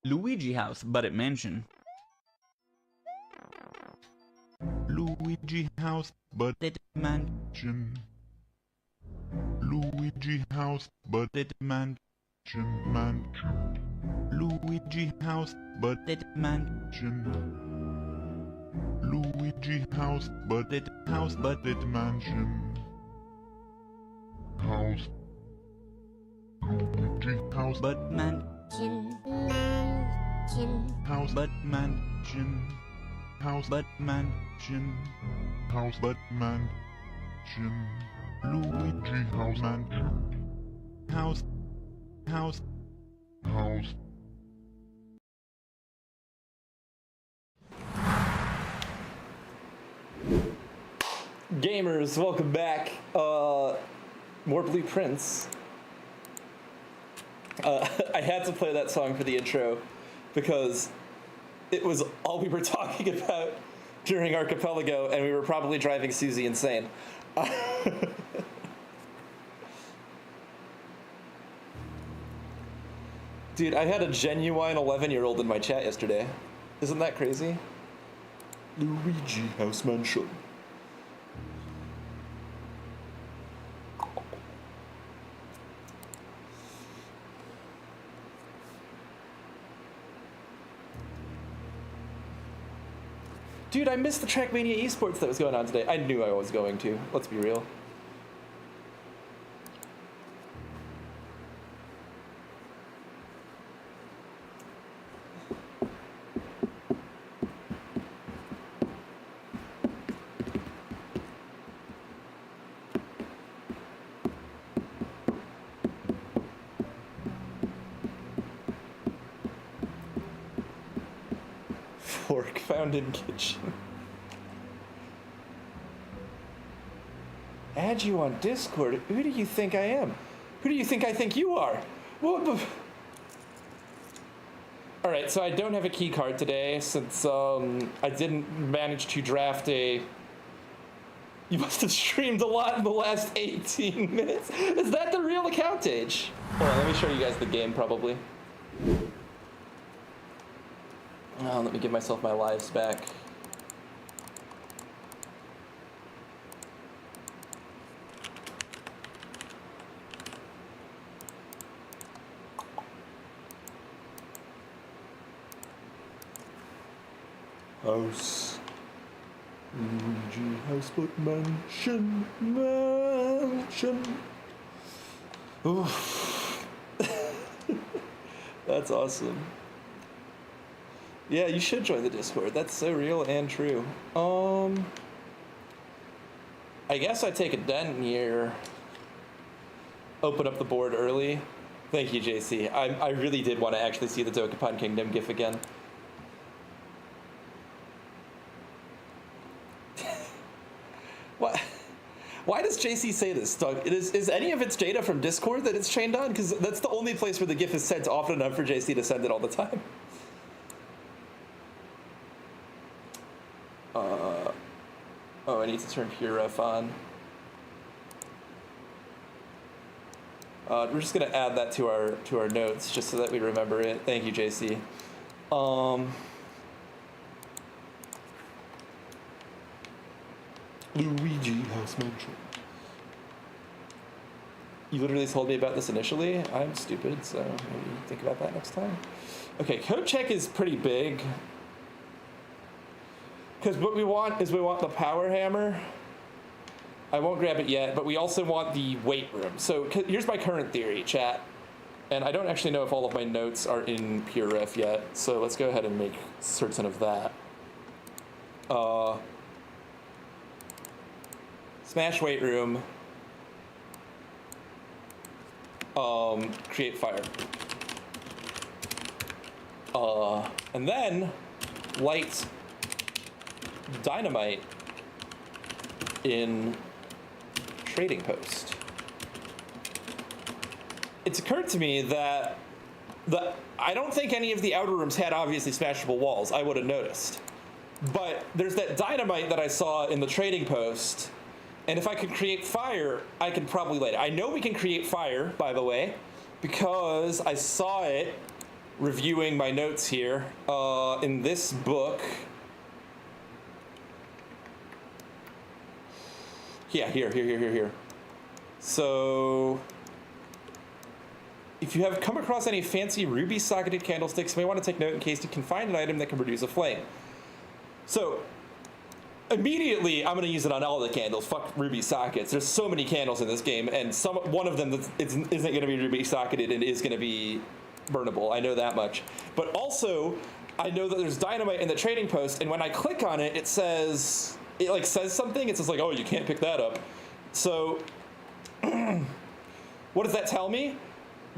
Luigi House Budget Mansion. Luigi House Budget Mansion. Luigi House Budget Mansion. Luigi House Budget Mansion. Luigi House Budget Mansion. House. Luigi House Budget Mansion. House Budget Mansion. House Mansion. House Mansion. Luigi House Mansion. House. Gamers, welcome back. More Blueprints. I had to play that song for the intro because it was all we were talking about during Archipelago, and we were probably driving Susie insane. Dude, I had a genuine 11-year-old in my chat yesterday. Isn't that crazy? Luigi House Mansion. Dude, I missed the Trackmania esports that was going on today. I knew I was going to. Let's be real. Fork found in kitchen. Add you on Discord? Who do you think I am? Who do you think I think you are? Alright, so I don't have a key card today since I didn't manage to draft a... You must have streamed a lot in the last 18 minutes. Is that the real account age? Hold on, let me show you guys the game probably. Let me give myself my lives back. House. Luigi House but Mansion. Oof. That's awesome. Yeah, you should join the Discord. That's so real and true. I guess I take a dent here. Open up the board early. Thank you, JC. I really did want to actually see the Dokapon Kingdom GIF again. What? Why does JC say this, Doug? Is any of its data from Discord that it's chained on? Because that's the only place where the GIF is sent often enough for JC to send it all the time. Oh, I need to turn PureRef on. We're just gonna add that to our notes just so that we remember it. Thank you, JC. Luigi House Mansion. You literally told me about this initially. I'm stupid, so maybe think about that next time. Okay, code check is pretty big. Because what we want is we want the power hammer. I won't grab it yet, but we also want the weight room. So here's my current theory, chat. And I don't actually know if all of my notes are in PureRef yet, so let's go ahead and make certain of that. Smash weight room. Create fire. And then light dynamite in trading post. It's occurred to me that I don't think any of the outer rooms had obviously smashable walls. I would have noticed. But there's that dynamite that I saw in the trading post, and if I could create fire, I could probably light it. I know we can create fire, by the way, because I saw it reviewing my notes here. In this book, yeah, here. So, if you have come across any fancy ruby socketed candlesticks, you may want to take note in case you can find an item that can produce a flame. So, immediately, I'm going to use it on all the candles. Fuck ruby sockets. There's so many candles in this game, and one of them isn't going to be ruby socketed and is going to be burnable. I know that much. But also, I know that there's dynamite in the trading post, and when I click on it, it says something. It says like, oh, you can't pick that up. So, what does that tell me?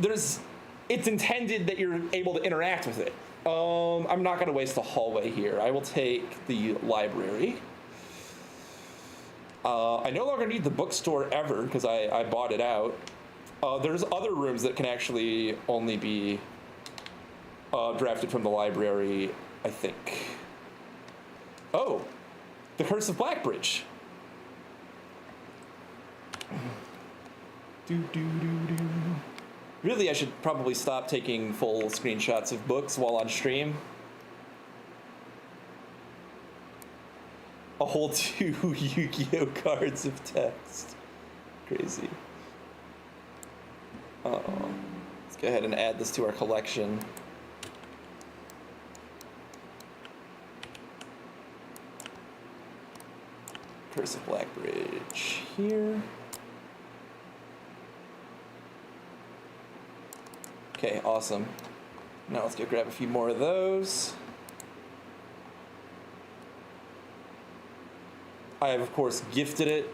It's intended that you're able to interact with it. I'm not going to waste the hallway here. I will take the library. I no longer need the bookstore ever because I bought it out. There's other rooms that can actually only be drafted from the library, I think. Oh, the Curse of Blackbridge. Really, I should probably stop taking full screenshots of books while on stream. A whole 2 Yu-Gi-Oh cards of text. Crazy. Uh-oh. Let's go ahead and add this to our collection. Curse of Blackbridge here. Okay, awesome. Now let's go grab a few more of those. I have, of course, gifted it.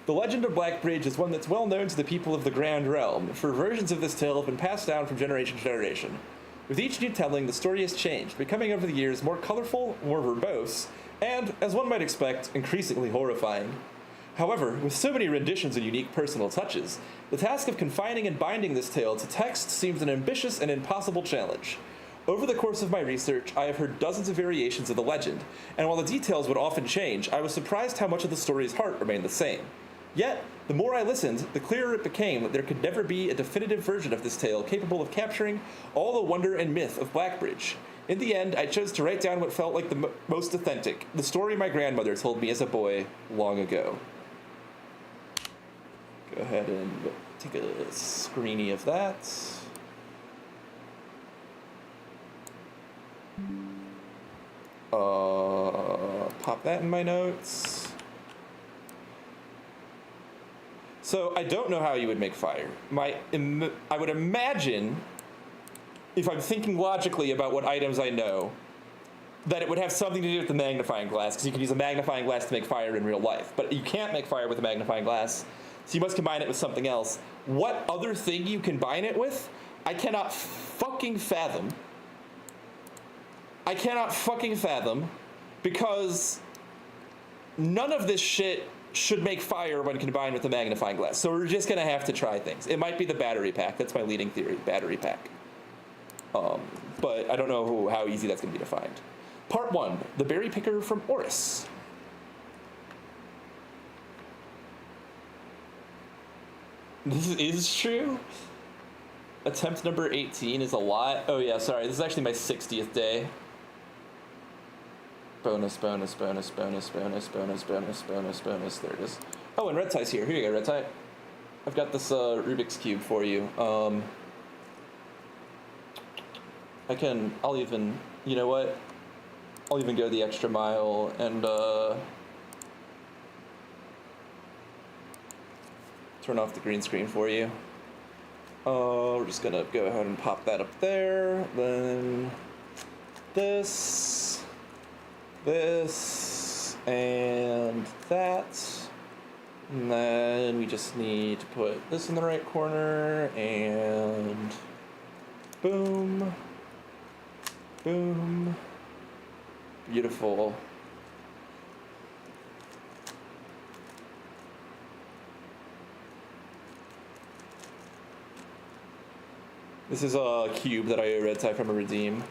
The legend of Blackbridge is one that's well known to the people of the Grand Realm, for versions of this tale have been passed down from generation to generation. With each new telling, the story has changed, becoming over the years more colorful, more verbose, and, as one might expect, increasingly horrifying. However, with so many renditions and unique personal touches, the task of confining and binding this tale to text seems an ambitious and impossible challenge. Over the course of my research, I have heard dozens of variations of the legend, and while the details would often change, I was surprised how much of the story's heart remained the same. Yet, the more I listened, the clearer it became that there could never be a definitive version of this tale capable of capturing all the wonder and myth of Blackbridge. In the end, I chose to write down what felt like the most authentic, the story my grandmother told me as a boy long ago. Go ahead and take a screenie of that. Pop that in my notes. So I don't know how you would make fire. I would imagine, if I'm thinking logically about what items I know, that it would have something to do with the magnifying glass, because you can use a magnifying glass to make fire in real life. But you can't make fire with a magnifying glass, so you must combine it with something else. What other thing you combine it with, I cannot fucking fathom. I cannot fucking fathom, because none of this shit should make fire when combined with the magnifying glass. So we're just gonna have to try things. It might be the battery pack. That's my leading theory, battery pack. But I don't know how easy that's gonna be to find. Part 1, the berry picker from Oris. This is true. Attempt number 18 is a lot. Oh yeah, sorry, this is actually my 60th day. Bonus, bonus, bonus, bonus, bonus, bonus, bonus, bonus, bonus. There it is. Oh, and Red Tie's here. Here you go, Red Tie. I've got this Rubik's Cube for you. I'll even, you know what? I'll even go the extra mile and turn off the green screen for you. We're just gonna go ahead and pop that up there. Then this, and that. And then we just need to put this in the right corner, and boom, boom. Beautiful. This is a cube that I Red Tie from a Redeem.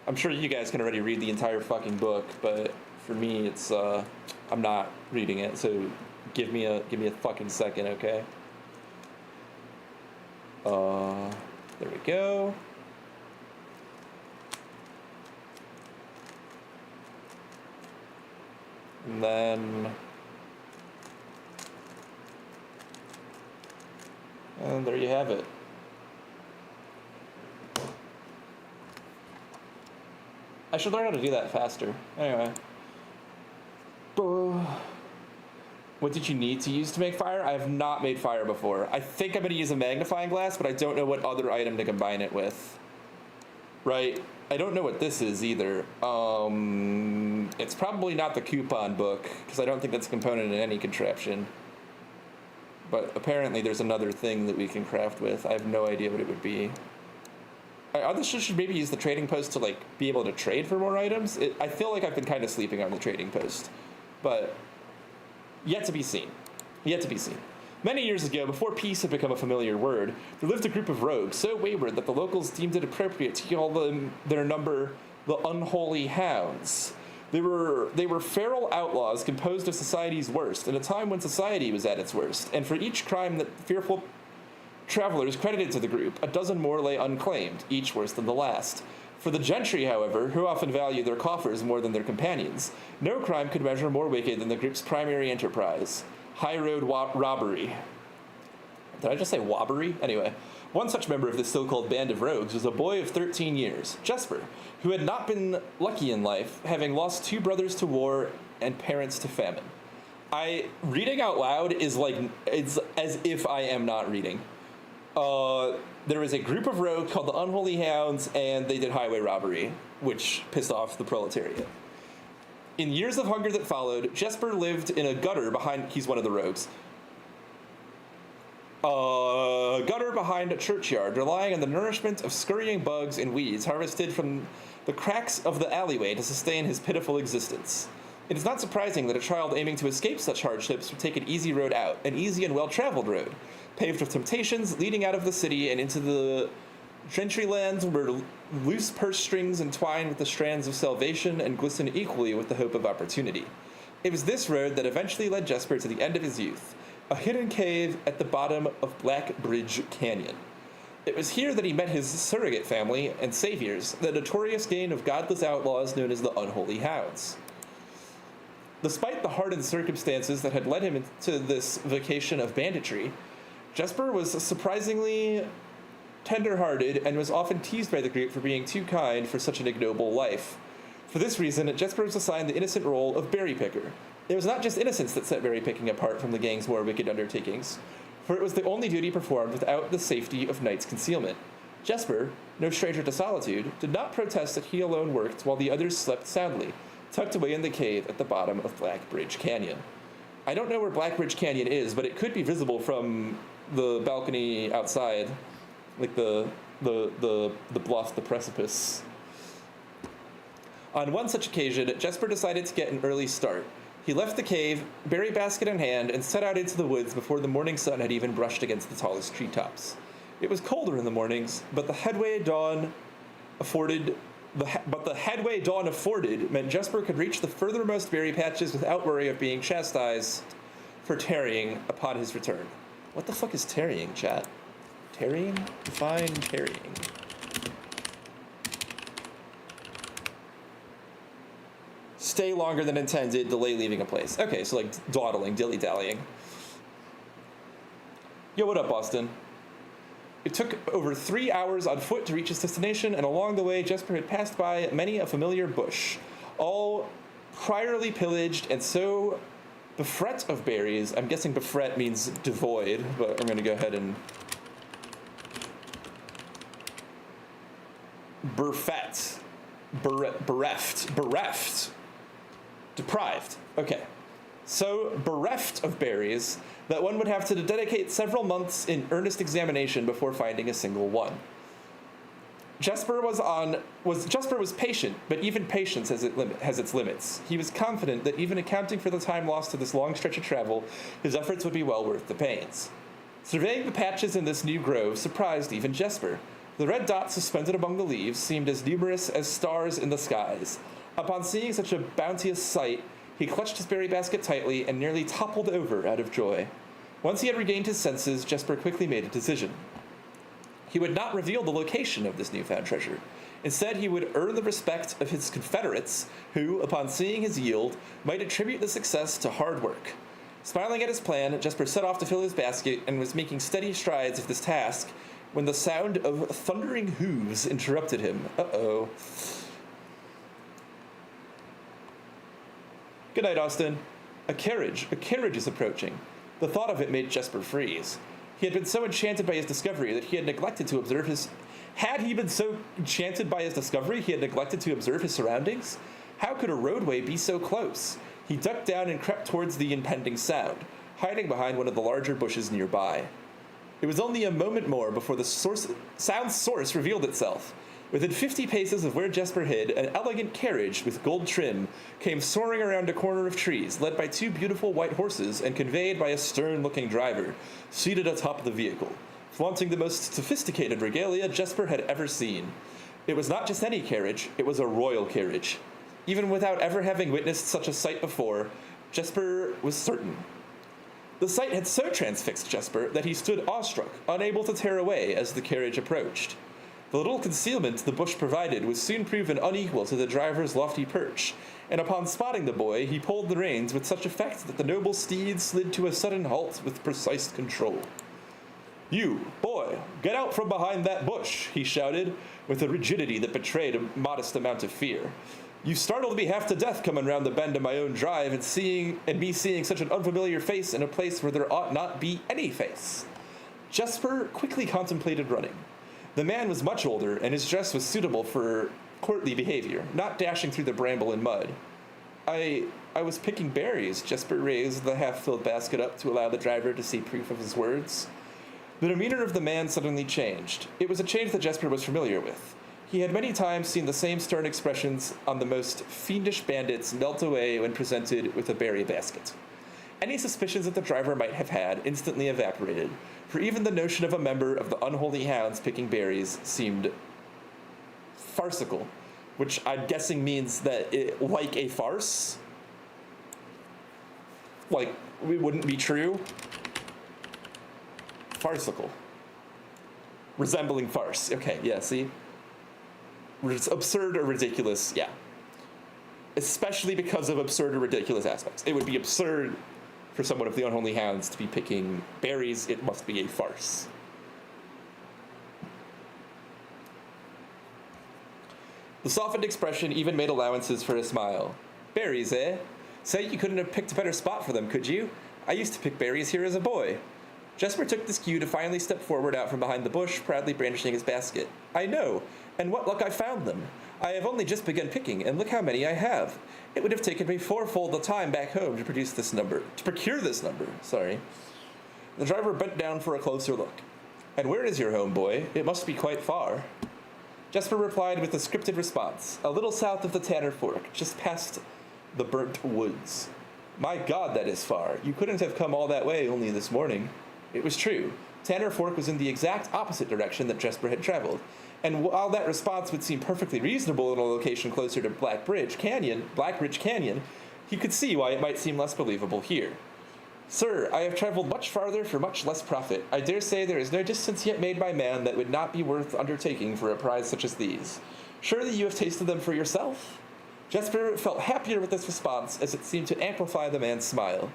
I'm sure you guys can already read the entire fucking book, but for me, it's I'm not reading it. So give me a fucking second, okay? There we go. And then... and there you have it. I should learn how to do that faster. Anyway. What did you need to use to make fire? I have not made fire before. I think I'm going to use a magnifying glass, but I don't know what other item to combine it with. Right? I don't know what this is either. It's probably not the coupon book, because I don't think that's a component in any contraption. But apparently there's another thing that we can craft with. I have no idea what it would be. I should maybe use the trading post to like be able to trade for more items. I feel like I've been kind of sleeping on the trading post, but yet to be seen. Yet to be seen. Many years ago, before peace had become a familiar word, there lived a group of rogues so wayward that the locals deemed it appropriate to call them their number the Unholy Hounds. They were feral outlaws composed of society's worst, in a time when society was at its worst, and for each crime that fearful travelers credited to the group, a dozen more lay unclaimed, each worse than the last. For the gentry, however, who often value their coffers more than their companions, no crime could measure more wicked than the group's primary enterprise, high road robbery. Did I just say wobbery? Anyway, one such member of this so-called band of rogues was a boy of 13 years, Jesper, who had not been lucky in life, having lost 2 brothers to war and parents to famine. Reading out loud is like, it's as if I am not reading. There was a group of rogues called the Unholy Hounds, and they did highway robbery, which pissed off the proletariat. In years of hunger that followed, Jesper lived in a gutter behind... he's one of the rogues. A gutter behind a churchyard, relying on the nourishment of scurrying bugs and weeds harvested from the cracks of the alleyway to sustain his pitiful existence. It is not surprising that a child aiming to escape such hardships would take an easy road out, an easy and well-traveled road, paved with temptations leading out of the city and into the gentry lands where loose purse strings entwine with the strands of salvation and glisten equally with the hope of opportunity. It was this road that eventually led Jesper to the end of his youth, a hidden cave at the bottom of Black Bridge Canyon. It was here that he met his surrogate family and saviors, the notorious gang of godless outlaws known as the Unholy Hounds. Despite the hardened circumstances that had led him into this vocation of banditry, Jesper was surprisingly tender-hearted and was often teased by the group for being too kind for such an ignoble life. For this reason, Jesper was assigned the innocent role of berry picker. It was not just innocence that set berry picking apart from the gang's more wicked undertakings, for it was the only duty performed without the safety of night's concealment. Jesper, no stranger to solitude, did not protest that he alone worked while the others slept soundly, tucked away in the cave at the bottom of Black Bridge Canyon. I don't know where Black Bridge Canyon is, but it could be visible from the balcony outside, like the bluff, the precipice. On one such occasion, Jesper decided to get an early start. He left the cave, berry basket in hand, and set out into the woods before the morning sun had even brushed against the tallest treetops. It was colder in the mornings, but the headway dawn afforded meant Jesper could reach the furthermost berry patches without worry of being chastised for tarrying upon his return. What the fuck is tarrying, chat? Tarrying? Define tarrying. Stay longer than intended, delay leaving a place. Okay, so like dawdling, dilly-dallying. Yo, what up, Boston? It took over 3 hours on foot to reach his destination, and along the way, Jesper had passed by many a familiar bush, all priorly pillaged and so befret of berries. I'm guessing befret means devoid, but I'm going to go ahead and... bereft. Deprived. Okay. So bereft of berries that one would have to dedicate several months in earnest examination before finding a single one. Jesper was patient, but even patience has its limits. He was confident that even accounting for the time lost to this long stretch of travel, his efforts would be well worth the pains. Surveying the patches in this new grove surprised even Jesper. The red dots suspended among the leaves seemed as numerous as stars in the skies. Upon seeing such a bounteous sight, he clutched his berry basket tightly and nearly toppled over out of joy. Once he had regained his senses, Jesper quickly made a decision. He would not reveal the location of this newfound treasure. Instead, he would earn the respect of his confederates, who, upon seeing his yield, might attribute the success to hard work. Smiling at his plan, Jesper set off to fill his basket and was making steady strides of this task when the sound of thundering hooves interrupted him. Uh-oh. Good night, Austin. A carriage is approaching. The thought of it made Jesper freeze. He had been so enchanted by his discovery that he had neglected to observe his... Had he been so enchanted by his discovery, he had neglected to observe his surroundings? How could a roadway be so close? He ducked down and crept towards the impending sound, hiding behind one of the larger bushes nearby. It was only a moment more before the sound's source revealed itself. Within 50 paces of where Jesper hid, an elegant carriage with gold trim came soaring around a corner of trees, led by two beautiful white horses and conveyed by a stern-looking driver, seated atop the vehicle, flaunting the most sophisticated regalia Jesper had ever seen. It was not just any carriage, it was a royal carriage. Even without ever having witnessed such a sight before, Jesper was certain. The sight had so transfixed Jesper that he stood awestruck, unable to tear away as the carriage approached. The little concealment the bush provided was soon proven unequal to the driver's lofty perch, and upon spotting the boy, he pulled the reins with such effect that the noble steed slid to a sudden halt with precise control. "You, boy, get out from behind that bush," he shouted, with a rigidity that betrayed a modest amount of fear. "You startled me half to death coming round the bend of my own drive and me seeing such an unfamiliar face in a place where there ought not be any face." Jesper quickly contemplated running. The man was much older, and his dress was suitable for courtly behavior, not dashing through the bramble and mud. I was picking berries." Jesper raised the half-filled basket up to allow the driver to see proof of his words. The demeanor of the man suddenly changed. It was a change that Jesper was familiar with. He had many times seen the same stern expressions on the most fiendish bandits melt away when presented with a berry basket. Any suspicions that the driver might have had instantly evaporated, for even the notion of a member of the unholy hounds picking berries seemed farcical, which I'm guessing means that like a farce? Like, it wouldn't be true? Farcical. Resembling farce. Okay, yeah, see? It's absurd or ridiculous, yeah. Especially because of absurd or ridiculous aspects. It would be absurd for someone of the unholy hounds to be picking berries. It must be a farce. The softened expression even made allowances for a smile. "Berries, eh? Say you couldn't have picked a better spot for them, could you? I used to pick berries here as a boy." Jesper took this cue to finally step forward out from behind the bush, proudly brandishing his basket. "I know, and what luck I found them. I have only just begun picking, and look how many I have. It would have taken me fourfold the time back home to procure this number. The driver bent down for a closer look. "And where is your home, boy? It must be quite far." Jesper replied with a scripted response, "A little south of the Tanner Fork, just past the burnt woods." "My God, that is far. You couldn't have come all that way only this morning." It was true. Tanner Fork was in the exact opposite direction that Jesper had traveled, and while that response would seem perfectly reasonable in a location closer to Blackbridge Canyon, he could see why it might seem less believable here. "Sir, I have traveled much farther for much less profit. I dare say there is no distance yet made by man that would not be worth undertaking for a prize such as these. Surely you have tasted them for yourself?" Jesper felt happier with this response, as it seemed to amplify the man's smile.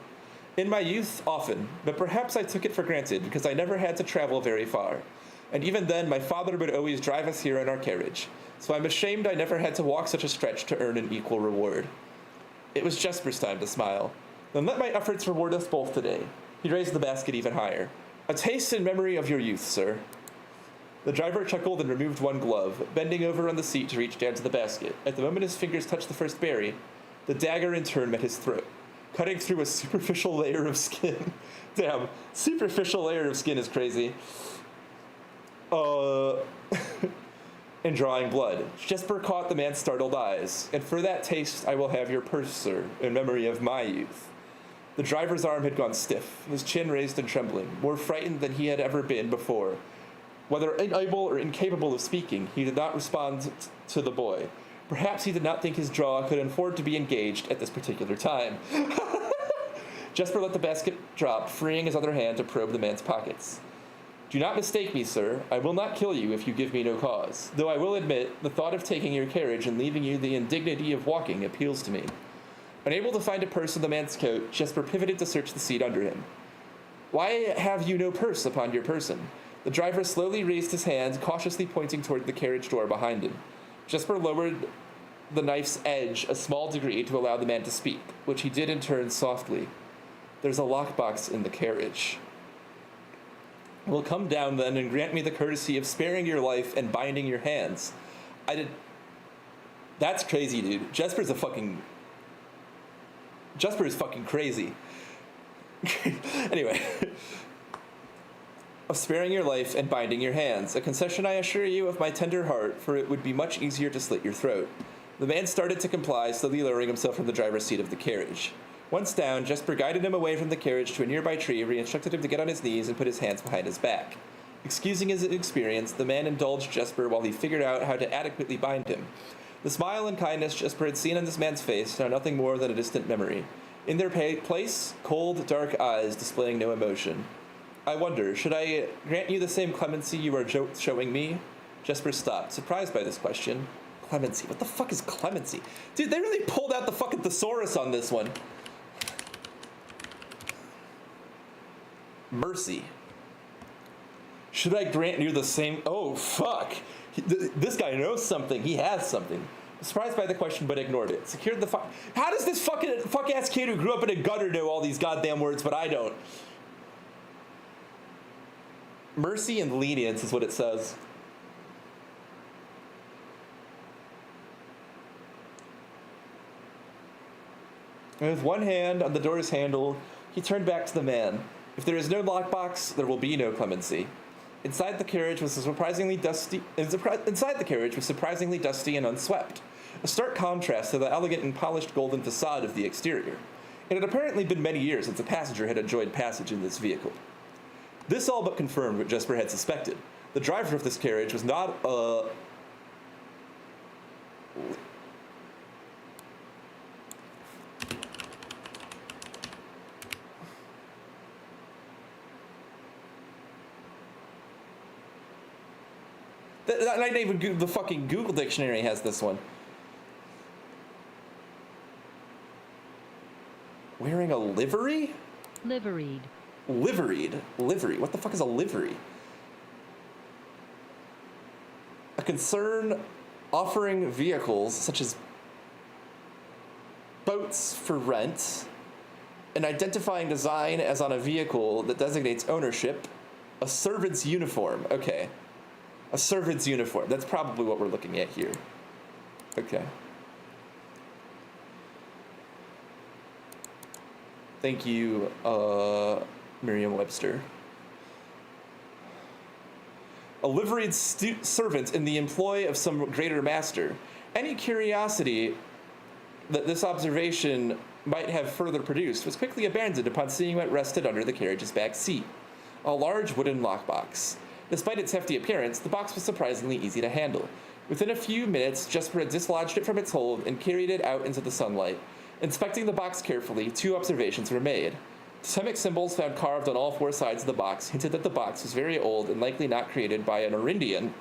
"In my youth, often, but perhaps I took it for granted because I never had to travel very far. And even then, my father would always drive us here in our carriage, so I'm ashamed I never had to walk such a stretch to earn an equal reward." It was Jesper's time to smile. "Then let my efforts reward us both today." He raised the basket even higher. "A taste in memory of your youth, sir." The driver chuckled and removed one glove, bending over on the seat to reach down to the basket. At the moment his fingers touched the first berry, the dagger in turn met his throat, cutting through a superficial layer of skin. Damn, superficial layer of skin is crazy. And drawing blood. Jesper caught the man's startled eyes. "And for that taste I will have your purse, sir, in memory of my youth." The driver's arm had gone stiff, his chin raised and trembling, more frightened than he had ever been before. Whether unable or incapable of speaking, he did not respond to the boy. Perhaps he did not think his jaw could afford to be engaged at this particular time. Jesper let the basket drop, freeing his other hand to probe the man's pockets. Do not mistake me, sir. I will not kill you if you give me no cause. Though I will admit, the thought of taking your carriage and leaving you the indignity of walking appeals to me. Unable to find a purse in the man's coat, Jesper pivoted to search the seat under him. Why have you no purse upon your person? The driver slowly raised his hand, cautiously pointing toward the carriage door behind him. Jesper lowered the knife's edge a small degree to allow the man to speak, which he did in turn softly. There's a lockbox in the carriage. Will come down then and grant me the courtesy of sparing your life and binding your hands. That's crazy, dude. Jesper is fucking crazy. Anyway. Of sparing your life and binding your hands. A concession, I assure you, of my tender heart, for it would be much easier to slit your throat. The man started to comply, slowly lowering himself from the driver's seat of the carriage. Once down, Jesper guided him away from the carriage to a nearby tree where he instructed him to get on his knees and put his hands behind his back. Excusing his inexperience, the man indulged Jesper while he figured out how to adequately bind him. The smile and kindness Jesper had seen on this man's face are nothing more than a distant memory. In their place, cold, dark eyes displaying no emotion. I wonder, should I grant you the same clemency you are showing me? Jesper stopped, surprised by this question. Clemency? What the fuck is clemency? Dude, they really pulled out the fucking thesaurus on this one. Mercy. Should I grant you the same... Oh, fuck. This guy knows something. He has something. Surprised by the question, but ignored it. Secured the fuck... How does this fuck-ass kid who grew up in a gutter know all these goddamn words, but I don't? Mercy and lenience is what it says. And with one hand on the door's handle, he turned back to the man. If there is no lockbox, there will be no clemency. Inside the carriage was surprisingly dusty and unswept, a stark contrast to the elegant and polished golden facade of the exterior. It had apparently been many years since a passenger had enjoyed passage in this vehicle. This all but confirmed what Jesper had suspected. The driver of this carriage was not a... Not even the fucking Google Dictionary has this one. Wearing a livery? Liveried. Liveried? Livery. What the fuck is a livery? A concern offering vehicles such as boats for rent, an identifying design as on a vehicle that designates ownership, a servant's uniform. Okay. A servant's uniform. That's probably what we're looking at here. Okay. Thank you, Merriam-Webster. A liveried servant in the employ of some greater master. Any curiosity that this observation might have further produced was quickly abandoned upon seeing what rested under the carriage's back seat. A large wooden lockbox. Despite its hefty appearance, the box was surprisingly easy to handle. Within a few minutes, Jesper had dislodged it from its hold and carried it out into the sunlight. Inspecting the box carefully, 2 observations were made. Totemic symbols found carved on all 4 sides of the box hinted that the box was very old and likely not created by Arindian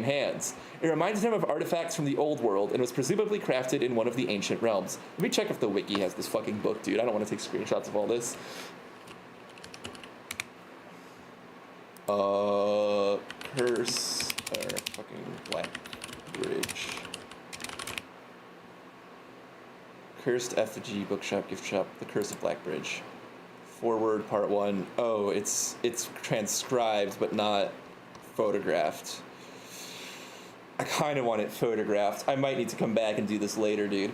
hands. It reminded him of artifacts from the old world and was presumably crafted in one of the ancient realms. Let me check if the wiki has this fucking book, dude. I don't want to take screenshots of all this. Curse, or fucking Black Bridge. Cursed Effigy Bookshop Gift Shop, The Curse of Black Bridge. Forward Part 1. Oh, it's transcribed but not photographed. I kind of want it photographed. I might need to come back and do this later, dude.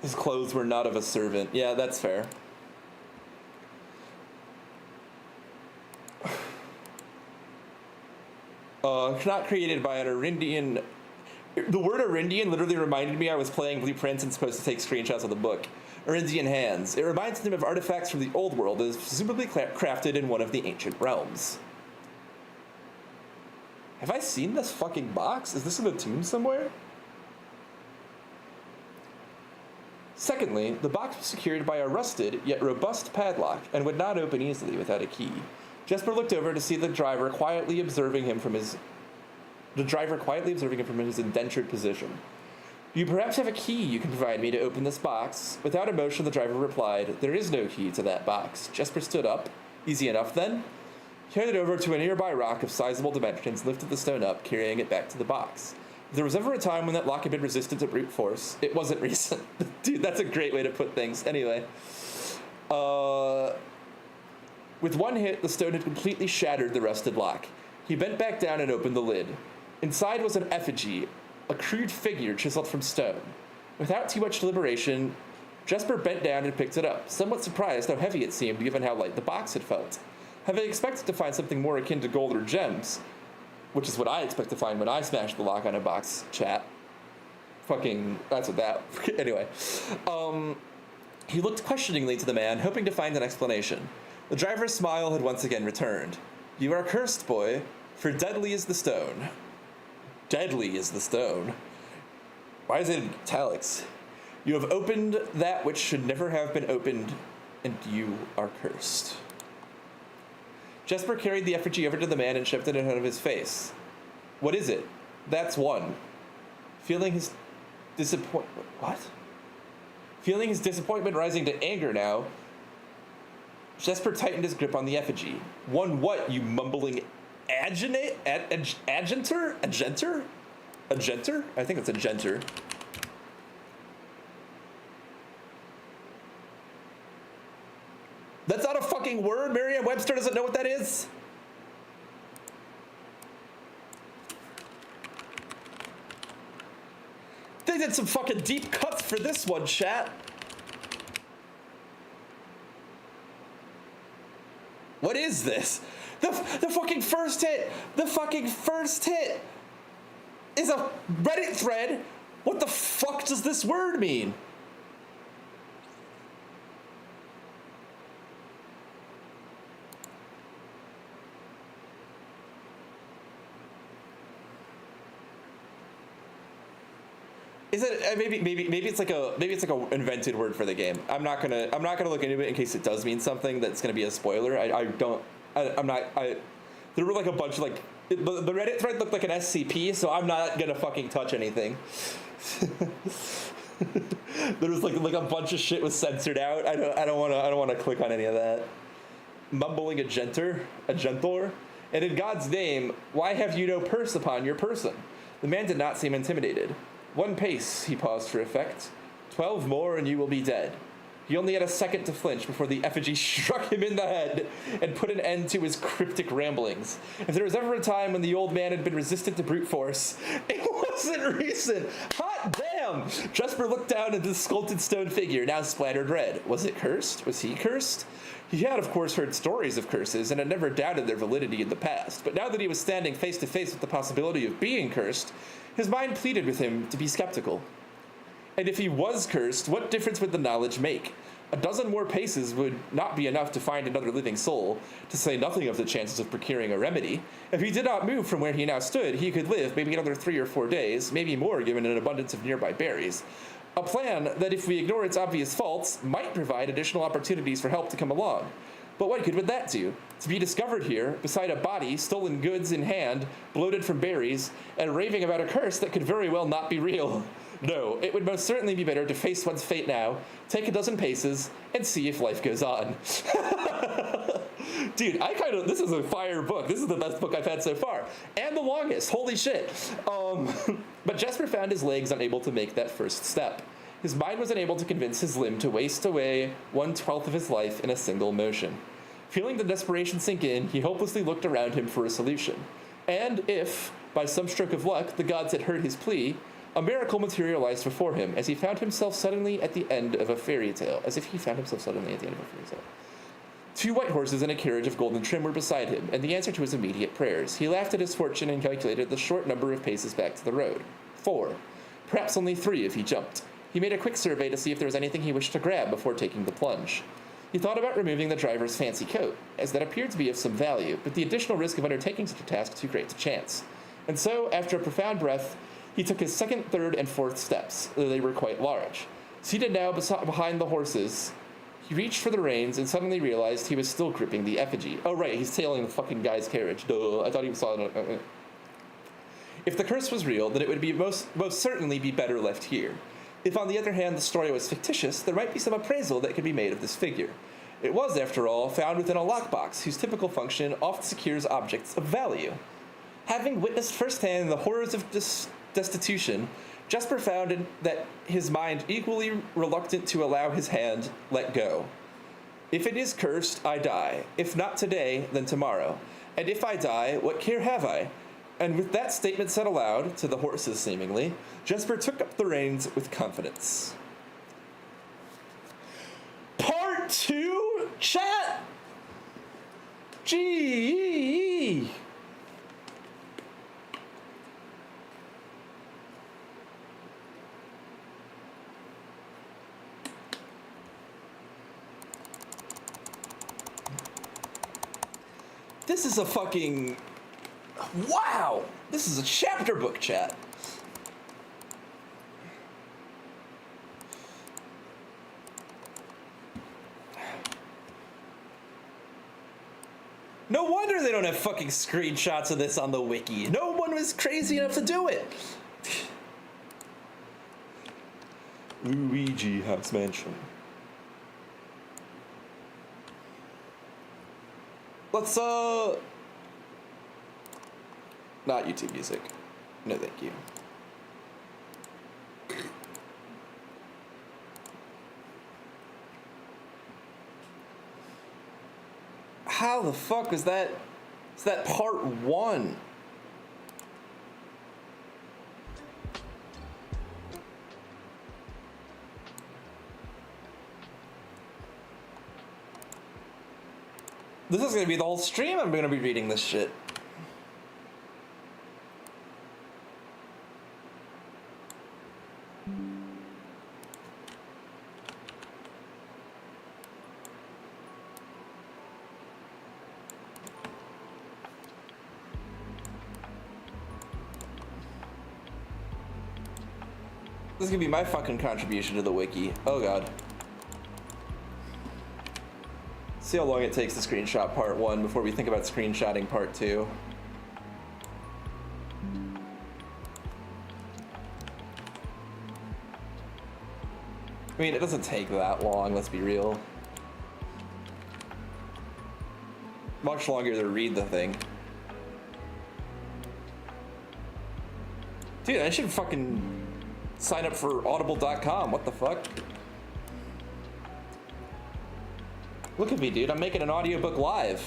His clothes were not of a servant. Yeah, that's fair. Not created by an Arindian... The word Arindian literally reminded me I was playing Blueprints and supposed to take screenshots of the book. Arindian hands. It reminds him of artifacts from the old world that is presumably crafted in one of the ancient realms. Have I seen this fucking box? Is this in a tomb somewhere? Secondly, the box was secured by a rusted yet robust padlock and would not open easily without a key. Jesper looked over to see the driver quietly observing him from his indentured position. You perhaps have a key you can provide me to open this box? Without emotion, the driver replied, there is no key to that box. Jesper stood up. Easy enough then? He headed over to a nearby rock of sizable dimensions, lifted the stone up, carrying it back to the box. If there was ever a time when that lock had been resistant to brute force, it wasn't recent. Dude, that's a great way to put things. Anyway. With one hit, the stone had completely shattered the rusted lock. He bent back down and opened the lid. Inside was an effigy, a crude figure chiseled from stone. Without too much deliberation, Jesper bent down and picked it up, somewhat surprised how heavy it seemed given how light the box had felt. Having expected to find something more akin to gold or gems, which is what I expect to find when I smash the lock on a box, chat. Fucking, that's what that, anyway. He looked questioningly to the man, hoping to find an explanation. The driver's smile had once again returned. You are cursed, boy, for deadly is the stone. Deadly is the stone. Why is it in italics? You have opened that which should never have been opened, and you are cursed. Jesper carried the effigy over to the man and shoved it in front of his face. What is it? That's one. Feeling his disappointment rising to anger now, Jesper tightened his grip on the effigy. One what, you mumbling agenter? Agenter? I think it's agenter. That's not a fucking word? Merriam-Webster doesn't know what that is? They did some fucking deep cuts for this one, chat. What is this? The fucking first hit! The fucking first hit is a Reddit thread. What the fuck does this word mean? Is it maybe it's like a invented word for the game. I'm not gonna look into it in case it does mean something that's gonna be a spoiler. There were like a bunch of like the Reddit thread looked like an SCP, so I'm not gonna fucking touch anything. There was like a bunch of shit was censored out. I don't wanna click on any of that. Mumbling agentor, and in God's name, why have you no purse upon your person? The man did not seem intimidated. One pace, he paused for effect. 12 more and you will be dead. He only had a second to flinch before the effigy struck him in the head and put an end to his cryptic ramblings. If there was ever a time when the old man had been resistant to brute force, it wasn't recent. Hot damn! Jesper looked down at the sculpted stone figure, now splattered red. Was it cursed? Was he cursed? He had, of course, heard stories of curses and had never doubted their validity in the past, but now that he was standing face to face with the possibility of being cursed, his mind pleaded with him to be skeptical. And if he was cursed, what difference would the knowledge make? A dozen more paces would not be enough to find another living soul, to say nothing of the chances of procuring a remedy. If he did not move from where he now stood, he could live maybe another 3 or 4 days, maybe more given an abundance of nearby berries. A plan that, if we ignore its obvious faults, might provide additional opportunities for help to come along. But what good would that do? To be discovered here, beside a body, stolen goods in hand, bloated from berries, and raving about a curse that could very well not be real. No, it would most certainly be better to face one's fate now, take a dozen paces, and see if life goes on. Dude, this is a fire book. This is the best book I've had so far. And the longest, holy shit. But Jesper found his legs unable to make that first step. His mind was unable to convince his limb to waste away 1/12 of his life in a single motion. Feeling the desperation sink in, he hopelessly looked around him for a solution. And if, by some stroke of luck, the gods had heard his plea, a miracle materialized before him as he found himself suddenly at the end of a fairy tale. As if he found himself suddenly at the end of a fairy tale. 2 white horses and a carriage of golden trim were beside him, and the answer to his immediate prayers. He laughed at his fortune and calculated the short number of paces back to the road. 4. Perhaps only 3 if he jumped. He made a quick survey to see if there was anything he wished to grab before taking the plunge. He thought about removing the driver's fancy coat, as that appeared to be of some value, but the additional risk of undertaking such a task too great to chance. And so, after a profound breath, he took his second, third, and fourth steps, though they were quite large. Seated now behind the horses, he reached for the reins and suddenly realized he was still gripping the effigy. Oh, right, he's tailing the fucking guy's carriage. Duh, I thought he saw it. If the curse was real, then it would be most certainly be better left here. If, on the other hand, the story was fictitious, there might be some appraisal that could be made of this figure. It was, after all, found within a lockbox whose typical function often secures objects of value. Having witnessed firsthand the horrors of destitution, Jesper found that his mind equally reluctant to allow his hand let go. If it is cursed, I die. If not today, then tomorrow. And if I die, what care have I? And with that statement said aloud, to the horses seemingly, Jesper took up the reins with confidence. Part 2, chat! Gee! This is a fucking... Wow! This is a chapter book, chat. No wonder they don't have fucking screenshots of this on the wiki. No one was crazy enough to do it. Luigi House Mansion. Let's, not YouTube music. No, thank you. How the fuck was that? Is that part 1? This is gonna be the whole stream. I'm gonna be reading this shit. This is gonna be my fucking contribution to the wiki. Oh god. See how long it takes to screenshot part 1 before we think about screenshotting part 2. I mean, it doesn't take that long, let's be real. Much longer to read the thing. Dude, I should fucking sign up for audible.com. What the fuck? Look at me, dude. I'm making an audiobook live.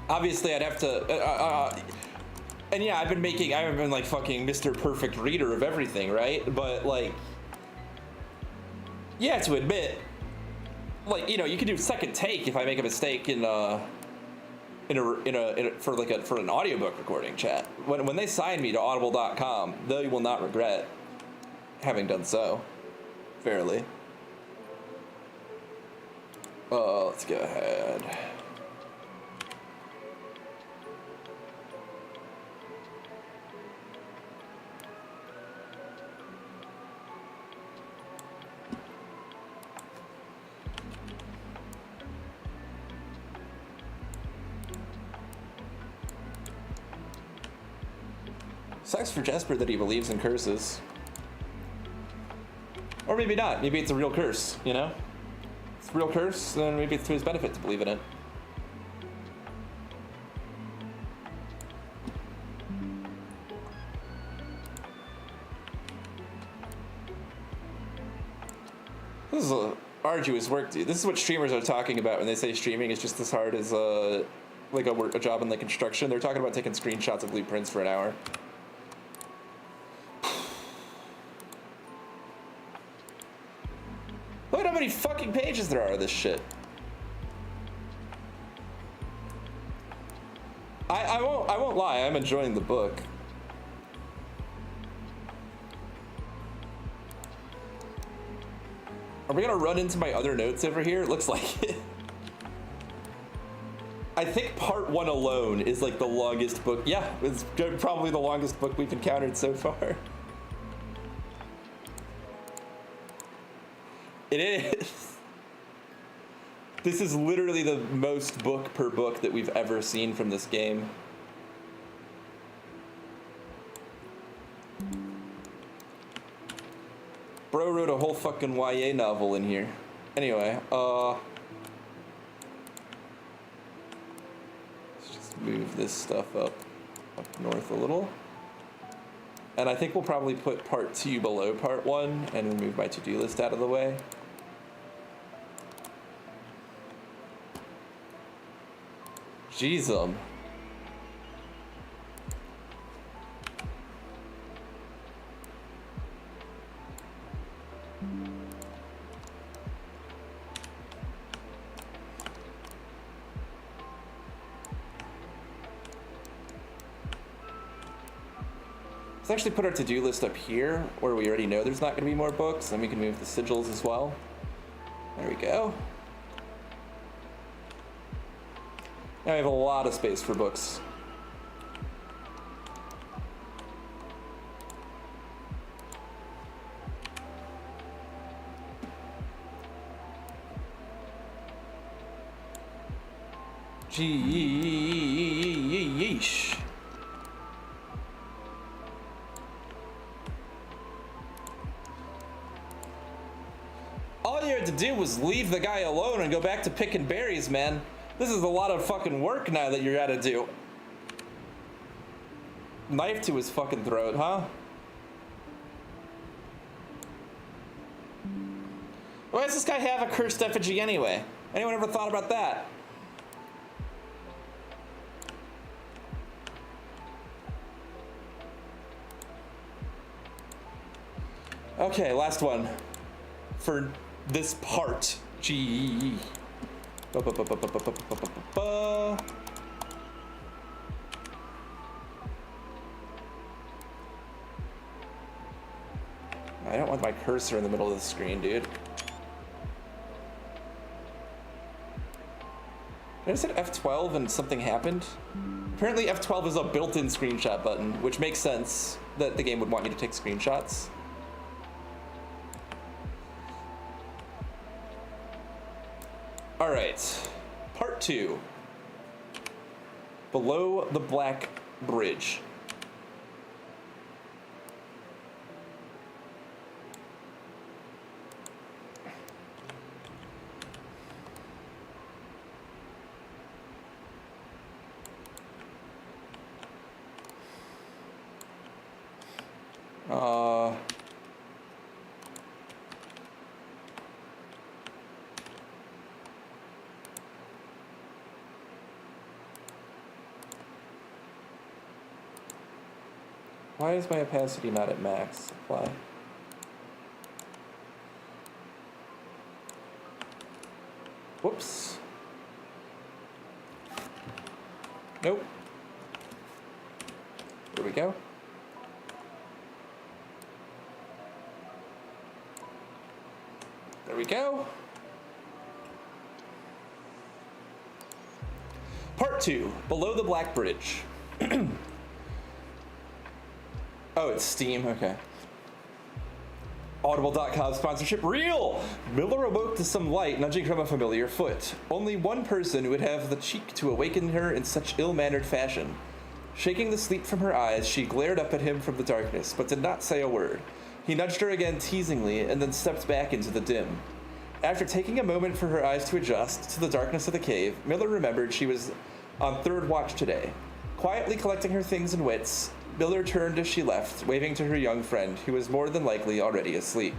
Obviously, I'd have to... and yeah, I've been like fucking Mr. Perfect Reader of everything, right? But like... Yeah, to admit... Like, you know, you can do second take if I make a mistake for an audiobook recording, chat. When they sign me to audible.com, they will not regret having done so. Fairly. Let's go ahead. Sucks for Jesper that he believes in curses. Or maybe not. Maybe it's a real curse, you know? It's a real curse, then maybe it's to his benefit to believe in it. This is a arduous work, dude. This is what streamers are talking about when they say streaming is just as hard as like a job in the construction. They're talking about taking screenshots of blueprints for an hour. Look at how many fucking pages there are of this shit. I won't lie, I'm enjoying the book. Are we gonna run into my other notes over here? It looks like it. I think part 1 alone is like the longest book. Yeah, it's probably the longest book we've encountered so far. It is. This is literally the most book per book that we've ever seen from this game. Bro wrote a whole fucking YA novel in here. Anyway, let's just move this stuff up north a little. And I think we'll probably put part 2 below part 1 and remove my to-do list out of the way. Jeez, Let's actually put our to-do list up here where we already know there's not going to be more books, and we can move the sigils as well. There we go. Now we have a lot of space for books. Yeesh. All you had to do was leave the guy alone and go back to picking berries, man. This is a lot of fucking work now that you're gotta do. Knife to his fucking throat, huh? Why does this guy have a cursed effigy anyway? Anyone ever thought about that? Okay, last one for this part. Gee. I don't want my cursor in the middle of the screen, dude. I just hit F12 and something happened. Apparently F12 is a built-in screenshot button, which makes sense that the game would want you to take screenshots. All right, part 2. Below the Black Bridge. Why is my opacity not at max? Apply. Whoops. Nope. There we go. There we go. Part 2, Below the Black Bridge. Oh, it's Steam, okay. Audible.com sponsorship real! Miller awoke to some light nudging from a familiar foot. Only one person would have the cheek to awaken her in such ill-mannered fashion. Shaking the sleep from her eyes, she glared up at him from the darkness, but did not say a word. He nudged her again teasingly, and then stepped back into the dim. After taking a moment for her eyes to adjust to the darkness of the cave, Miller remembered she was on third watch today. Quietly collecting her things and wits, Miller turned as she left, waving to her young friend, who was more than likely already asleep.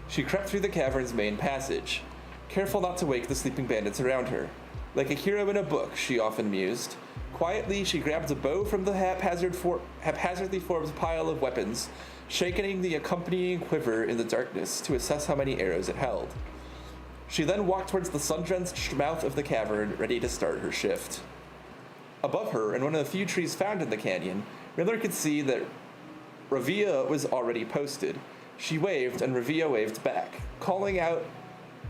She crept through the cavern's main passage, careful not to wake the sleeping bandits around her. Like a hero in a book, she often mused. Quietly, she grabbed a bow from the haphazardly formed pile of weapons, shaking the accompanying quiver in the darkness to assess how many arrows it held. She then walked towards the sun-drenched mouth of the cavern, ready to start her shift. Above her, in one of the few trees found in the canyon, Miller could see that Ravia was already posted. She waved, and Ravia waved back. Calling out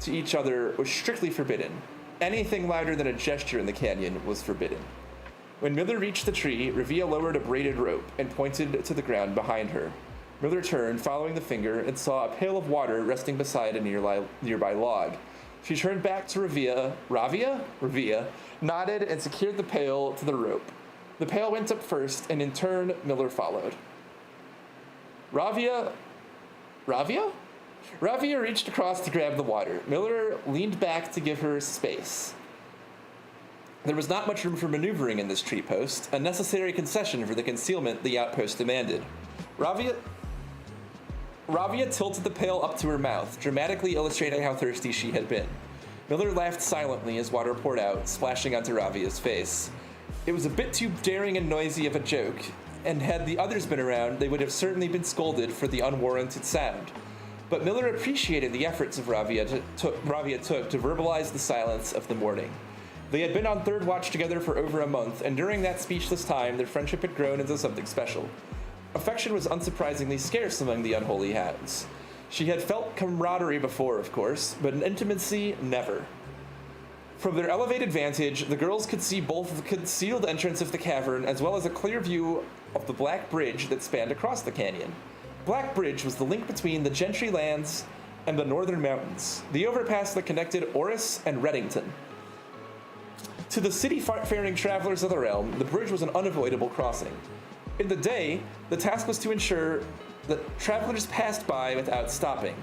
to each other was strictly forbidden. Anything louder than a gesture in the canyon was forbidden. When Miller reached the tree, Ravia lowered a braided rope and pointed to the ground behind her. Miller turned, following the finger, and saw a pail of water resting beside a nearby log. She turned back to Ravia, nodded, and secured the pail to the rope. The pail went up first, and in turn, Miller followed. Ravia reached across to grab the water. Miller leaned back to give her space. There was not much room for maneuvering in this tree post, a necessary concession for the concealment the outpost demanded. Ravia tilted the pail up to her mouth, dramatically illustrating how thirsty she had been. Miller laughed silently as water poured out, splashing onto Ravia's face. It was a bit too daring and noisy of a joke, and had the others been around, they would have certainly been scolded for the unwarranted sound. But Miller appreciated the efforts of Ravia took to verbalize the silence of the morning. They had been on third watch together for over a month, and during that speechless time, their friendship had grown into something special. Affection was unsurprisingly scarce among the unholy hounds. She had felt camaraderie before, of course, but an intimacy, never. From their elevated vantage, the girls could see both the concealed entrance of the cavern as well as a clear view of the Black Bridge that spanned across the canyon. Black Bridge was the link between the Gentry lands and the northern mountains, the overpass that connected Oris and Reddington. To the city-faring travelers of the realm, the bridge was an unavoidable crossing. In the day, the task was to ensure that travelers passed by without stopping.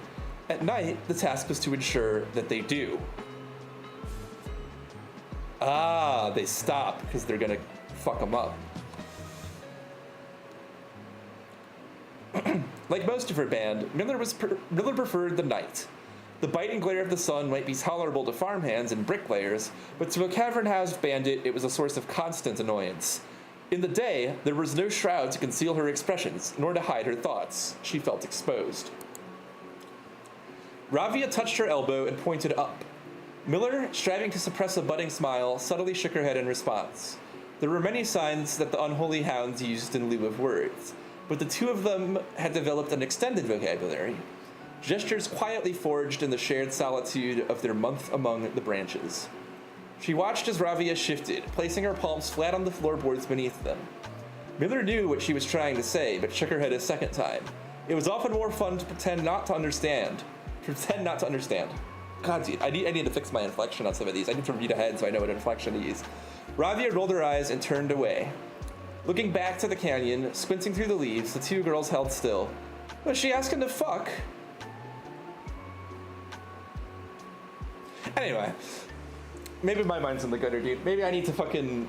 At night, the task was to ensure that they do. Ah, they stop because they're gonna fuck them up. Like most of her band, Miller preferred the night. The biting glare of the sun might be tolerable to farmhands and bricklayers, but to a cavern-housed bandit, it was a source of constant annoyance. In the day, there was no shroud to conceal her expressions, nor to hide her thoughts. She felt exposed. Ravia touched her elbow and pointed up. Miller, striving to suppress a budding smile, subtly shook her head in response. There were many signs that the unholy hounds used in lieu of words, but the two of them had developed an extended vocabulary. Gestures quietly forged in the shared solitude of their month among the branches. She watched as Ravia shifted, placing her palms flat on the floorboards beneath them. Miller knew what she was trying to say, but shook her head a second time. It was often more fun to pretend not to understand. God, dude, I need to fix my inflection on some of these. I need to read ahead so I know what inflection to use. Ravia rolled her eyes and turned away. Looking back to the canyon, squinting through the leaves, the two girls held still. Was she asking to fuck? Anyway, maybe my mind's in the gutter, dude. Maybe I need to fucking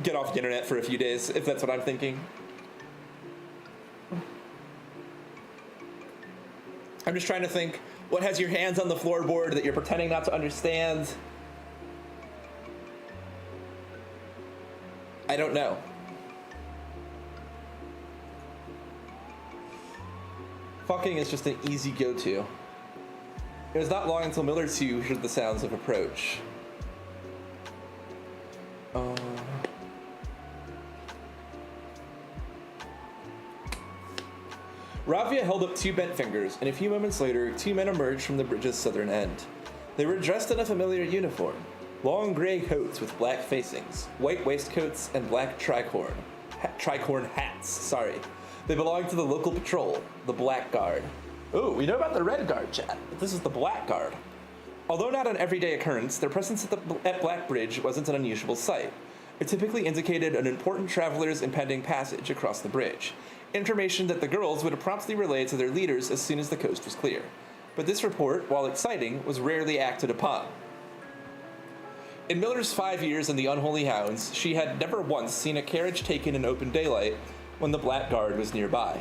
get off the internet for a few days, if that's what I'm thinking. I'm just trying to think, what has your hands on the floorboard that you're pretending not to understand? I don't know. Fucking is just an easy go-to. It was not long until Miller too heard the sounds of approach. Ravia held up two bent fingers, and a few moments later, two men emerged from the bridge's southern end. They were dressed in a familiar uniform, long gray coats with black facings, white waistcoats, and black tricorn hats. They belonged to the local patrol, the Black Guard. Ooh, we know about the Red Guard, chat, but this is the Black Guard. Although not an everyday occurrence, their presence at Black Bridge wasn't an unusual sight. It typically indicated an important traveler's impending passage across the bridge, information that the girls would promptly relay to their leaders as soon as the coast was clear. But this report, while exciting, was rarely acted upon. In Miller's 5 years in the Unholy Hounds, she had never once seen a carriage taken in open daylight when the Black Guard was nearby.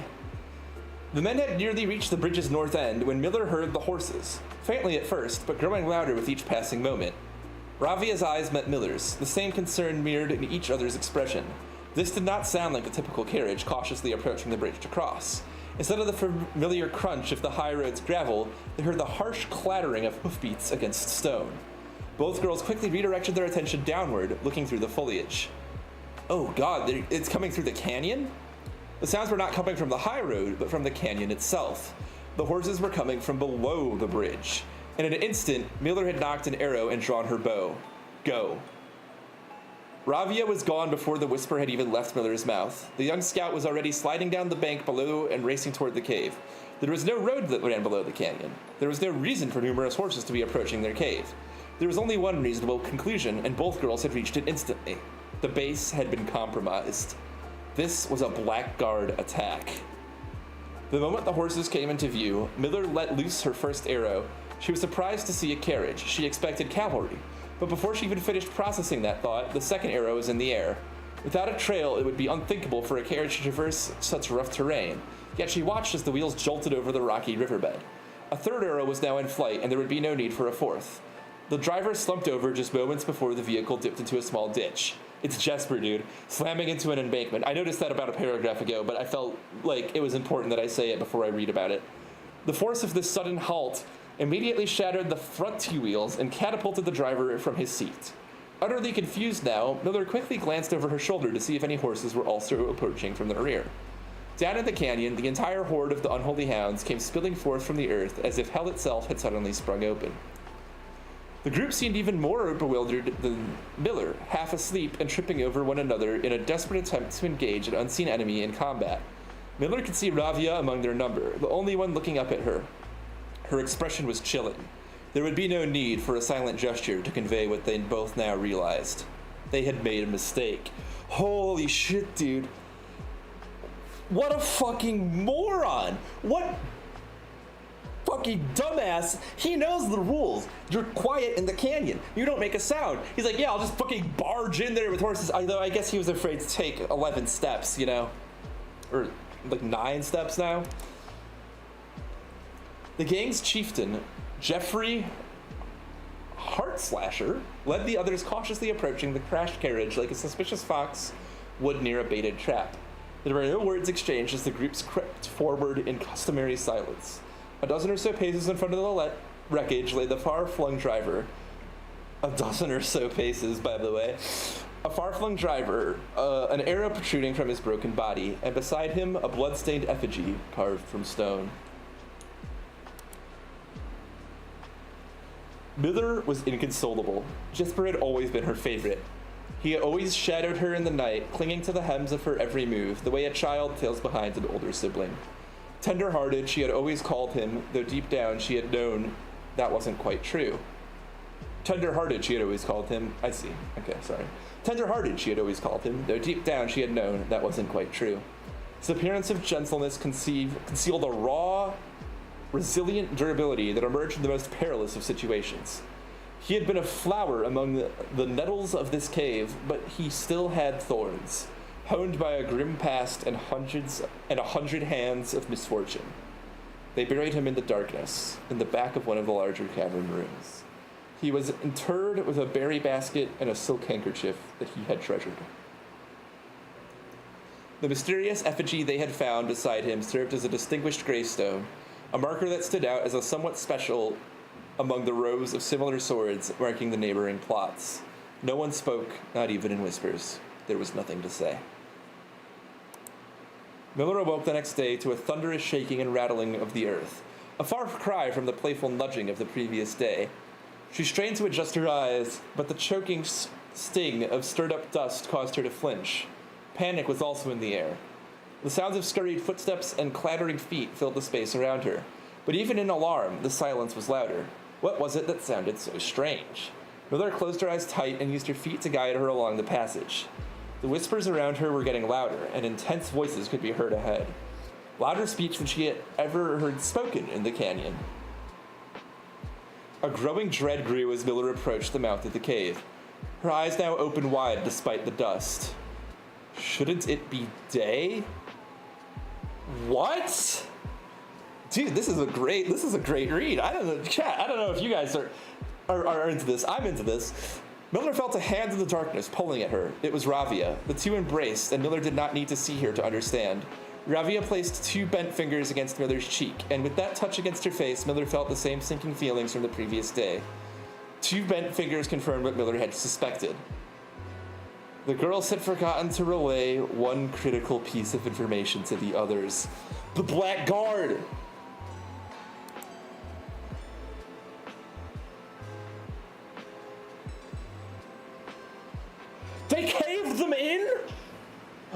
The men had nearly reached the bridge's north end when Miller heard the horses, faintly at first, but growing louder with each passing moment. Ravia's eyes met Miller's, the same concern mirrored in each other's expression. This did not sound like a typical carriage cautiously approaching the bridge to cross. Instead of the familiar crunch of the high road's gravel, they heard the harsh clattering of hoofbeats against stone. Both girls quickly redirected their attention downward, looking through the foliage. Oh god, it's coming through the canyon? The sounds were not coming from the high road, but from the canyon itself. The horses were coming from below the bridge. In an instant, Miller had knocked an arrow and drawn her bow. Go. Ravia was gone before the whisper had even left Miller's mouth. The young scout was already sliding down the bank below and racing toward the cave. There was no road that ran below the canyon. There was no reason for numerous horses to be approaching their cave. There was only one reasonable conclusion, and both girls had reached it instantly. The base had been compromised. This was a Blackguard attack. The moment the horses came into view, Miller let loose her first arrow. She was surprised to see a carriage. She expected cavalry. But before she even finished processing that thought, the second arrow was in the air. Without a trail, it would be unthinkable for a carriage to traverse such rough terrain. Yet she watched as the wheels jolted over the rocky riverbed. A third arrow was now in flight, and there would be no need for a fourth. The driver slumped over just moments before the vehicle dipped into a small ditch. It's Jesper, dude, slamming into an embankment. I noticed that about a paragraph ago, but I felt like it was important that I say it before I read about it. The force of this sudden halt immediately shattered the front two wheels and catapulted the driver from his seat. Utterly confused now, Miller quickly glanced over her shoulder to see if any horses were also approaching from the rear. Down in the canyon, the entire horde of the unholy hounds came spilling forth from the earth as if hell itself had suddenly sprung open. The group seemed even more bewildered than Miller, half asleep and tripping over one another in a desperate attempt to engage an unseen enemy in combat. Miller could see Ravia among their number, the only one looking up at her. Her expression was chilling. There would be no need for a silent gesture to convey what they both now realized. They had made a mistake. Holy shit, dude. What a fucking moron! What fucking dumbass. He knows the rules. You're quiet in the canyon. You don't make a sound. He's like, yeah, I'll just fucking barge in there with horses. Although I guess he was afraid to take 11 steps, you know? Or like 9 steps now. The gang's chieftain, Jeffrey Heartslasher, led the others cautiously approaching the crashed carriage like a suspicious fox would near a baited trap. There were no words exchanged as the groups crept forward in customary silence. A dozen or so paces in front of the wreckage lay the far-flung driver. A dozen or so paces, by the way. A far-flung driver, an arrow protruding from his broken body, and beside him a blood-stained effigy carved from stone. Miller was inconsolable. Jesper had always been her favorite. He had always shadowed her in the night, clinging to the hems of her every move, the way a child tails behind an older sibling. Tender-hearted, she had always called him, though deep down she had known that wasn't quite true. Tender-hearted, she had always called him. I see. Okay, sorry. Tender-hearted, she had always called him, though deep down she had known that wasn't quite true. His appearance of gentleness concealed a raw, resilient durability that emerged in the most perilous of situations. He had been a flower among the nettles of this cave, but he still had thorns, honed by a grim past and 100 hands of misfortune. They buried him in the darkness, in the back of one of the larger cavern rooms. He was interred with a berry basket and a silk handkerchief that he had treasured. The mysterious effigy they had found beside him served as a distinguished gravestone, a marker that stood out as a somewhat special among the rows of similar swords marking the neighboring plots. No one spoke, not even in whispers. There was nothing to say. Miller awoke the next day to a thunderous shaking and rattling of the earth, a far cry from the playful nudging of the previous day. She strained to adjust her eyes, but the choking sting of stirred-up dust caused her to flinch. Panic was also in the air. The sounds of scurried footsteps and clattering feet filled the space around her, but even in alarm, the silence was louder. What was it that sounded so strange? Miller closed her eyes tight and used her feet to guide her along the passage. The whispers around her were getting louder, and intense voices could be heard ahead. Louder speech than she had ever heard spoken in the canyon. A growing dread grew as Miller approached the mouth of the cave. Her eyes now opened wide despite the dust. Shouldn't it be day? What? Dude, this is a great read. I don't know, chat. I don't know if you guys are into this. I'm into this. Miller felt a hand in the darkness pulling at her. It was Ravia. The two embraced, and Miller did not need to see her to understand. Ravia placed 2 bent fingers against Miller's cheek, and with that touch against her face, Miller felt the same sinking feelings from the previous day. 2 bent fingers confirmed what Miller had suspected. The girls had forgotten to relay one critical piece of information to the others. The Blackguard! They win?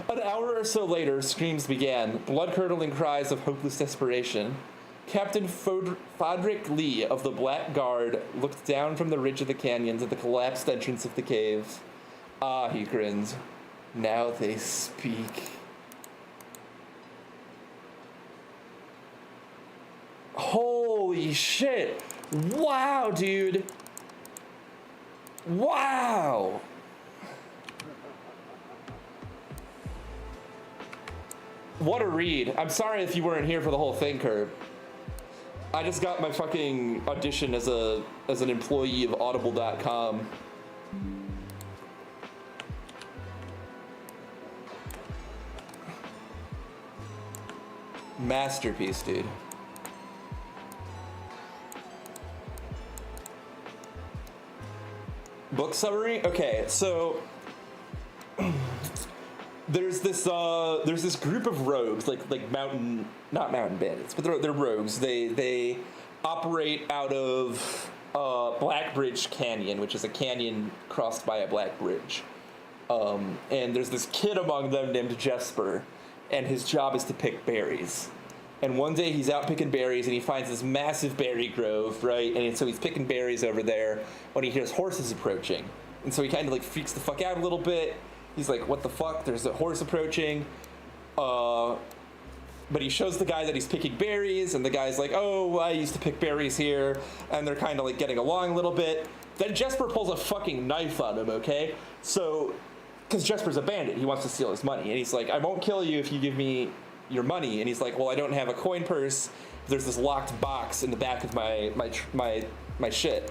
An hour or so later, screams began, blood-curdling cries of hopeless desperation. Captain Fodrick Lee of the Black Guard looked down from the ridge of the canyons at the collapsed entrance of the cave. Ah, he grinned. Now they speak. Holy shit! Wow, dude! Wow! What a read. I'm sorry if you weren't here for the whole thing, Curb. I just got my fucking audition as an employee of Audible.com. Masterpiece, dude. Book summary? Okay, so there's this group of rogues, like not mountain bandits, but they're rogues. They operate out of Blackbridge Canyon, which is a canyon crossed by a black bridge. And there's this kid among them named Jesper, and his job is to pick berries. And one day he's out picking berries and he finds this massive berry grove, right? And so he's picking berries over there when he hears horses approaching. And so he kind of like freaks the fuck out a little bit. He's like, what the fuck? There's a horse approaching. But he shows the guy that he's picking berries, and the guy's like, oh, I used to pick berries here. And they're kind of like getting along a little bit. Then Jesper pulls a fucking knife on him, okay? So, because Jesper's a bandit, he wants to steal his money. And he's like, I won't kill you if you give me your money. And he's like, well, I don't have a coin purse. There's this locked box in the back of my shit.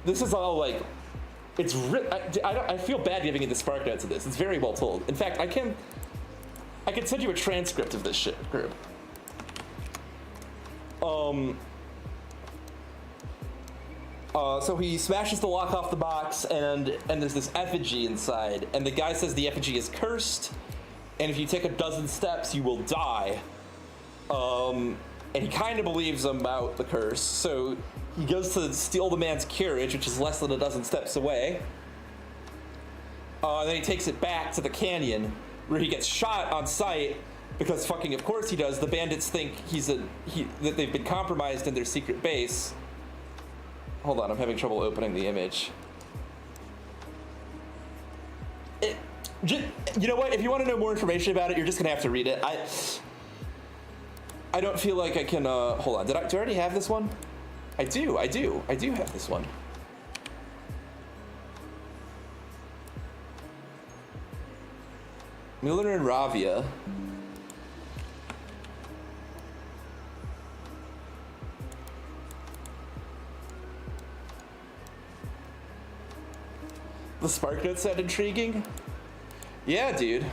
This is all like, I feel bad giving you the spark notes of this. It's very well told. In fact, I can send you a transcript of this shit, Group. So he smashes the lock off the box, and there's this effigy inside, and the guy says the effigy is cursed, and if you take a dozen steps, you will die. And he kind of believes him about the curse, so he goes to steal the man's carriage, which is less than a dozen steps away. And then he takes it back to the canyon, where he gets shot on sight, because fucking of course he does. The bandits think that they've been compromised in their secret base. Hold on, I'm having trouble opening the image. You know what? If you want to know more information about it, you're just gonna have to read it. I don't feel like I can. Hold on. Do I already have this one? I do have this one. Miller and Ravia. The spark notes sound intriguing? Yeah, dude.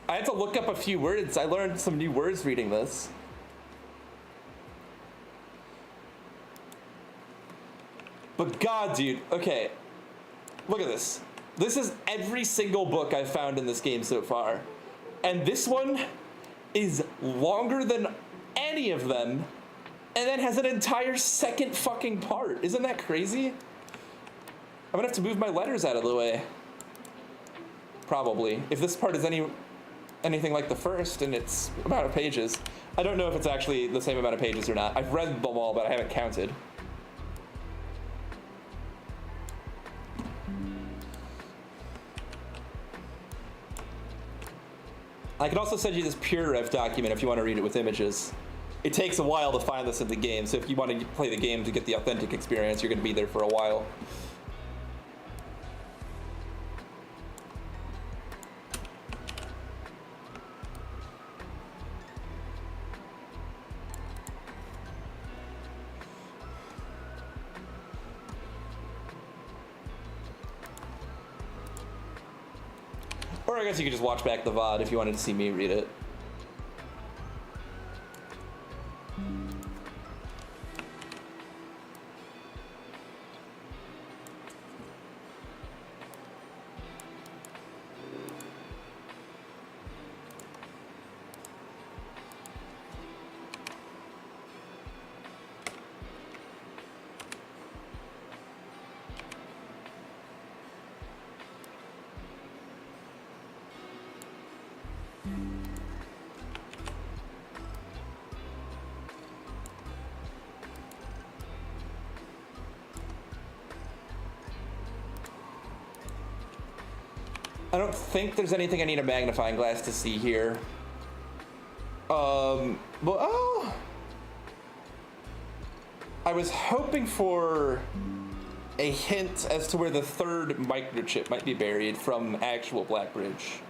I had to look up a few words. I learned some new words reading this. But God, dude, okay. Look at this. This is every single book I've found in this game so far. And this one is longer than any of them, and then has an entire second fucking part. Isn't that crazy? I'm gonna have to move my letters out of the way. Probably. If this part is anything like the first, and it's amount of pages. I don't know if it's actually the same amount of pages or not. I've read them all, but I haven't counted. I can also send you this PureRev document if you want to read it with images. It takes a while to find this in the game, so if you want to play the game to get the authentic experience, you're going to be there for a while. Or I guess you could just watch back the VOD if you wanted to see me read it. I don't think there's anything I need a magnifying glass to see here. But oh, I was hoping for a hint as to where the third microchip might be buried from actual Blackbridge.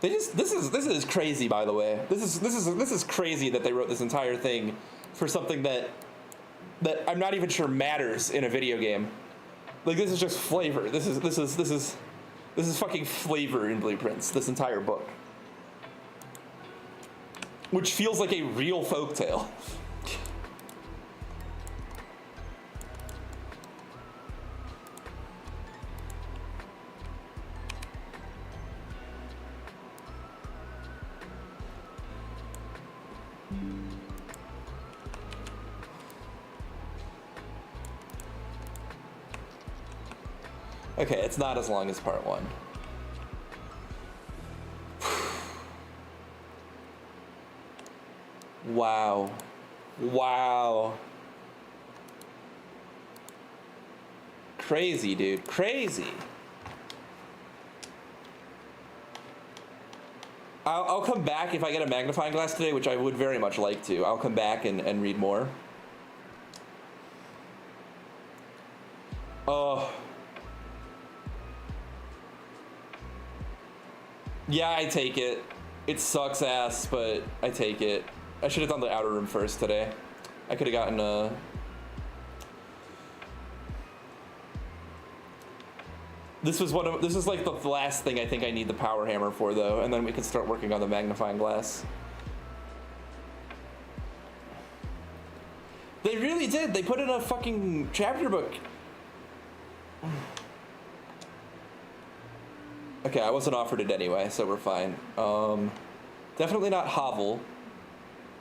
This is crazy, by the way. This is crazy that they wrote this entire thing for something that I'm not even sure matters in a video game. Like, this is just flavor. This is fucking flavor in Blueprints, this entire book. Which feels like a real folktale. Okay, it's not as long as part one. Wow. Wow. Crazy, dude. Crazy. I'll come back if I get a magnifying glass today, which I would very much like to. I'll come back and read more. Oh. Yeah, I take it. It sucks ass, but I take it. I should have done the outer room first today. I could have gotten a... This is like the last thing I think I need the power hammer for, though, and then we can start working on the magnifying glass. They really did. They put in a fucking chapter book. Okay, I wasn't offered it anyway, so we're fine. Definitely not Hovel.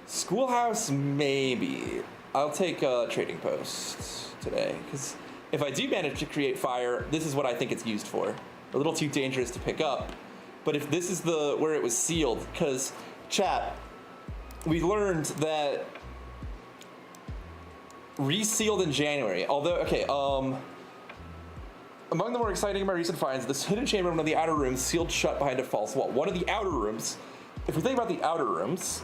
Schoolhouse, maybe. I'll take Trading Post today, because if I do manage to create fire, this is what I think it's used for. A little too dangerous to pick up, but if this is where it was sealed, because, chat, we learned that resealed in January, although, okay, among the more exciting of my recent finds, this hidden chamber in one of the outer rooms sealed shut behind a false wall. One of the outer rooms, if we think about the outer rooms,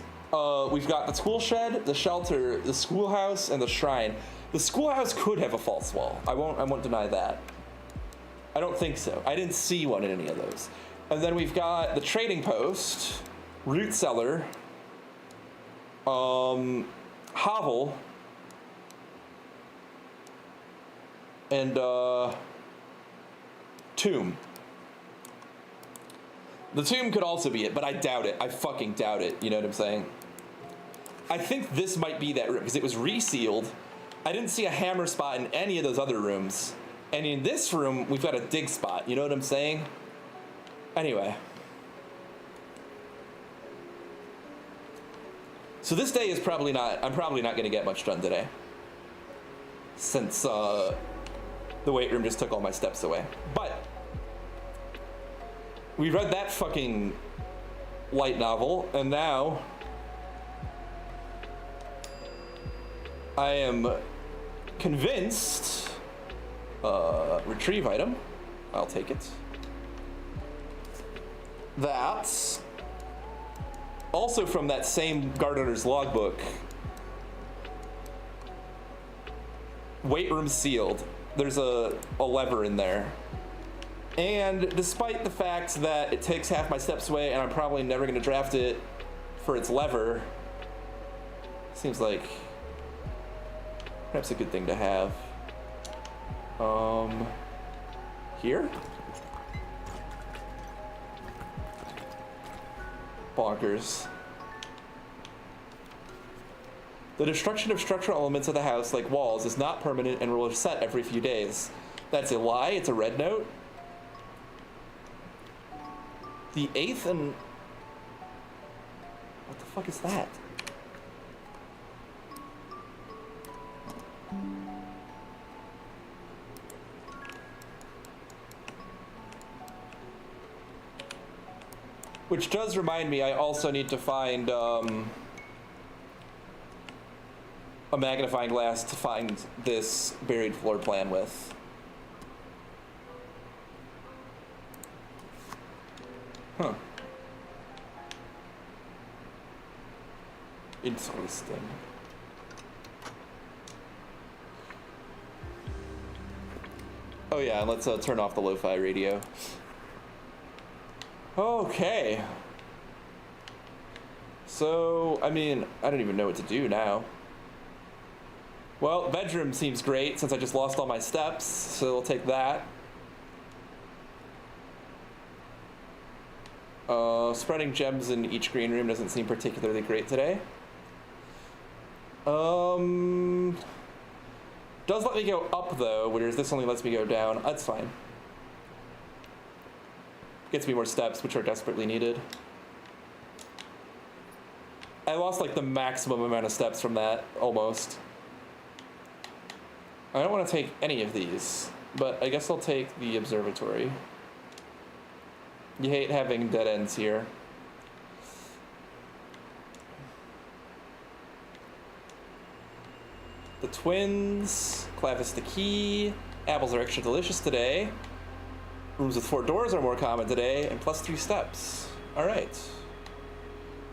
we've got the tool shed, the shelter, the schoolhouse, and the shrine. The schoolhouse could have a false wall. I won't deny that. I don't think so. I didn't see one in any of those. And then we've got the trading post, root cellar, hovel, and tomb. The tomb could also be it, but I doubt it. I fucking doubt it. You know what I'm saying? I think this might be that room because it was resealed. I didn't see a hammer spot in any of those other rooms. And in this room, we've got a dig spot. You know what I'm saying? Anyway. So this day is probably not, I'm probably not going to get much done today. Since the weight room just took all my steps away. But we read that fucking light novel, and now I am convinced. Retrieve item. I'll take it. That's also from that same gardener's logbook. Weight room sealed. There's a lever in there. And despite the fact that it takes half my steps away and I'm probably never going to draft it for its lever, seems like perhaps a good thing to have. Here? Bonkers. The destruction of structural elements of the house, like walls, is not permanent and will reset every few days. That's a lie. It's a red note. The 8th and... What the fuck is that? Which does remind me, I also need to find a magnifying glass to find this buried floor plan with. Huh. Interesting. Oh yeah, and let's turn off the lo-fi radio. Okay. So, I mean, I don't even know what to do now. Well, bedroom seems great since I just lost all my steps, so we'll take that. Spreading gems in each green room doesn't seem particularly great today. Does let me go up though, whereas this only lets me go down. That's fine. Gets me more steps, which are desperately needed. I lost like the maximum amount of steps from that, almost. I don't want to take any of these, but I guess I'll take the observatory. You hate having dead ends here. The twins, Clavis the key, apples are extra delicious today. Rooms with 4 doors are more common today, and plus 3 steps. All right.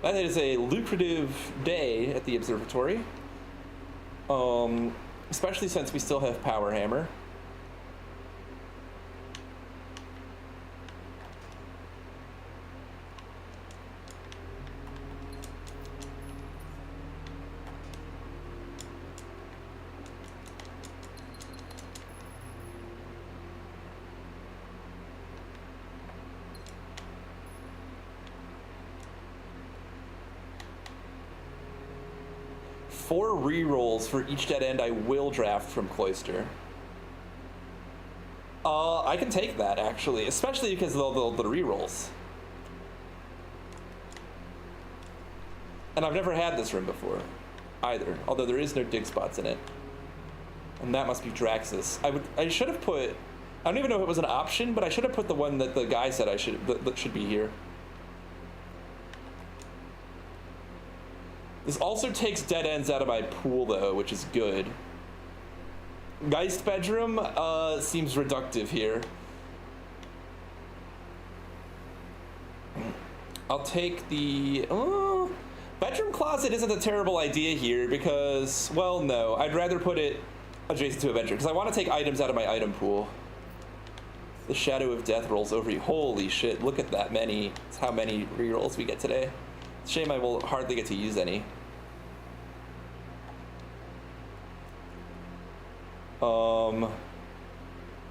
That is a lucrative day at the observatory. Especially since we still have Power Hammer. Four rerolls for each dead end I will draft from Cloister. I can take that, actually, especially because of the rerolls. And I've never had this room before, either, although there is no dig spots in it. And that must be Draxus. I should have put, I don't even know if it was an option, but I should have put the one that the guy said that should be here. This also takes dead ends out of my pool, though, which is good. Geist bedroom seems reductive here. I'll take the... bedroom closet isn't a terrible idea here because, well, no. I'd rather put it adjacent to a bedroom because I want to take items out of my item pool. The Shadow of Death rolls over you. Holy shit, look at that many. That's how many rerolls we get today. Shame I will hardly get to use any.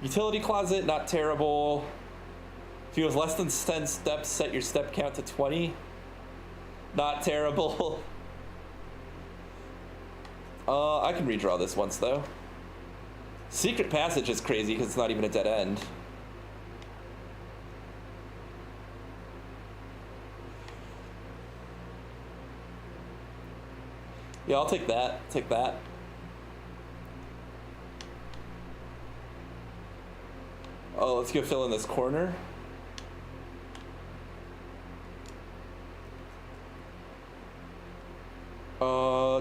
Utility closet, not terrible. If you have less than 10 steps, set your step count to 20. Not terrible. I can redraw this once though. Secret passage is crazy because it's not even a dead end. Yeah, I'll take that. Take that. Oh, let's go fill in this corner.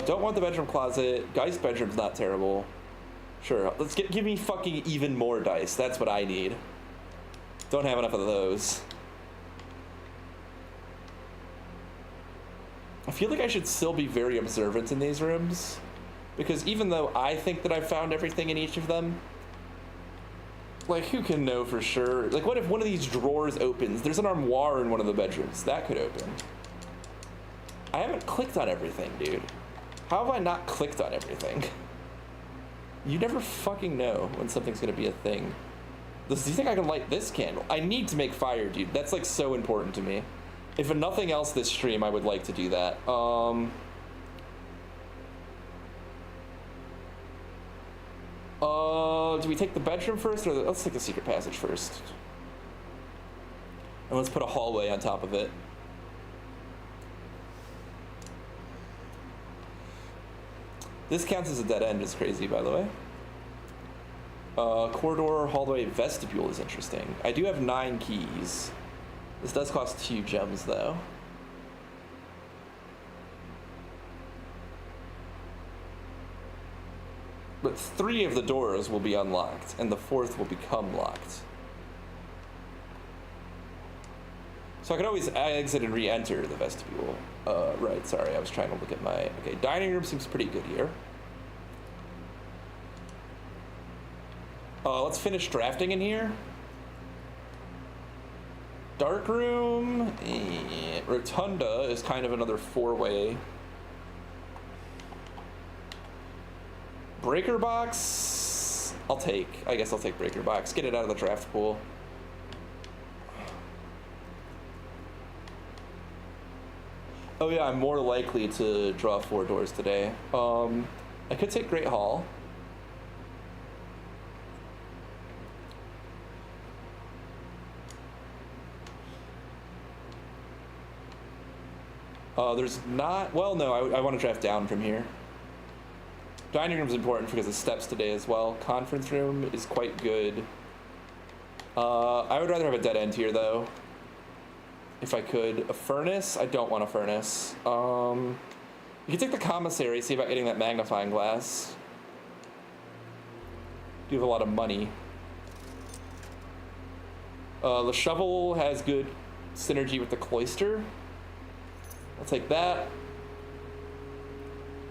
Don't want the bedroom closet. Geist bedroom's not terrible. Sure, let's give me fucking even more dice. That's what I need. Don't have enough of those. I feel like I should still be very observant in these rooms, because even though I think that I've found everything in each of them, like, who can know for sure? Like, what if one of these drawers opens? There's an armoire in one of the bedrooms. That could open. I haven't clicked on everything, dude. How have I not clicked on everything? You never fucking know when something's gonna be a thing. Do you think I can light this candle? I need to make fire, dude. That's, like, so important to me. If for nothing else this stream, I would like to do that. Do we take the bedroom first, or let's take the secret passage first? And let's put a hallway on top of it. This counts as a dead end, it's crazy, by the way. Corridor, hallway, vestibule is interesting. I do have 9 keys. This does cost 2 gems, though. But 3 of the doors will be unlocked, and the 4th will become locked. So I could always exit and re-enter the vestibule. Right, sorry, I was trying to look at my... Okay, dining room seems pretty good here. Let's finish drafting in here. Dark room. Rotunda is kind of another four-way. Breaker box. I guess I'll take breaker box. Get it out of the draft pool. Oh yeah, I'm more likely to draw 4 doors today. I could take Great Hall. There's not... Well, no, I want to draft down from here. Dining room is important because of steps today as well. Conference room is quite good. I would rather have a dead end here, though. If I could. A furnace? I don't want a furnace. You can take the commissary, see about getting that magnifying glass. You have a lot of money. The shovel has good synergy with the cloister. I'll take that.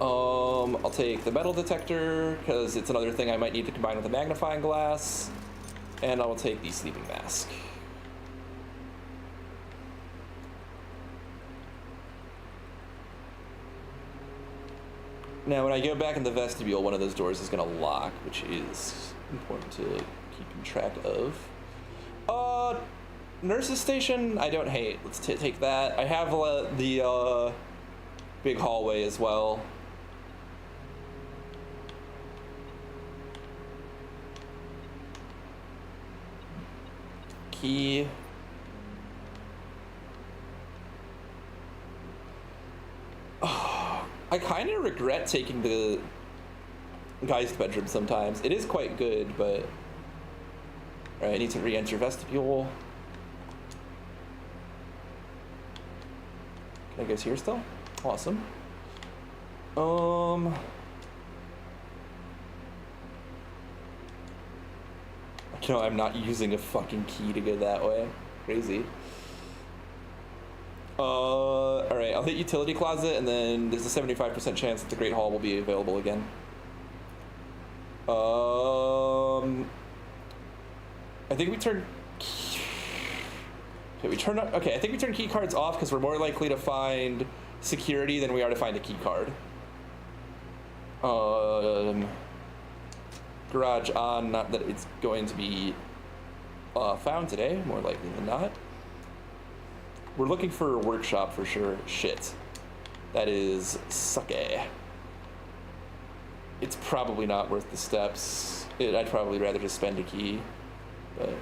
I'll take the metal detector, because it's another thing I might need to combine with a magnifying glass. And I will take the sleeping mask. Now, when I go back in the vestibule, one of those doors is going to lock, which is important to keep track of. Nurse's station, I don't hate. Let's take that. I have the big hallway as well. Key. I kind of regret taking the guy's bedroom sometimes. It is quite good, but... Alright, I need to re-enter vestibule. Can I go here still? Awesome. No, I'm not using a fucking key to go that way. Crazy. Alright, I'll hit utility closet, and then there's a 75% chance that the Great Hall will be available again. I think we turn... Okay, I think we turn key cards off because we're more likely to find security than we are to find a key card. Garage on, not that it's going to be found today, more likely than not. We're looking for a workshop for sure. Shit. That is sucky. It's probably not worth the steps. I'd probably rather just spend a key, but...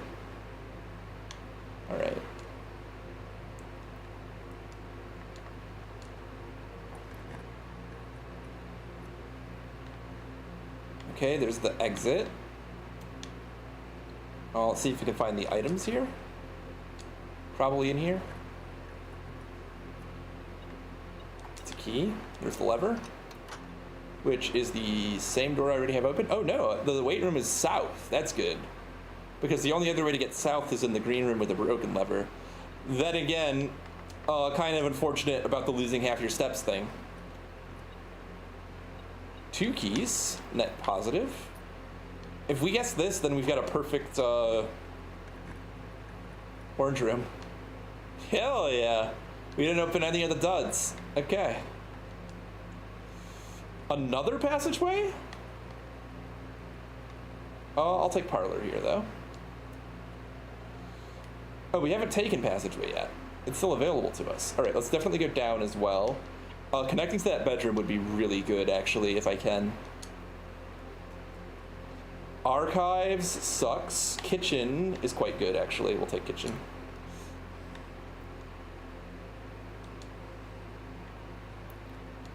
Alright. Okay, there's the exit. Let's see if we can find the items here. Probably in here. It's a key. There's the lever, which is the same door I already have open. Oh no, the weight room is south. That's good. Because the only other way to get south is in the green room with a broken lever. Then again, kind of unfortunate about the losing half your steps thing. 2 keys, net positive. If we guess this, then we've got a perfect orange room. Hell yeah. We didn't open any of the duds. Okay. Another passageway? I'll take parlor here, though. Oh, we haven't taken passageway yet. It's still available to us. All right, let's definitely go down as well. Connecting to that bedroom would be really good, actually, if I can. Archives sucks. Kitchen is quite good, actually. We'll take kitchen.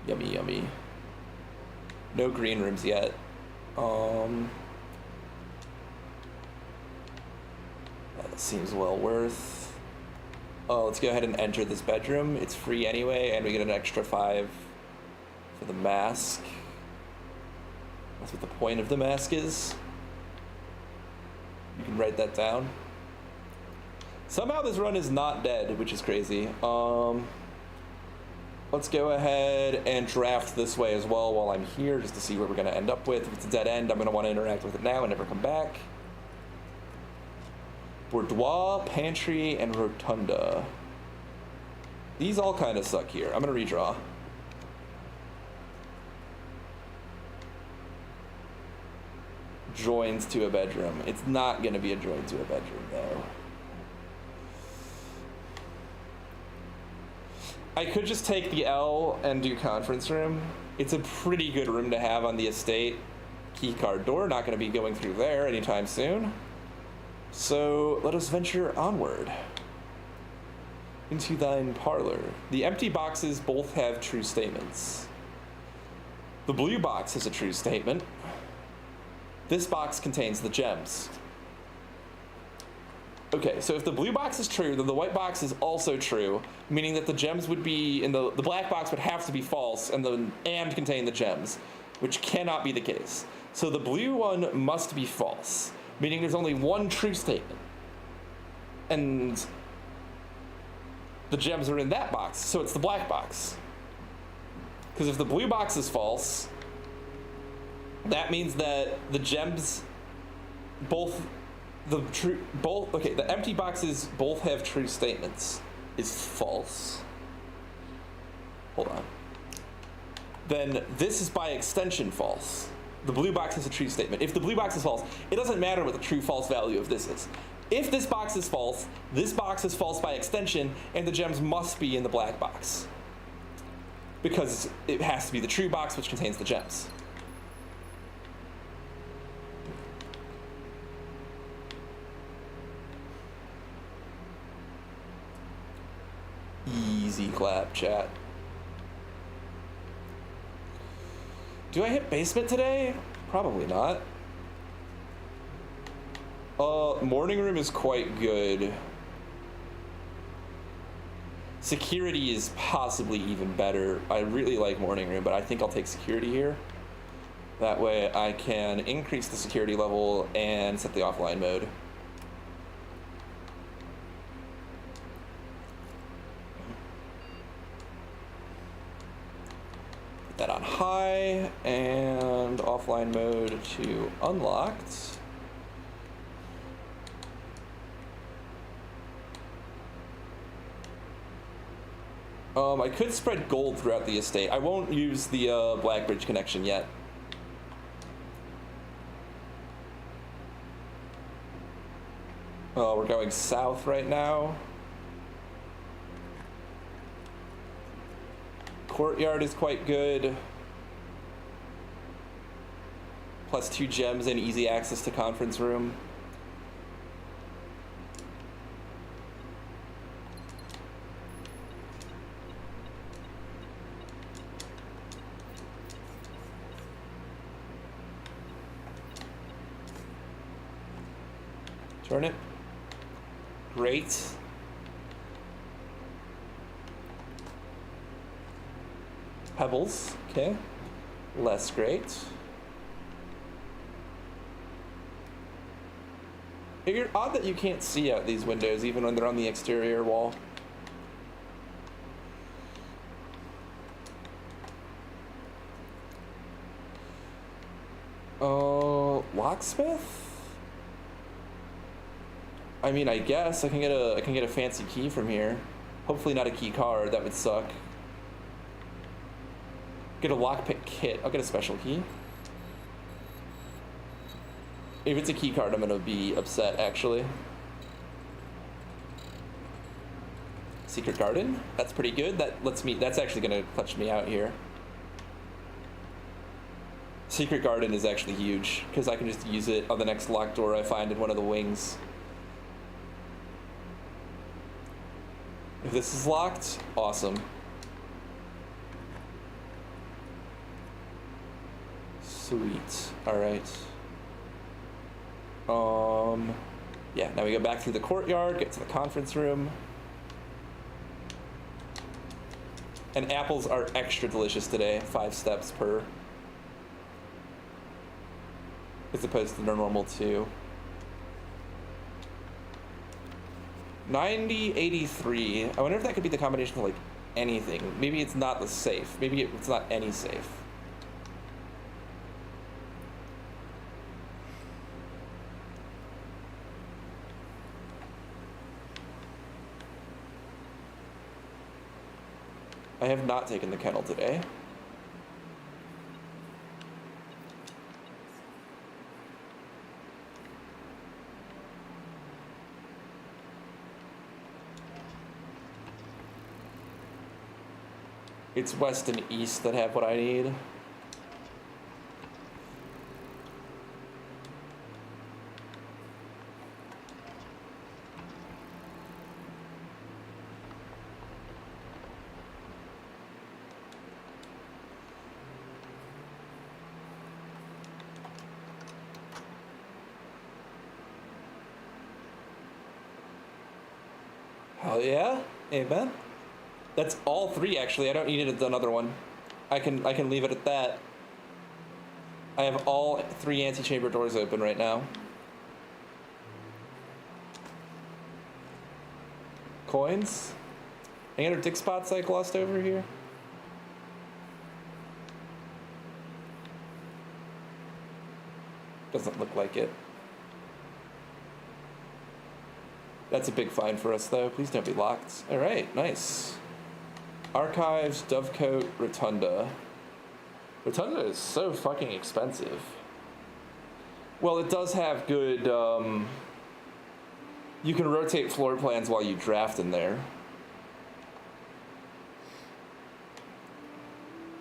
Yummy, yummy. No green rooms yet. That seems well worth. Let's go ahead and enter this bedroom. It's free anyway, and we get an extra 5 for the mask. That's what the point of the mask is. You can write that down. Somehow this run is not dead, which is crazy. Let's go ahead and draft this way as well while I'm here, just to see what we're going to end up with. If it's a dead end, I'm going to want to interact with it now and never come back. Boudoir, Pantry, and Rotunda. These all kind of suck here. I'm going to redraw. Joins to a bedroom. It's not going to be a join to a bedroom, though. I could just take the L and do conference room. It's a pretty good room to have on the estate. Keycard door, not going to be going through there anytime soon. So let us venture onward into thine parlor. The empty boxes both have true statements. The blue box has a true statement. This box contains the gems. Okay, so if the blue box is true, then the white box is also true, meaning that the gems would be in the black box would have to be false and contain the gems, which cannot be the case. So the blue one must be false, meaning there's only one true statement. And the gems are in that box, so it's the black box. Because if the blue box is false, that means that the gems the empty boxes both have true statements is false. Hold on. Then this is by extension false. The blue box is a true statement. If the blue box is false, it doesn't matter what the true false value of this is. If this box is false, this box is false by extension, and the gems must be in the black box. Because it has to be the true box which contains the gems. Easy clap, chat. Do I hit basement today? Probably not. Morning room is quite good. Security is possibly even better. I really like morning room, but I think I'll take security here. That way I can increase the security level and set the offline mode. That on high and offline mode to unlocked. I could spread gold throughout the estate. I won't use the Blackbridge connection yet. We're going south right now. Courtyard is quite good. Plus 2 gems and easy access to conference room. Turn it. Great. Pebbles, okay. Less great. It's odd that you can't see out these windows even when they're on the exterior wall. Locksmith? I mean, I guess I can get a fancy key from here. Hopefully not a key card, that would suck. Get a lockpick kit. I'll get a special key. If it's a key card, I'm gonna be upset, actually. Secret Garden. That's pretty good. That's actually gonna clutch me out here. Secret Garden is actually huge, because I can just use it on the next locked door I find in one of the wings. If this is locked, awesome. Sweet. Alright. Yeah, now we go back through the courtyard, get to the conference room. And apples are extra delicious today, 5 steps per. As opposed to the normal 2. 90, 83. I wonder if that could be the combination of like anything. Maybe it's not the safe. Maybe it's not any safe. I have not taken the kennel today. It's west and east that have what I need. Hell yeah, amen. That's all three, actually. I don't need another one. I can leave it at that. I have all three antechamber doors open right now. Coins? Any other dick spots I glossed over here? Doesn't look like it. That's a big find for us, though. Please don't be locked. All right, nice. Archives, Dovecote, Rotunda. Rotunda is so fucking expensive. Well, it does have good, you can rotate floor plans while you draft in there.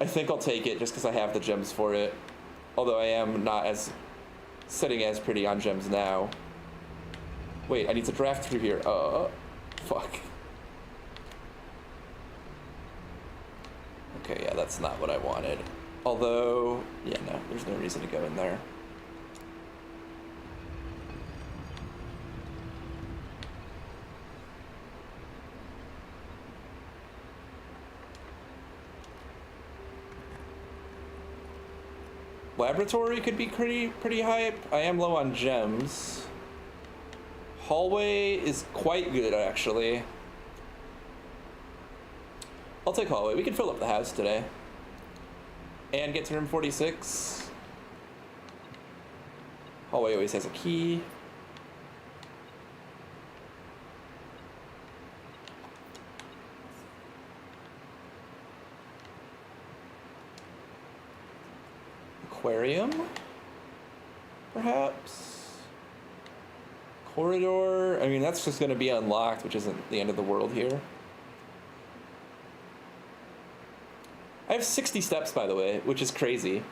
I think I'll take it just because I have the gems for it. Although I am not as, sitting as pretty on gems now. Wait, I need to draft through here. Fuck. Okay, yeah, that's not what I wanted. Although, yeah, no, there's no reason to go in there. Laboratory could be pretty hype. I am low on gems. Hallway is quite good, actually. I'll take hallway. We can fill up the house today. And get to room 46. Hallway always has a key. Aquarium? Perhaps? Corridor? I mean, that's just going to be unlocked, which isn't the end of the world here. I have 60 steps, by the way, which is crazy,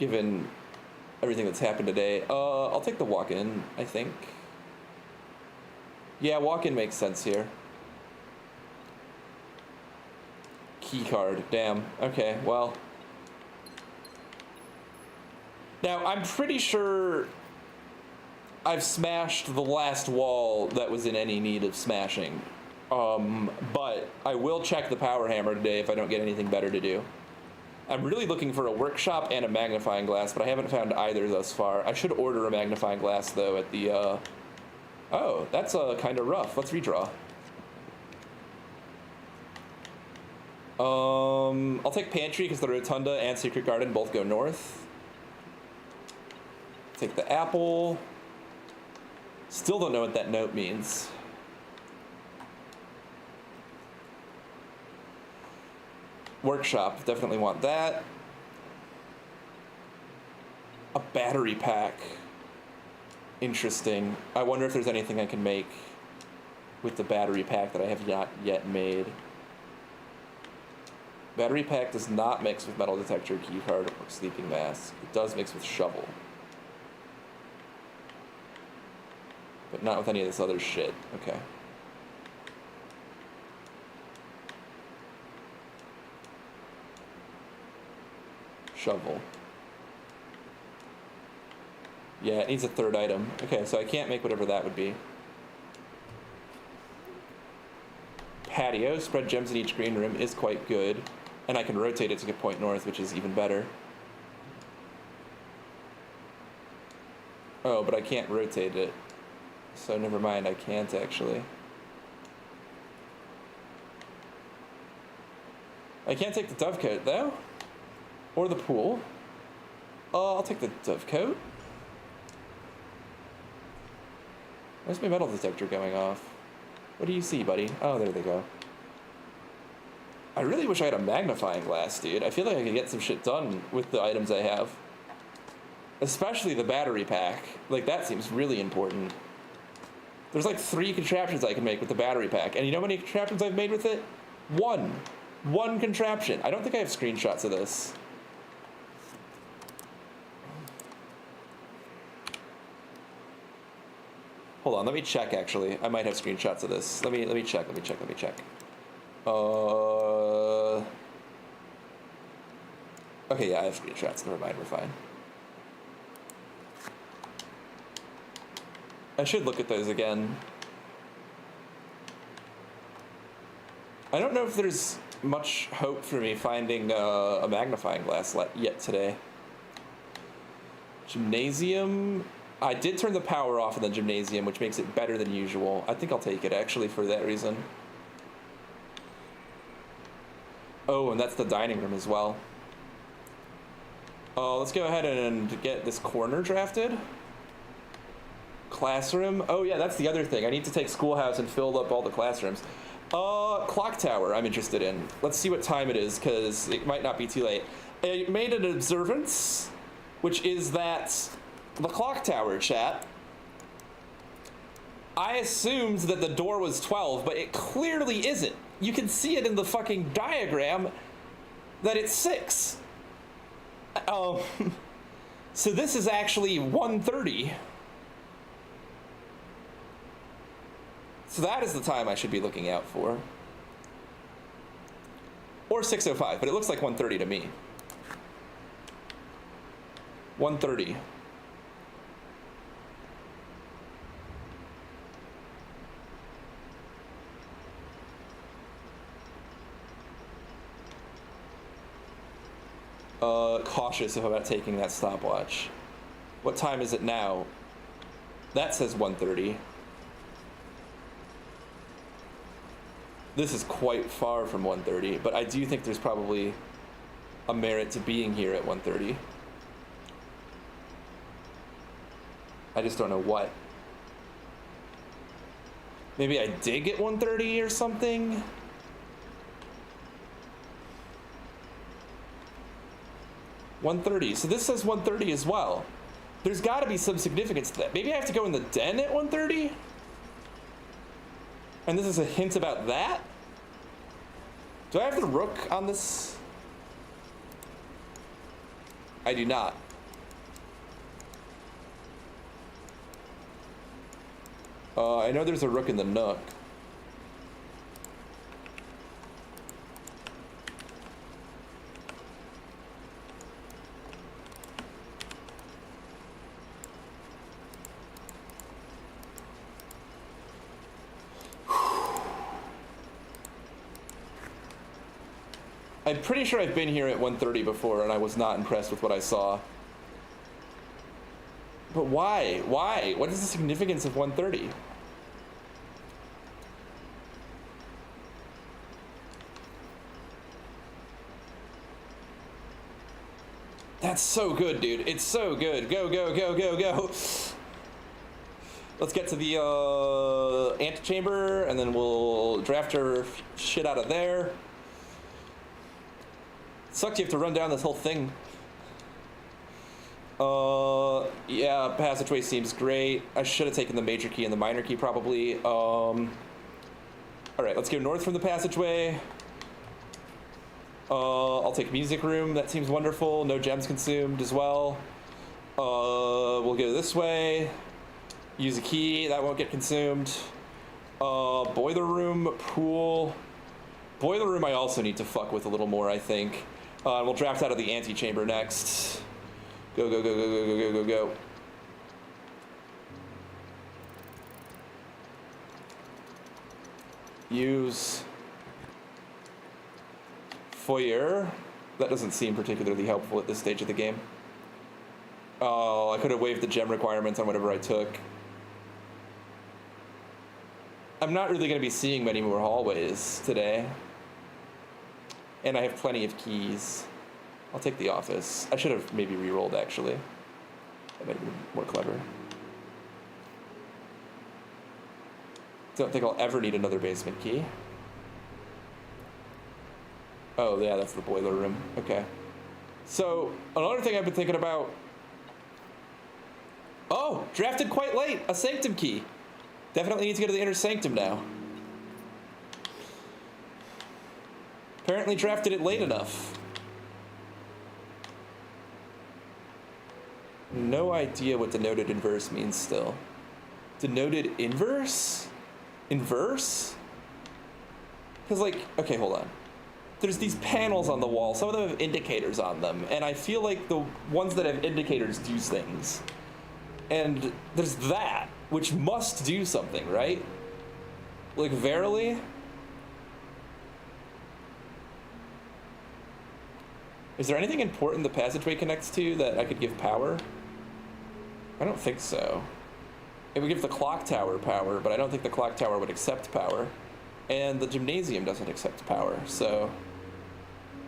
given everything that's happened today. I'll take the walk-in, I think. Yeah, walk-in makes sense here. Key card, damn. Okay, well. Now, I'm pretty sure I've smashed the last wall that was in any need of smashing. But I will check the power hammer today if I don't get anything better to do. I'm really looking for a workshop and a magnifying glass, but I haven't found either thus far. I should order a magnifying glass, though, at the, Oh, that's kind of rough. Let's redraw. I'll take Pantry because the Rotunda and Secret Garden both go north. Take the apple. Still don't know what that note means. Workshop, definitely want that. A battery pack. Interesting. I wonder if there's anything I can make with the battery pack that I have not yet made. Battery pack does not mix with metal detector, key card, or sleeping mask. It does mix with shovel. But not with any of this other shit. Okay. Shovel. Yeah, it needs a third item. Okay, so I can't make whatever that would be. Patio, spread gems in each green room is quite good. And I can rotate it to get point north, which is even better. Oh, but I can't rotate it. So never mind, I can't actually. I can't take the Dovecote though. Or the pool. I'll take the Dovecote. Where's my metal detector going off? What do you see, buddy? Oh, there they go. I really wish I had a magnifying glass, dude. I feel like I could get some shit done with the items I have. Especially the battery pack. Like, that seems really important. There's like 3 contraptions I can make with the battery pack. And you know how many contraptions I've made with it? 1. 1 contraption. I don't think I have screenshots of this. Hold on, let me check actually. I might have screenshots of this. Let me check. Okay, yeah, I have screenshots. Never mind, we're fine. I should look at those again. I don't know if there's much hope for me finding a magnifying glass yet today. Gymnasium. I did turn the power off in the gymnasium, which makes it better than usual. I think I'll take it, actually, for that reason. Oh, and that's the dining room as well. Let's go ahead and get this corner drafted. Classroom. Oh, yeah, that's the other thing. I need to take Schoolhouse and fill up all the classrooms. Clock tower I'm interested in. Let's see what time it is, because it might not be too late. I made an observance, which is that the clock tower, chat. I assumed that the door was 12, but it clearly isn't. You can see it in the fucking diagram that it's 6. So this is actually 1:30. So that is the time I should be looking out for. Or 6:05, but it looks like 1:30 to me. 1:30. Cautious about taking that stopwatch. What time is it now? That says 1:30. This is quite far from 1:30, but I do think there's probably a merit to being here at 1:30. I just don't know what. Maybe I dig at 1:30 or something? $1:30. So this says 1:30 as well. There's got to be some significance to that. Maybe I have to go in the den at 1:30? And this is a hint about that? Do I have the rook on this? I do not. I know there's a rook in the nook. I'm pretty sure I've been here at 1:30 before and I was not impressed with what I saw. But why? Why? What is the significance of 1:30? That's so good, dude. It's so good. Go, go, go, go, go. Let's get to the antechamber and then we'll draft our shit out of there. Sucks you have to run down this whole thing. Yeah, passageway seems great. I should have taken the major key and the minor key probably. All right, let's go north from the passageway. I'll take music room. That seems wonderful. No gems consumed as well. We'll go this way. Use a key. That won't get consumed. Boiler room, pool. Boiler room I also need to fuck with a little more, I think. We'll draft out of the antechamber next. Go, go, go, go, go, go, go, go, go. Use foyer. That doesn't seem particularly helpful at this stage of the game. Oh, I could have waived the gem requirements on whatever I took. I'm not really going to be seeing many more hallways today. And I have plenty of keys. I'll take the office. I should have maybe re-rolled, actually. That might have been more clever. Don't think I'll ever need another basement key. Oh, yeah, that's the boiler room. Okay. So, another thing I've been thinking about... Oh, drafted quite late. A sanctum key. Definitely need to go to the inner sanctum now. Apparently drafted it late enough. No idea what denoted inverse means still. Denoted inverse? Inverse? Because, like, okay, hold on. There's these panels on the wall. Some of them have indicators on them. And I feel like the ones that have indicators do things. And there's that, which must do something, right? Like, verily? Is there anything important the passageway connects to that I could give power? I don't think so. It would give the clock tower power, but I don't think the clock tower would accept power. And the gymnasium doesn't accept power, so...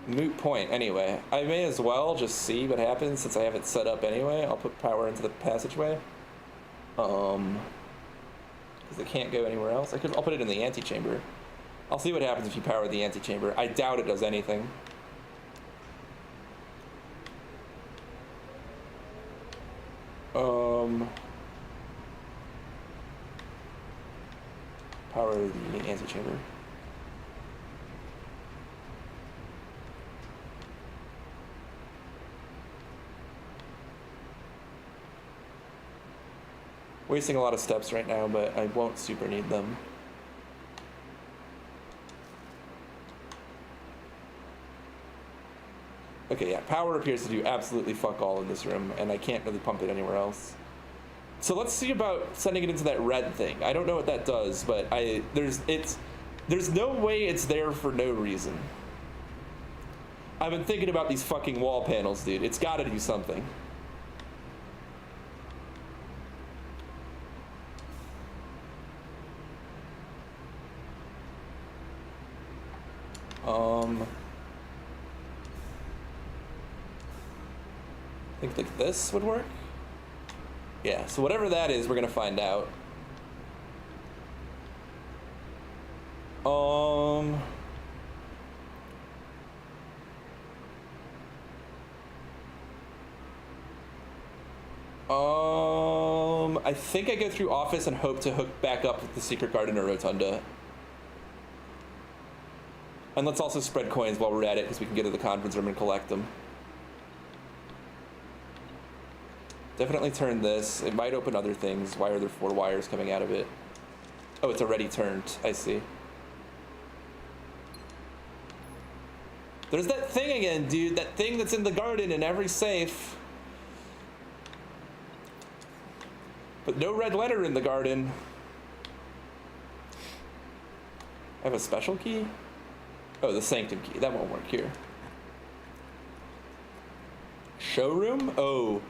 Moot point, anyway. I may as well just see what happens since I have it set up anyway. I'll put power into the passageway. Because it can't go anywhere else. I'll put it in the antechamber. I'll see what happens if you power the antechamber. I doubt it does anything. Power the antechamber. Wasting a lot of steps right now, but I won't super need them. Okay, yeah, power appears to do absolutely fuck all in this room, and I can't really pump it anywhere else. So let's see about sending it into that red thing. I don't know what that does, but there's no way it's there for no reason. I've been thinking about these fucking wall panels, dude. It's gotta do something. I think like this would work. Yeah, so whatever that is, we're gonna find out. I think I go through office and hope to hook back up with the secret garden or rotunda. And let's also spread coins while we're at it, because we can get to the conference room and collect them. Definitely turn this. It might open other things. Why are there 4 wires coming out of it? Oh, it's already turned. I see. There's that thing again, dude. That thing that's in the garden in every safe. But no red letter in the garden. I have a special key? Oh, the sanctum key. That won't work here. Showroom? Oh.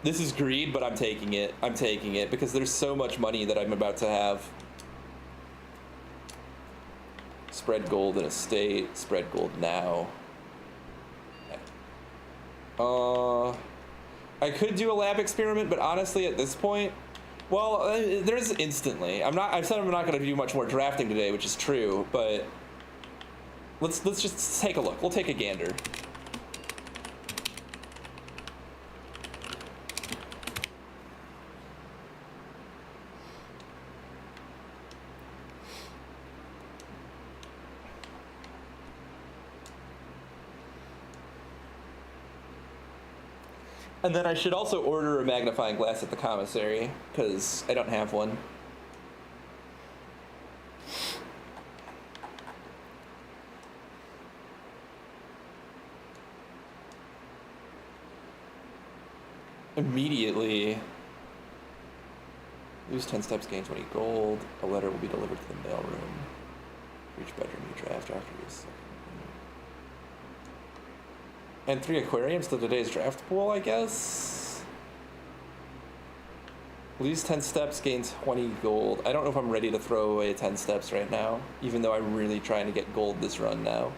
This is greed, but I'm taking it. I'm taking it because there's so much money that I'm about to have. Spread gold in a state. Spread gold now. I could do a lab experiment, but honestly, at this point, well, there's instantly. I've said I'm not going to do much more drafting today, which is true, but let's just take a look. We'll take a gander. And then I should also order a magnifying glass at the commissary, because I don't have one. Immediately. Lose 10 steps, gain 20 gold. A letter will be delivered to the mailroom. Reach bedroom, you draft after this. And 3 aquariums to today's draft pool, I guess. Lose 10 steps, gain 20 gold. I don't know if I'm ready to throw away 10 steps right now, even though I'm really trying to get gold this run now.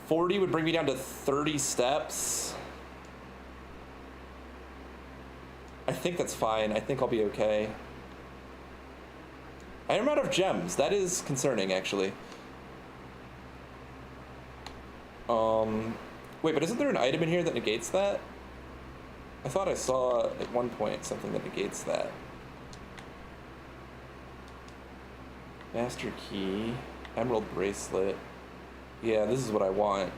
40 would bring me down to 30 steps. I think that's fine. I think I'll be okay. I am out of gems. That is concerning, actually. Wait, but isn't there an item in here that negates that? I thought I saw at one point something that negates that. Master key, emerald bracelet. Yeah, this is what I want.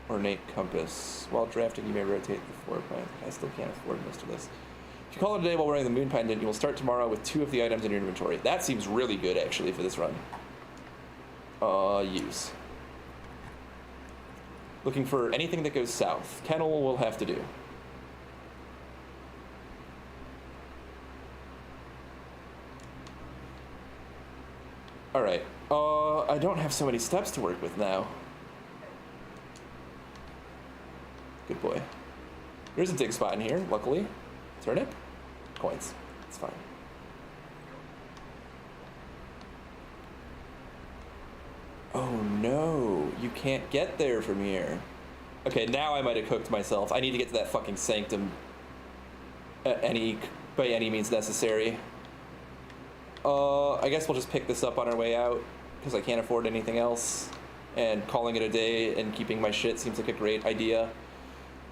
Ornate compass. While drafting, you may rotate the floor plan. I still can't afford most of this. If you call it a day while wearing the moon pendant, you will start tomorrow with 2 of the items in your inventory. That seems really good, actually, for this run. Use. Looking for anything that goes south. Kennel will have to do. Alright. I don't have so many steps to work with now. Good boy. There's a dig spot in here, luckily. Turnip? Coins. It's fine. Oh no, you can't get there from here. Okay, now I might have cooked myself. I need to get to that fucking sanctum by any means necessary. I guess we'll just pick this up on our way out, because I can't afford anything else. And calling it a day and keeping my shit seems like a great idea.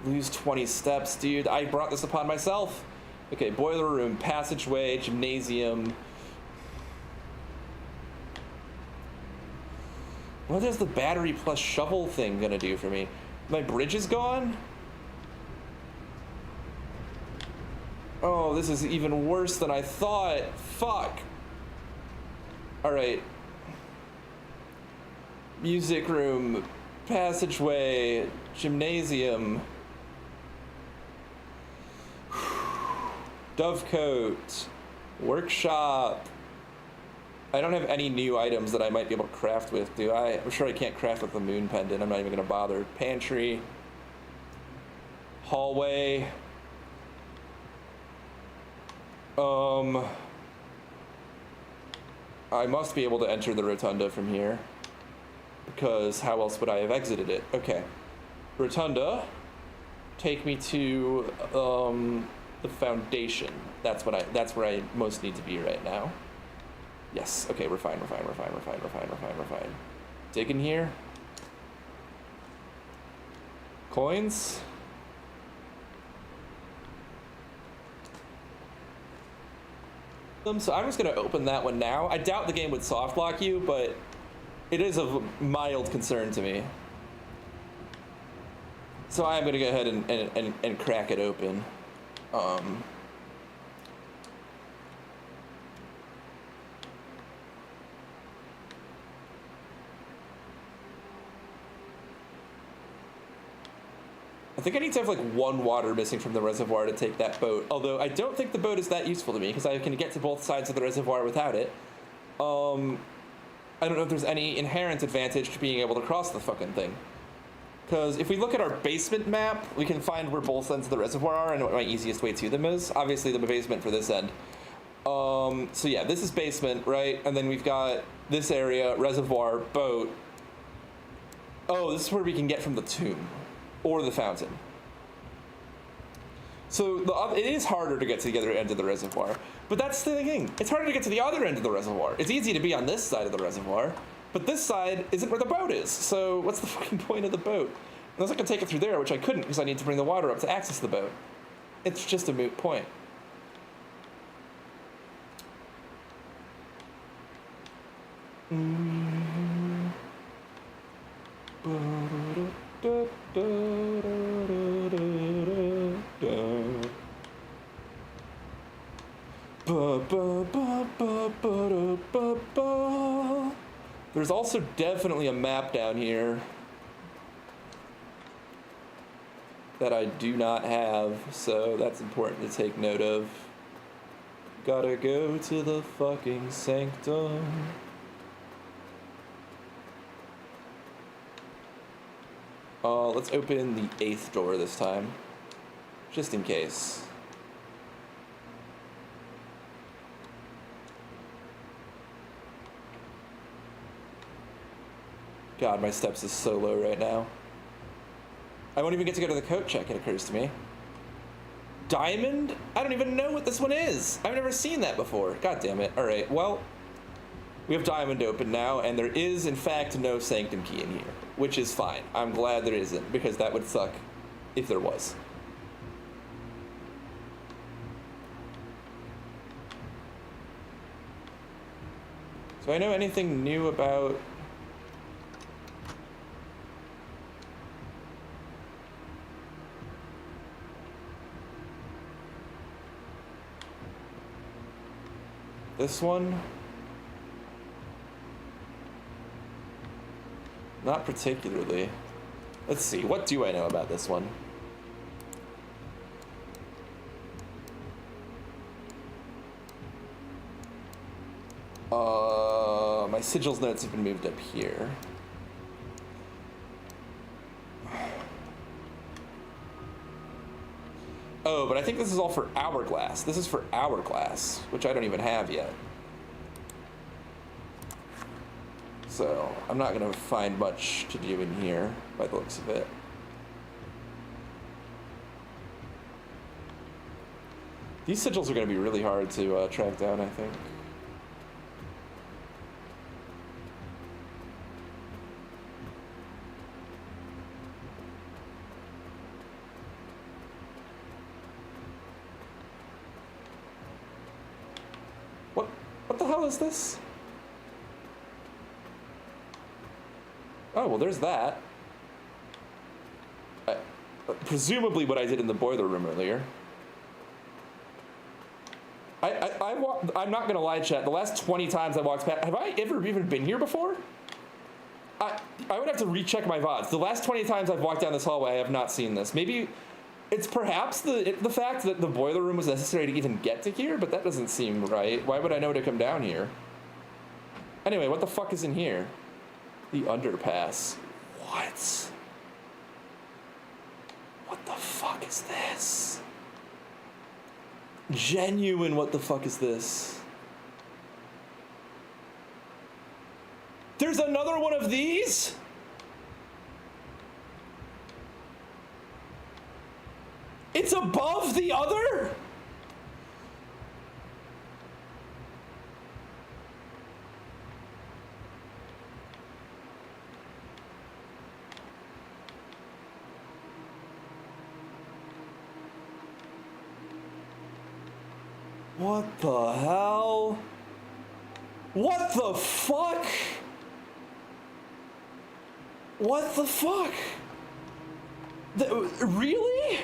Lose 20 steps, dude. I brought this upon myself. Okay, boiler room, passageway, gymnasium. What is the battery plus shovel thing gonna do for me? My bridge is gone? Oh, this is even worse than I thought. Fuck. Alright. Music room, passageway, gymnasium. Dovecote, workshop. I don't have any new items that I might be able to craft with, do I? I'm sure I can't craft with the moon pendant. I'm not even gonna bother. Pantry. Hallway. I must be able to enter the rotunda from here, because how else would I have exited it? Okay. Rotunda. Take me to the foundation. That's where I most need to be right now. Yes, okay, refine. Dig in here. Coins. So I'm just gonna open that one now. I doubt the game would soft lock you, but it is of mild concern to me. So I'm gonna go ahead and crack it open. I think I need to have like 1 water missing from the reservoir to take that boat. Although I don't think the boat is that useful to me because I can get to both sides of the reservoir without it. I don't know if there's any inherent advantage to being able to cross the fucking thing. Because if we look at our basement map, we can find where both ends of the reservoir are and what my easiest way to them is. Obviously the basement for this end. So yeah, this is basement, right? And then we've got this area, reservoir, boat. Oh, this is where we can get from the tomb. Or the fountain. So it is harder to get to the other end of the reservoir. But that's the thing. It's harder to get to the other end of the reservoir. It's easy to be on this side of the reservoir. But this side isn't where the boat is. So what's the fucking point of the boat? Unless I can take it through there, which I couldn't because I need to bring the water up to access the boat. It's just a moot point. There's also definitely a map down here that I do not have, so that's important to take note of. Gotta go to the fucking sanctum. Let's open the 8th door this time, just in case. God, my steps is so low right now. I won't even get to go to the coat check, it occurs to me. Diamond? I don't even know what this one is. I've never seen that before. God damn it. All right, well, we have Diamond open now, and there is, in fact, no Sanctum key in here, which is fine. I'm glad there isn't, because that would suck if there was. Do I know anything new about... this one? Not particularly. Let's see, what do I know about this one? My sigils notes have been moved up here. Oh, but I think this is all for Hourglass. This is for Hourglass, which I don't even have yet. So, I'm not gonna find much to do in here, by the looks of it. These sigils are gonna be really hard to track down, I think. What the hell is this? Oh, well, there's that. Presumably what I did in the boiler room earlier. I'm not gonna lie, chat. The last 20 times I walked past, have I ever even been here before? I would have to recheck my VODs. The last 20 times I've walked down this hallway, I have not seen this. Maybe it's perhaps the fact that the boiler room was necessary to even get to here, but that doesn't seem right. Why would I know to come down here? Anyway, what the fuck is in here? The underpass. What? What the fuck is this? Genuine, what the fuck is this? There's another one of these? It's above the other? What the hell? What the fuck? What the fuck? Really?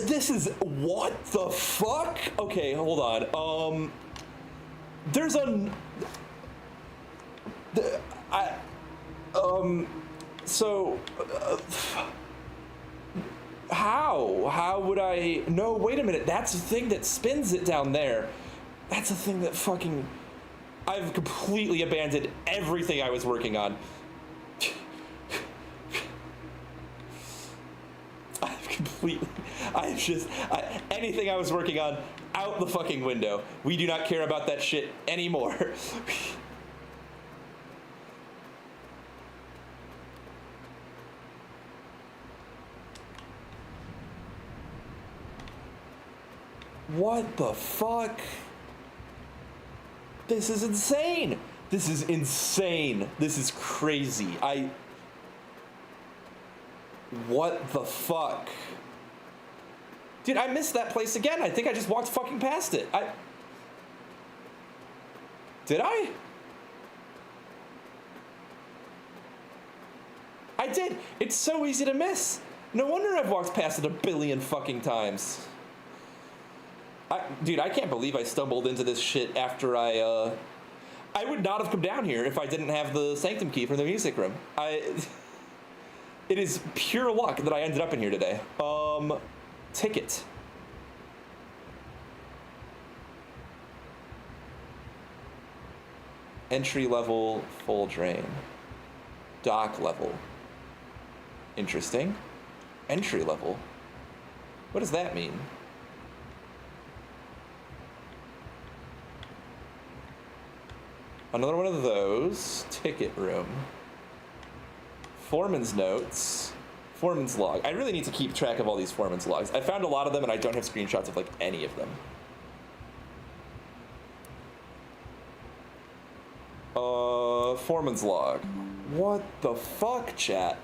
This is, what the fuck? Okay, hold on. There's how would I, no, wait a minute, that's the thing that spins it down there. That's the thing that fucking, I've completely abandoned everything I was working on. Anything I was working on, out the fucking window. We do not care about that shit anymore. What the fuck? This is insane. This is insane. This is crazy. What the fuck? Dude, I missed that place again. I think I just walked fucking past it. Did I? I did. It's so easy to miss. No wonder I've walked past it a billion fucking times. Dude, I can't believe I stumbled into this shit after I would not have come down here if I didn't have the Sanctum key for the music room. It is pure luck that I ended up in here today. Ticket. Entry level, full drain. Dock level. Interesting. Entry level. What does that mean? Another one of those. Ticket room. Foreman's notes. Foreman's log. I really need to keep track of all these foreman's logs. I found a lot of them and I don't have screenshots of like any of them. Foreman's log. What the fuck, chat?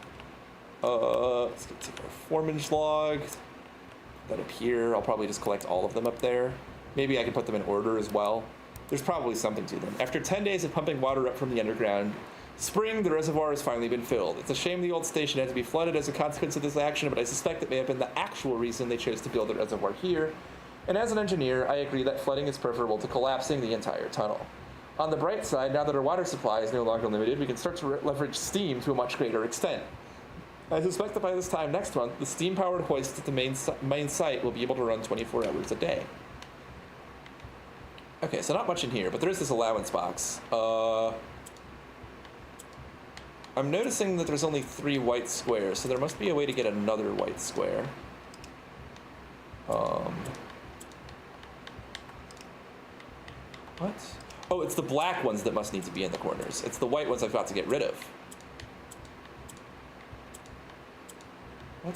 Let's get to our foreman's log. That up here. I'll probably just collect all of them up there. Maybe I can put them in order as well. There's probably something to them. After 10 days of pumping water up from the underground, spring, the reservoir has finally been filled. It's a shame the old station had to be flooded as a consequence of this action, but I suspect it may have been the actual reason they chose to build the reservoir here. And as an engineer, I agree that flooding is preferable to collapsing the entire tunnel. On the bright side, now that our water supply is no longer limited, we can start to leverage steam to a much greater extent. I suspect that by this time next month, the steam-powered hoist at the main site will be able to run 24 hours a day. Okay, so not much in here, but there is this allowance box. I'm noticing that there's only 3 white squares, so there must be a way to get another white square. What? Oh, it's the black ones that must need to be in the corners. It's the white ones I've got to get rid of. What?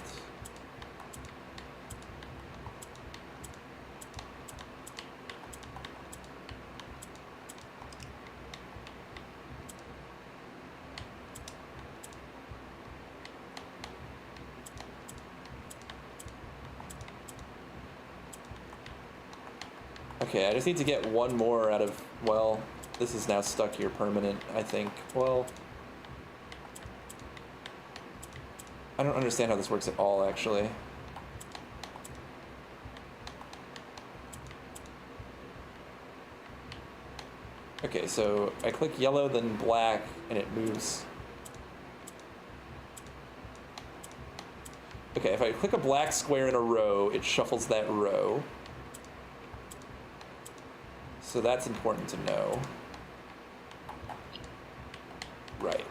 Okay, I just need to get one more out of, well, this is now stuck here permanent, I think. Well, I don't understand how this works at all, actually. Okay, so I click yellow, then black, and it moves. Okay, if I click a black square in a row, it shuffles that row. So that's important to know. Right.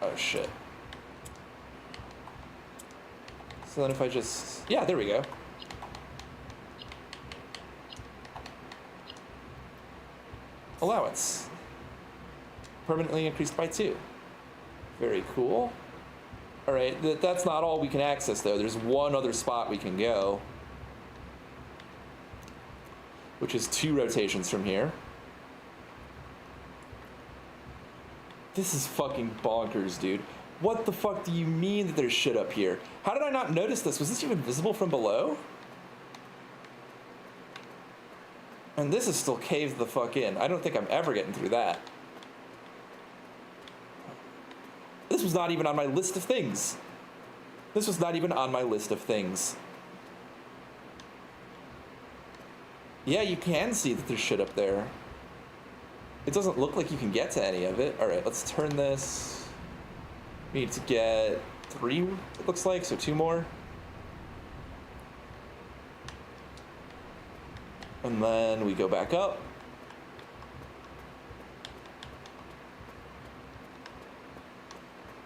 Oh shit. So then if I just, yeah, there we go. Allowance. Permanently increased by 2. Very cool. All right, that's not all we can access though. There's one other spot we can go, which is 2 rotations from here. This is fucking bonkers, dude. What the fuck do you mean that there's shit up here? How did I not notice this? Was this even visible from below? And this is still caved the fuck in. I don't think I'm ever getting through that. This was not even on my list of things. This was not even on my list of things. Yeah, you can see that there's shit up there. It doesn't look like you can get to any of it. All right, let's turn this. We need to get 3, it looks like, so 2 more. And then we go back up.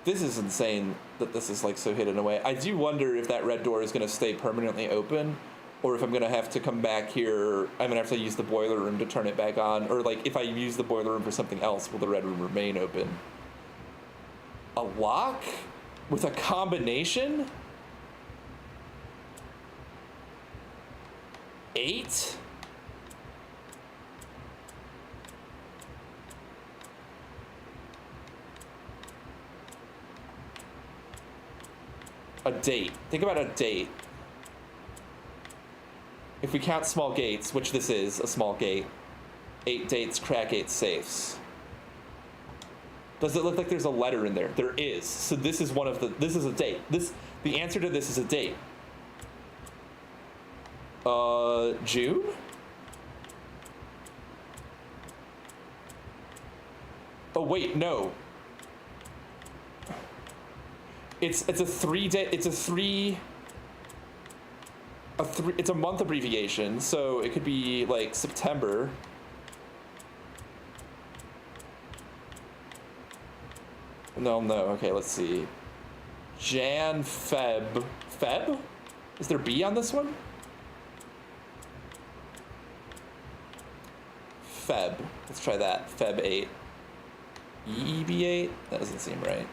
This is insane that this is like so hidden away. I do wonder if that red door is gonna stay permanently open, or if I'm gonna have to come back here, I'm gonna have to use the boiler room to turn it back on, or like if I use the boiler room for something else, will the red room remain open? A lock with a combination? 8? A date. Think about a date. If we count small gates, which this is a small gate, 8 dates, crack 8 safes. Does it look like there's a letter in there? There is. So this is one of the, this is a date. The answer to this is a date. June? Oh wait, no. It's a 3-day, it's a month abbreviation, so it could be like September. No, no. Okay, let's see. Jan, Feb. Feb? Is there B on this one? Feb. Let's try that. Feb 8. EB 8? That doesn't seem right.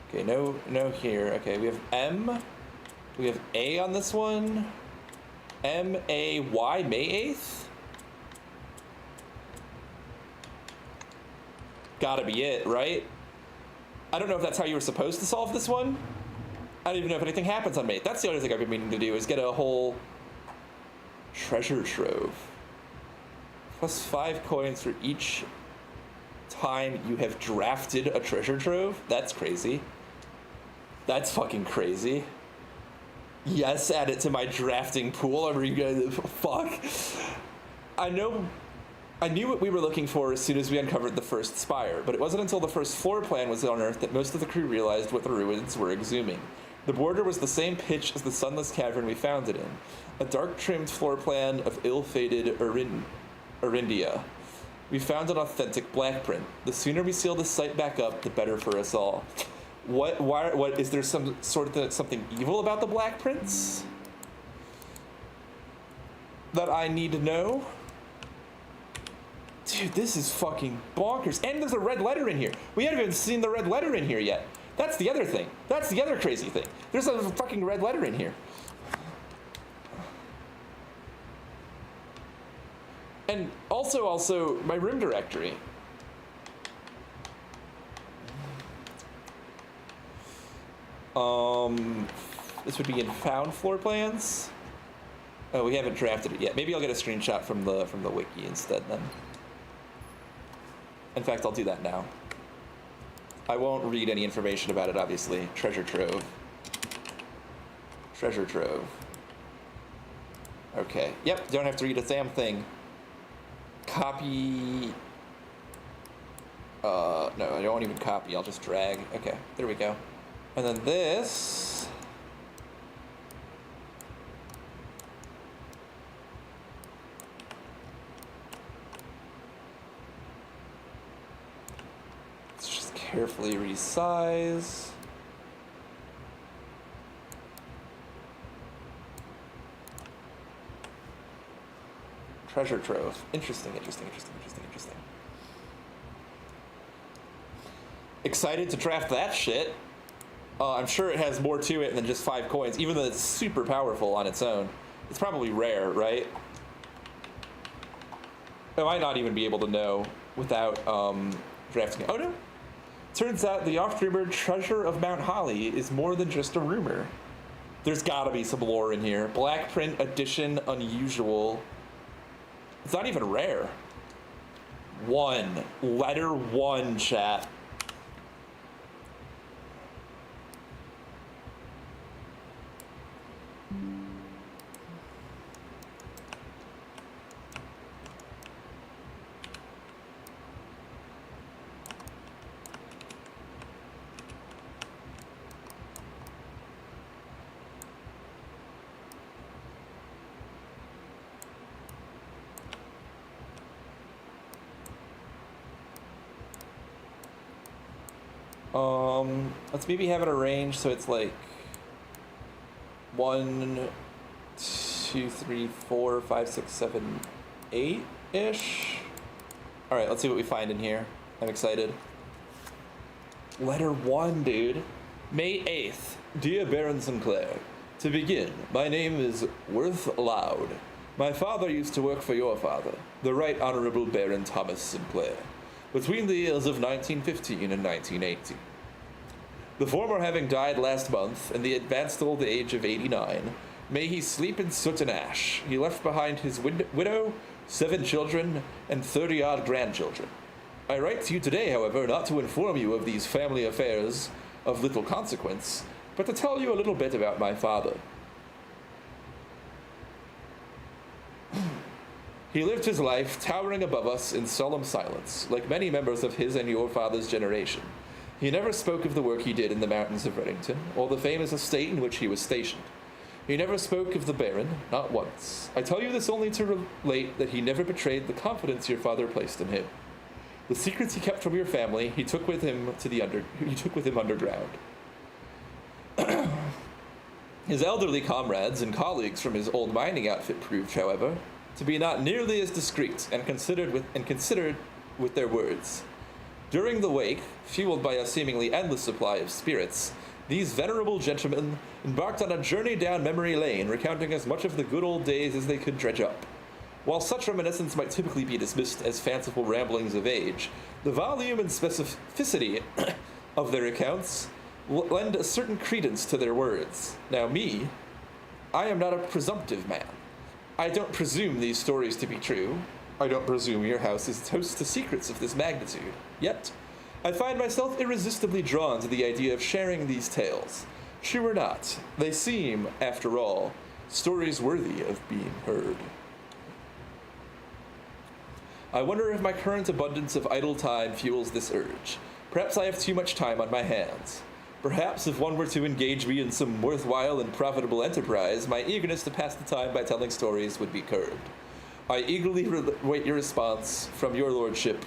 Okay, no here. Okay, we have M. We have A on this one. M-A-Y, May 8th? Gotta be it, right? I don't know if that's how you were supposed to solve this one. I don't even know if anything happens on May 8th. That's the other thing I've been meaning to do, is get a whole treasure trove. Plus 5 coins for each time you have drafted a treasure trove? That's crazy. That's fucking crazy. Yes, add it to my drafting pool. Are you gonna fuck? I knew what we were looking for as soon as we uncovered the first spire, but it wasn't until the first floor plan was unearthed that most of the crew realized what the ruins were exhuming. The border was the same pitch as the sunless cavern we found it in, a dark-trimmed floor plan of ill-fated Arindia. We found an authentic black print. The sooner we seal this site back up, the better for us all. What is there some sort of something evil about the black prints that I need to know? Dude, this is fucking bonkers. And there's a red letter in here. We haven't even seen the red letter in here yet. That's the other thing. That's the other crazy thing. There's a fucking red letter in here. And also my room directory. This would be in found floor plans. Oh, we haven't drafted it yet. Maybe I'll get a screenshot from the wiki instead then. In fact, I'll do that now. I won't read any information about it, obviously. Treasure trove. Treasure trove. Okay. Yep, don't have to read a damn thing. Copy. No, I don't even copy. I'll just drag. Okay, there we go. And then this. Let's just carefully resize. Treasure trove. Interesting. Excited to draft that shit. I'm sure it has more to it than just 5 coins, even though it's super powerful on its own. It's probably rare, right? I might not even be able to know without drafting it. Oh no! Turns out the oft-rumored treasure of Mount Holly is more than just a rumor. There's gotta be some lore in here. Black print edition unusual. It's not even rare. 1. Letter 1, chat. Let's maybe have it arranged so it's like 1, 2, 3, 4, 5, 6, 7, 8-ish. All right, let's see what we find in here. I'm excited. Letter 1, dude. May 8th. Dear Baron Sinclair, to begin, my name is Worth Loud. My father used to work for your father, the Right Honorable Baron Thomas Sinclair, between the years of 1915 and 1980. The former having died last month, in the advanced old age of 89, may he sleep in soot and ash. He left behind his widow, 7 children, and 30-odd grandchildren. I write to you today, however, not to inform you of these family affairs of little consequence, but to tell you a little bit about my father. He lived his life towering above us in solemn silence, like many members of his and your father's generation. He never spoke of the work he did in the mountains of Reddington, or the famous estate in which he was stationed. He never spoke of the Baron, not once. I tell you this only to relate that he never betrayed the confidence your father placed in him. The secrets he kept from your family, he took with him underground. His elderly comrades and colleagues from his old mining outfit proved, however, to be not nearly as discreet and considered with their words. During the wake, fueled by a seemingly endless supply of spirits, these venerable gentlemen embarked on a journey down memory lane, recounting as much of the good old days as they could dredge up. While such reminiscence might typically be dismissed as fanciful ramblings of age, the volume and specificity of their accounts lend a certain credence to their words. Now me, I am not a presumptive man. I don't presume these stories to be true. I don't presume your house is host to secrets of this magnitude. Yet, I find myself irresistibly drawn to the idea of sharing these tales. True or not, they seem, after all, stories worthy of being heard. I wonder if my current abundance of idle time fuels this urge. Perhaps I have too much time on my hands. Perhaps if one were to engage me in some worthwhile and profitable enterprise, my eagerness to pass the time by telling stories would be curbed. I eagerly await your response from your lordship,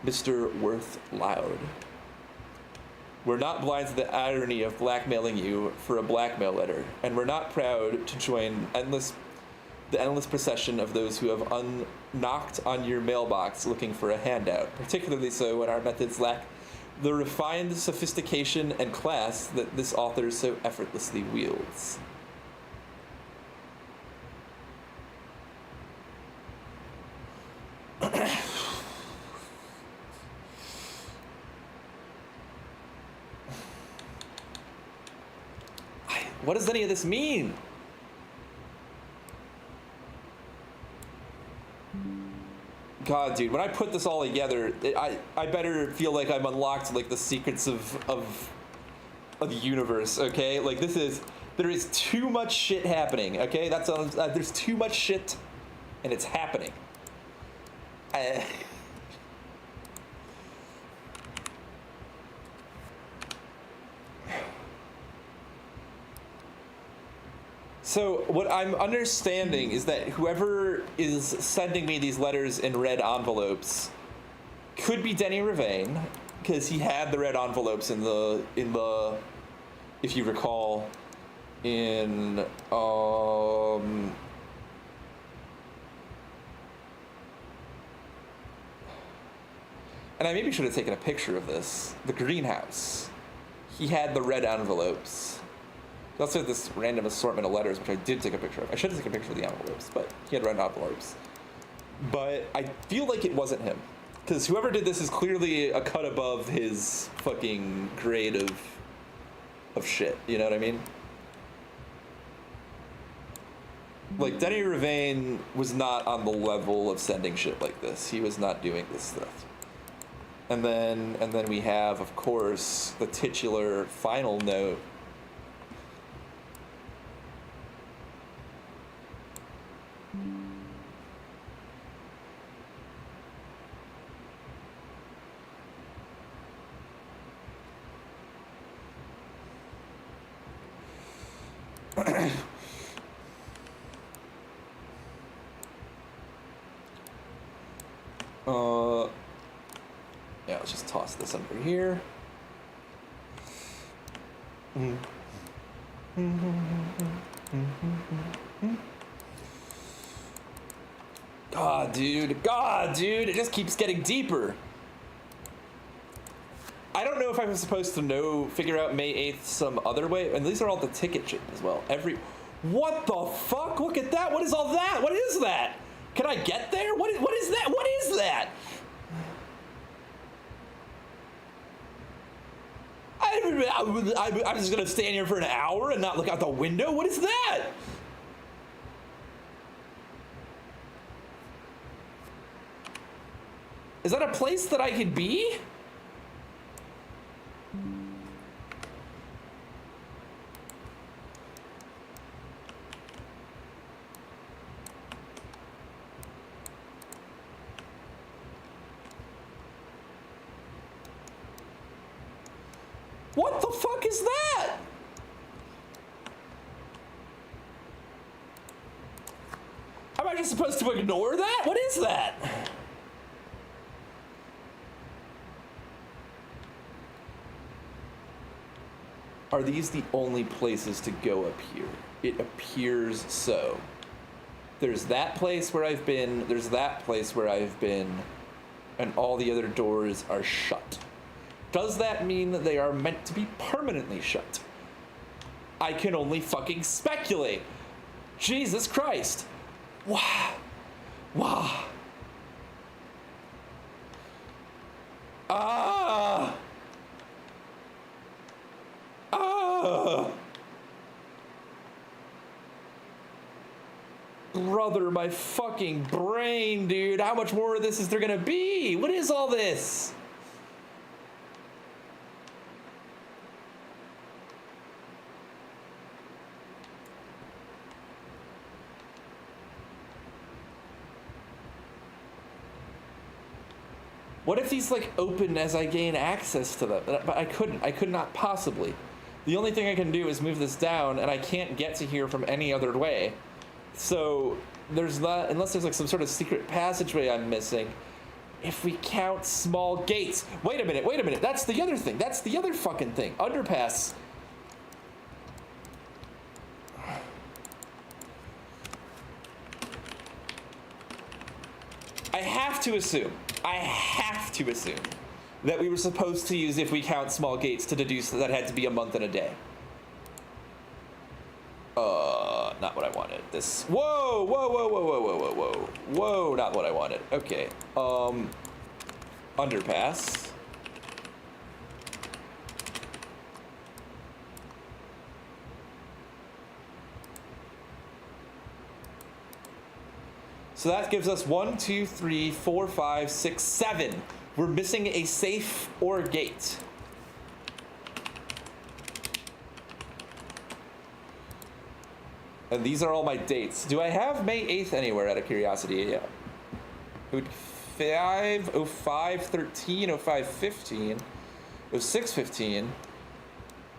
Mr. Worth Loud. We're not blind to the irony of blackmailing you for a blackmail letter, and we're not proud to join the endless procession of those who have knocked on your mailbox looking for a handout, particularly so when our methods lack the refined sophistication and class that this author so effortlessly wields. What does any of this mean? God, dude, when I put this all together, I better feel like I'm unlocked like the secrets of the universe, okay? Like there is too much shit happening, okay? There's too much shit, and it's happening. So what I'm understanding is that whoever is sending me these letters in red envelopes could be Denny Ravain, because he had the red envelopes in the if you recall, in and I maybe should have taken a picture of this. The greenhouse. He had the red envelopes. Also this random assortment of letters, which I did take a picture of. I should have taken a picture of the envelopes, but he had red envelopes. But I feel like it wasn't him. Because whoever did this is clearly a cut above his fucking grade of shit. You know what I mean? Like, Denny Ravain was not on the level of sending shit like this. He was not doing this stuff. And then we have, of course, the titular final note. Yeah, let's just toss this under here. God, dude, it just keeps getting deeper. I don't know if I was supposed to figure out May 8th some other way, and these are all the ticket shit as well. What the fuck? Look at that. What is all that? What is that? Can I get there? What is that? What is that? I'm just gonna stand here for an hour and not look out the window? What is that? Is that a place that I could be? What the fuck is that? I supposed to ignore that? What is that? Are these the only places to go up here? It appears so. There's that place where I've been, there's that place where I've been, and all the other doors are shut. Does that mean that they are meant to be permanently shut? I can only fucking speculate. Jesus Christ. Wow. Wow. Ah. Ah. Brother, my fucking brain, dude. How much more of this is there gonna be? What is all this? What if these like open as I gain access to them? But I could not possibly. The only thing I can do is move this down, and I can't get to here from any other way. So there's not, unless there's like some sort of secret passageway I'm missing. If we count small gates. Wait a minute. That's the other thing. That's the other fucking thing. Underpass. I have to assume that we were supposed to use if we count small gates to deduce that had to be a month and a day. Not what I wanted. This. Whoa, not what I wanted. Okay. Underpass. So that gives us 1, 2, 3, 4, 5, 6, 7. We're missing a safe or gate. And these are all my dates. Do I have May 8th anywhere out of curiosity? Yeah. 05, 05, 13, 05, 15, 06, 15.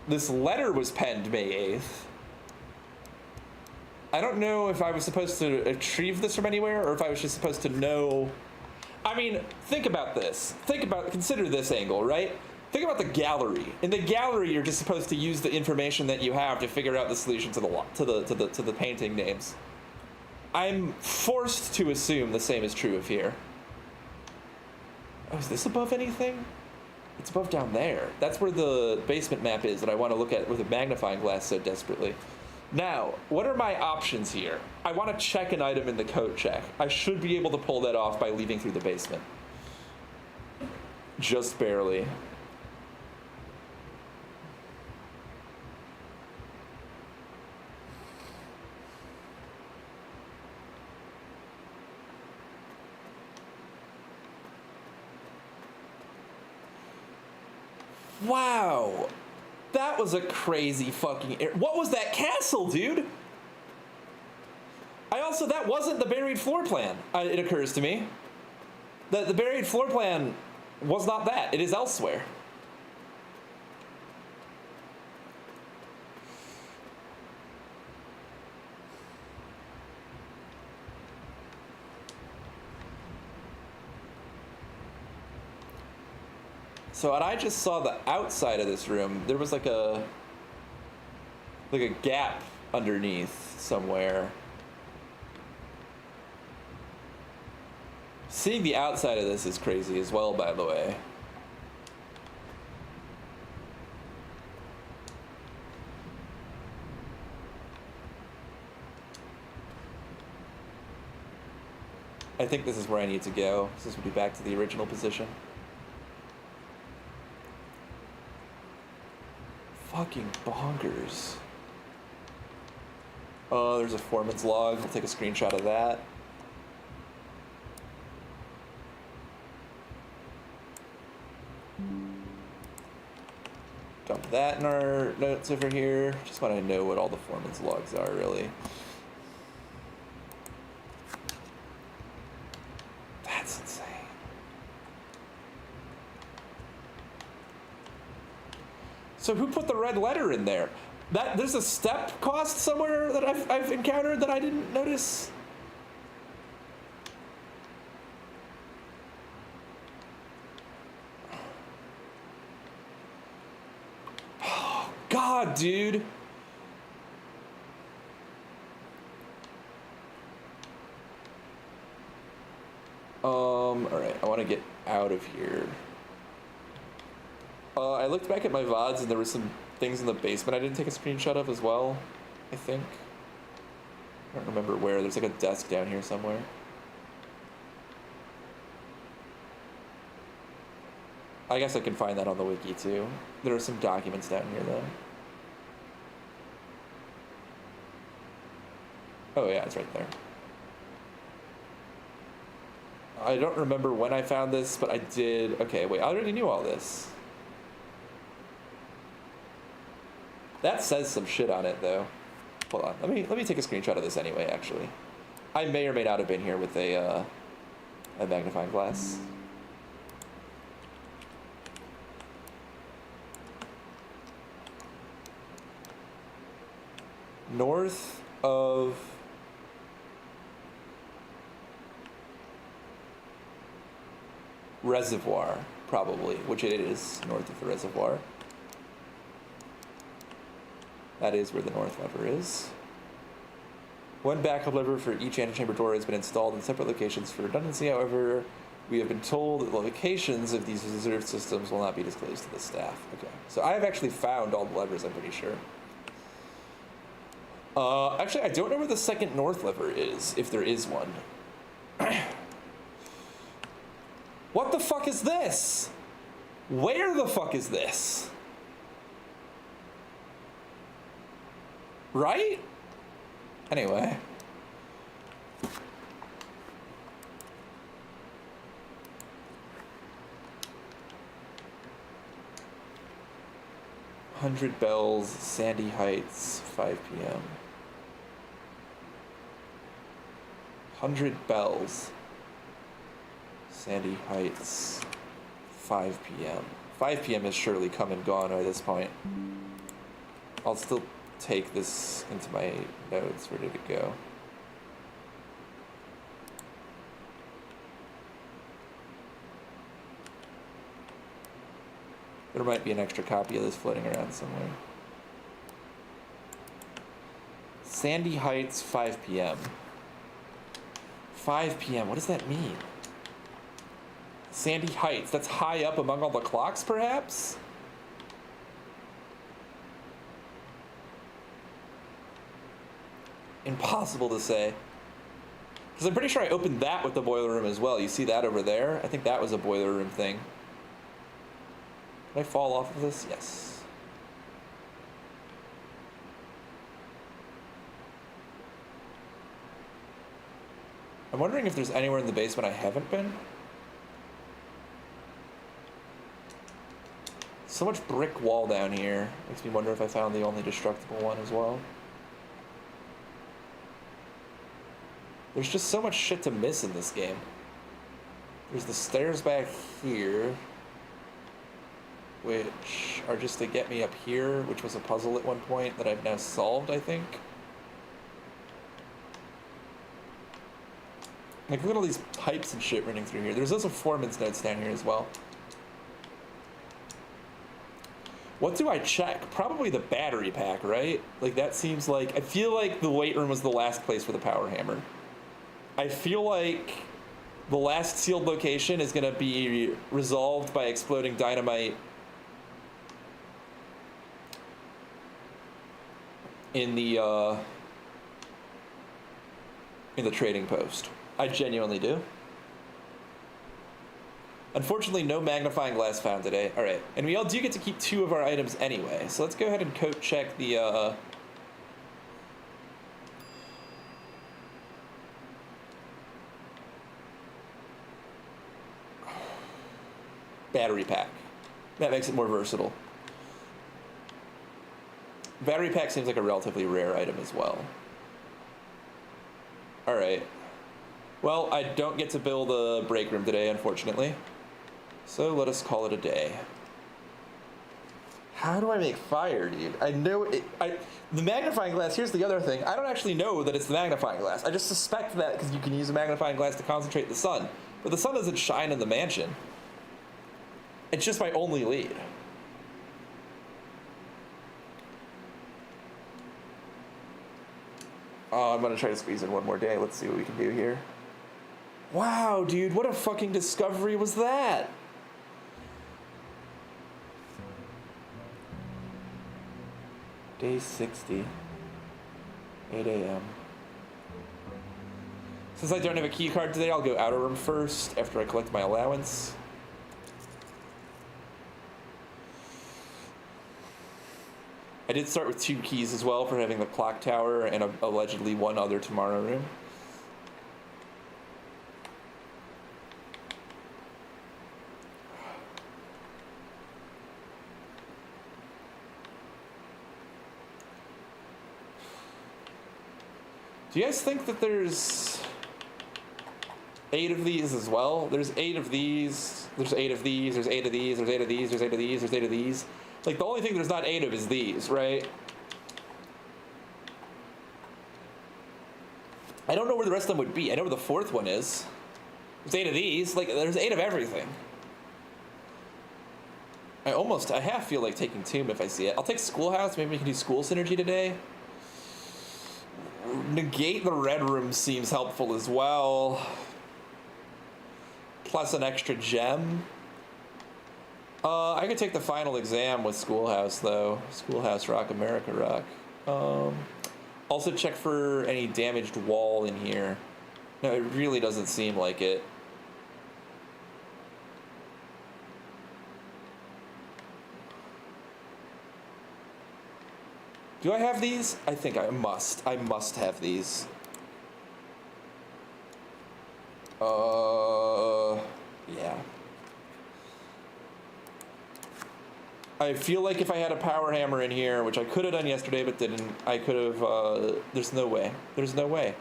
This letter was penned May 8th. I don't know if I was supposed to retrieve this from anywhere or if I was just supposed to know. I mean, think about this. Consider this angle, right? Think about the gallery. In the gallery, you're just supposed to use the information that you have to figure out the solution to the painting names. I'm forced to assume the same is true of here. Oh, is this above anything? It's above down there. That's where the basement map is that I want to look at with a magnifying glass so desperately. Now, what are my options here? I want to check an item in the code check. I should be able to pull that off by leaving through the basement. Just barely. Wow. That was a crazy fucking... What was that castle, dude? That wasn't the buried floor plan, it occurs to me. The buried floor plan was not that. It is elsewhere. So when I just saw the outside of this room, there was like a gap underneath somewhere. Seeing the outside of this is crazy as well, by the way. I think this is where I need to go. This would be back to the original position. Fucking bonkers. Oh, there's a foreman's log. I'll take a screenshot of that. Dump that in our notes over here. Just want to know what all the foreman's logs are, really. That's insane. So who put the red letter in there? There's a step cost somewhere that I've encountered that I didn't notice. God, dude. Alright, I want to get out of here. I looked back at my VODs and there were some things in the basement I didn't take a screenshot of as well, I think. I don't remember where. There's like a desk down here somewhere. I guess I can find that on the wiki too. There are some documents down here though. Oh yeah, it's right there. I don't remember when I found this, but I did. Okay, wait, I already knew all this. That says some shit on it though. Hold on, let me take a screenshot of this anyway, actually. I may or may not have been here with a magnifying glass. North of Reservoir, probably, which it is north of the reservoir. That is where the north lever is. One backup lever for each antechamber door has been installed in separate locations for redundancy. However, we have been told that the locations of these reserved systems will not be disclosed to the staff. Okay, so I have actually found all the levers, I'm pretty sure. Actually, I don't know where the second north lever is, if there is one. What the fuck is this? Where the fuck is this? Right? Anyway. Hundred Bells, Sandy Heights, 5 p.m. 100 Bells, Sandy Heights, 5 p.m. 5 p.m. has surely come and gone by this point. I'll still take this into my notes, ready to go. There might be an extra copy of this floating around somewhere. Sandy Heights, 5 p.m. 5 p.m., what does that mean? Sandy Heights, that's high up among all the clocks, perhaps? Impossible to say. Because I'm pretty sure I opened that with the boiler room as well. You see that over there? I think that was a boiler room thing. Did I fall off of this? Yes. I'm wondering if there's anywhere in the basement I haven't been. So much brick wall down here. Makes me wonder if I found the only destructible one as well. There's just so much shit to miss in this game. There's the stairs back here, which are just to get me up here, which was a puzzle at one point that I've now solved, I think. Like, look at all these pipes and shit running through here. There's also foreman's notes down here as well. What do I check? Probably the battery pack, right? Like, that seems like... I feel like the weight room was the last place for the power hammer. I feel like the last sealed location is going to be resolved by exploding dynamite in the trading post. I genuinely do. Unfortunately, no magnifying glass found today. All right, and we all do get to keep 2 of our items anyway. So let's go ahead and code check the battery pack. That makes it more versatile. Battery pack seems like a relatively rare item as well. All right. Well, I don't get to build a break room today, unfortunately. So let us call it a day. How do I make fire, dude? I know it. The magnifying glass, here's the other thing. I don't actually know that it's the magnifying glass. I just suspect that because you can use a magnifying glass to concentrate the sun. But the sun doesn't shine in the mansion. It's just my only lead. Oh, I'm gonna try to squeeze in one more day. Let's see what we can do here. Wow, dude, what a fucking discovery was that? Day 60. 8 a.m. Since I don't have a key card today, I'll go outer room first after I collect my allowance. I did start with 2 keys as well for having the clock tower and allegedly 1 other tomorrow room. Do you guys think that there's 8 of these as well? There's 8 of these, there's 8 of these, there's 8 of these, there's 8 of these, there's 8 of these, there's 8 of these. Like, the only thing there's not 8 of is these, right? I don't know where the rest of them would be. I know where the 4th one is. There's 8 of these. Like, there's 8 of everything. I half feel like taking Tomb if I see it. I'll take Schoolhouse. Maybe we can do School Synergy today. Negate the red room seems helpful as well. Plus an extra gem. I could take the final exam with Schoolhouse, though. Schoolhouse Rock, America Rock. Also check for any damaged wall in here. No, it really doesn't seem like it. Do I have these? I think I must. I must have these. Yeah. I feel like if I had a power hammer in here, which I could have done yesterday but didn't, I could have, there's no way. There's no way.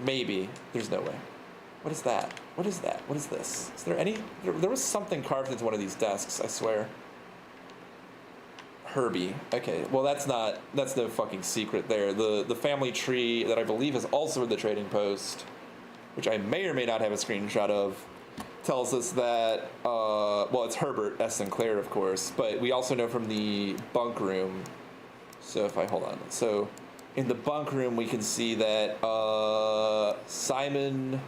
Maybe. There's no way. What is that? What is that? What is this? Is there any, there was something carved into one of these desks, I swear. Herbie. Okay, well that's no fucking secret there. The family tree that I believe is also in the trading post, which I may or may not have a screenshot of, tells us that, well, it's Herbert S. Sinclair, of course, but we also know from the bunk room. So if I, hold on. So in the bunk room, we can see that Simon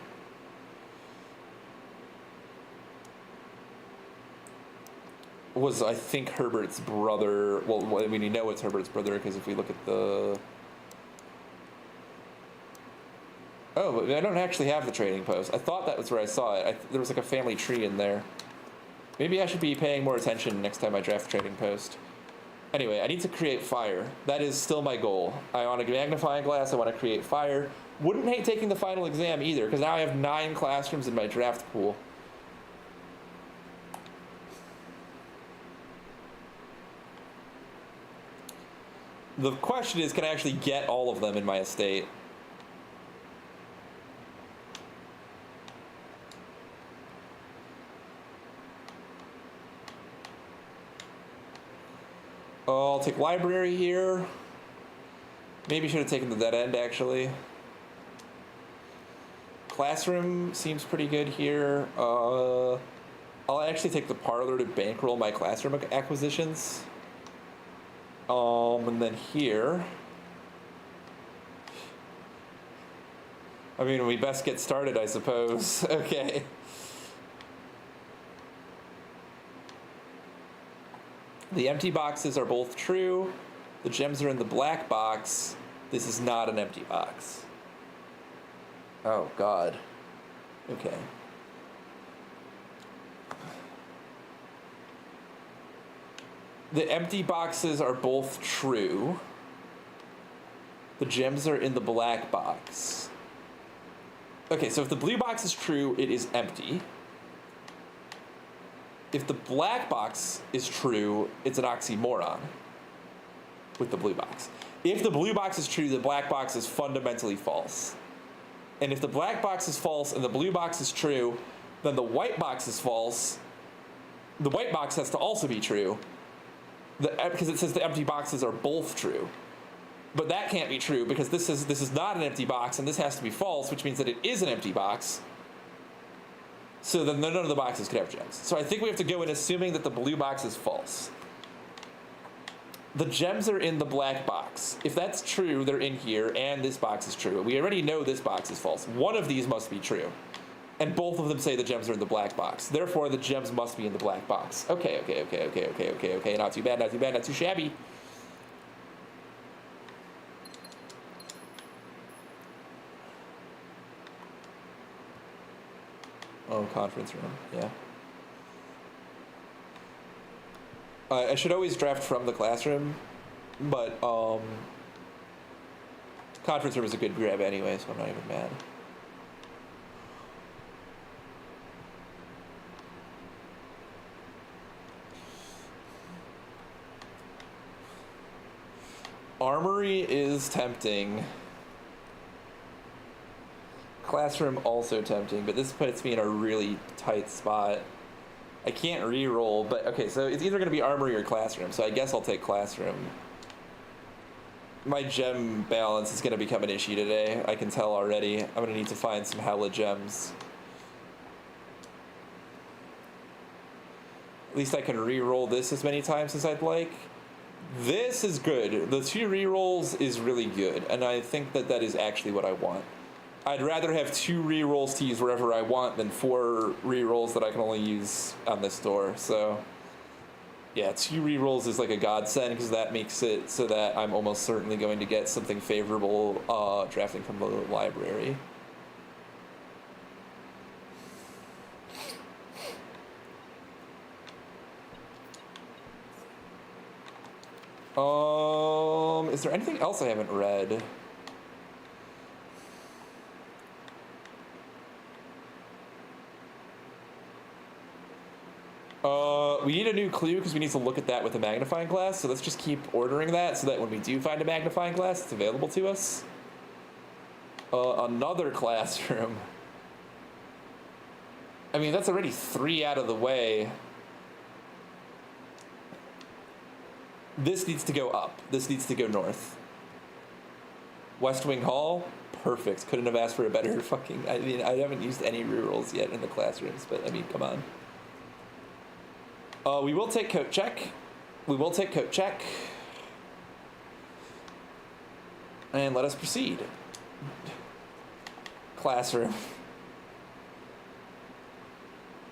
was, I think, Herbert's brother. Well, I mean, you know it's Herbert's brother because if we look at the... Oh, but I don't actually have the trading post. I thought that was where I saw it. There was like a family tree in there. Maybe I should be paying more attention next time I draft trading post. Anyway, I need to create fire. That is still my goal. I want a magnifying glass. I want to create fire. Wouldn't hate taking the final exam either, because now I have 9 classrooms in my draft pool. The question is, can I actually get all of them in my estate? I'll take library here. Maybe should have taken the dead end, actually. Classroom seems pretty good here. I'll actually take the parlor to bankroll my classroom acquisitions. And then here, I mean, we best get started, I suppose. Okay. The empty boxes are both true. The gems are in the black box. This is not an empty box. Oh, God. Okay. The empty boxes are both true. The gems are in the black box. Okay, so if the blue box is true, it is empty. If the black box is true, it's an oxymoron with the blue box. If the blue box is true, the black box is fundamentally false. And if the black box is false and the blue box is true, then the white box is false. The white box has to also be true. Because it says the empty boxes are both true. But that can't be true because this is not an empty box and this has to be false, which means that it is an empty box. So then none of the boxes could have gems. So I think we have to go in assuming that the blue box is false. The gems are in the black box. If that's true, they're in here, and this box is true. We already know this box is false. One of these must be true. And both of them say the gems are in the black box. Therefore, the gems must be in the black box. Okay. Not too bad, not too bad, not too shabby. Oh, conference room, yeah. I should always draft from the classroom, but conference room is a good grab anyway, so I'm not even mad. Armory is tempting. Classroom also tempting, but this puts me in a really tight spot. I can't re-roll, but okay, so it's either going to be Armory or Classroom, so I guess I'll take Classroom. My gem balance is going to become an issue today, I can tell already. I'm going to need to find some hella gems. At least I can re-roll this as many times as I'd like. This is good. The 2 re-rolls is really good, and I think that that is actually what I want. I'd rather have 2 re-rolls to use wherever I want than 4 re-rolls that I can only use on this door. So, yeah, 2 re-rolls is like a godsend because that makes it so that I'm almost certainly going to get something favorable drafting from the library. Is there anything else I haven't read? We need a new clue because we need to look at that with a magnifying glass, so let's just keep ordering that so that when we do find a magnifying glass, it's available to us. Another classroom. I mean, that's already 3 out of the way. This needs to go up. This needs to go north. West Wing Hall, perfect. Couldn't have asked for a better fucking... I mean, I haven't used any rerolls yet in the classrooms, but I mean, come on. We will take coat check. We will take coat check. And let us proceed. Classroom.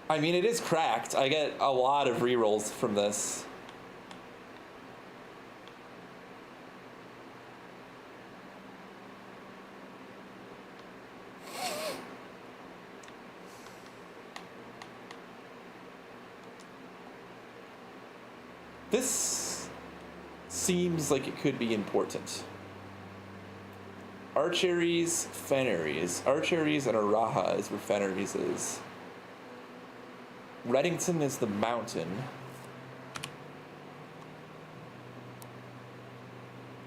I mean, it is cracked. I get a lot of rerolls from this. This seems like it could be important. Archeries, Fenneries. Archeries and Araha is where Fenneries is. Reddington is the mountain.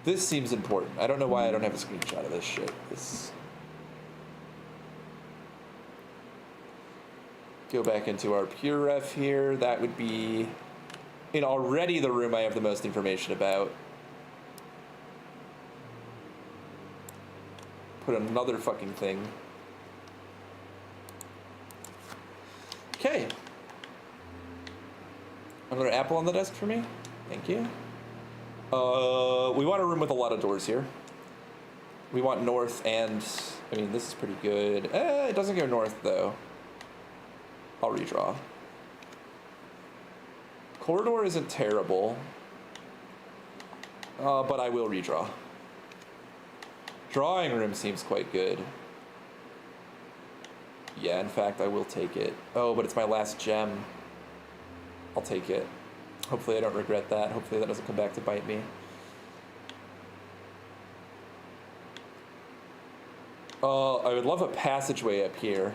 This seems important. I don't know why I don't have a screenshot of this shit. This. Go back into our pure ref here. That would be... in already the room I have the most information about. Put another fucking thing. Okay. Another apple on the desk for me. Thank you. We want a room with a lot of doors here. We want north and... I mean, this is pretty good. It doesn't go north, though. I'll redraw. Corridor isn't terrible, but I will redraw. Drawing room seems quite good. Yeah, in fact, I will take it. Oh, but it's my last gem. I'll take it. Hopefully I don't regret that. Hopefully that doesn't come back to bite me. I would love a passageway up here.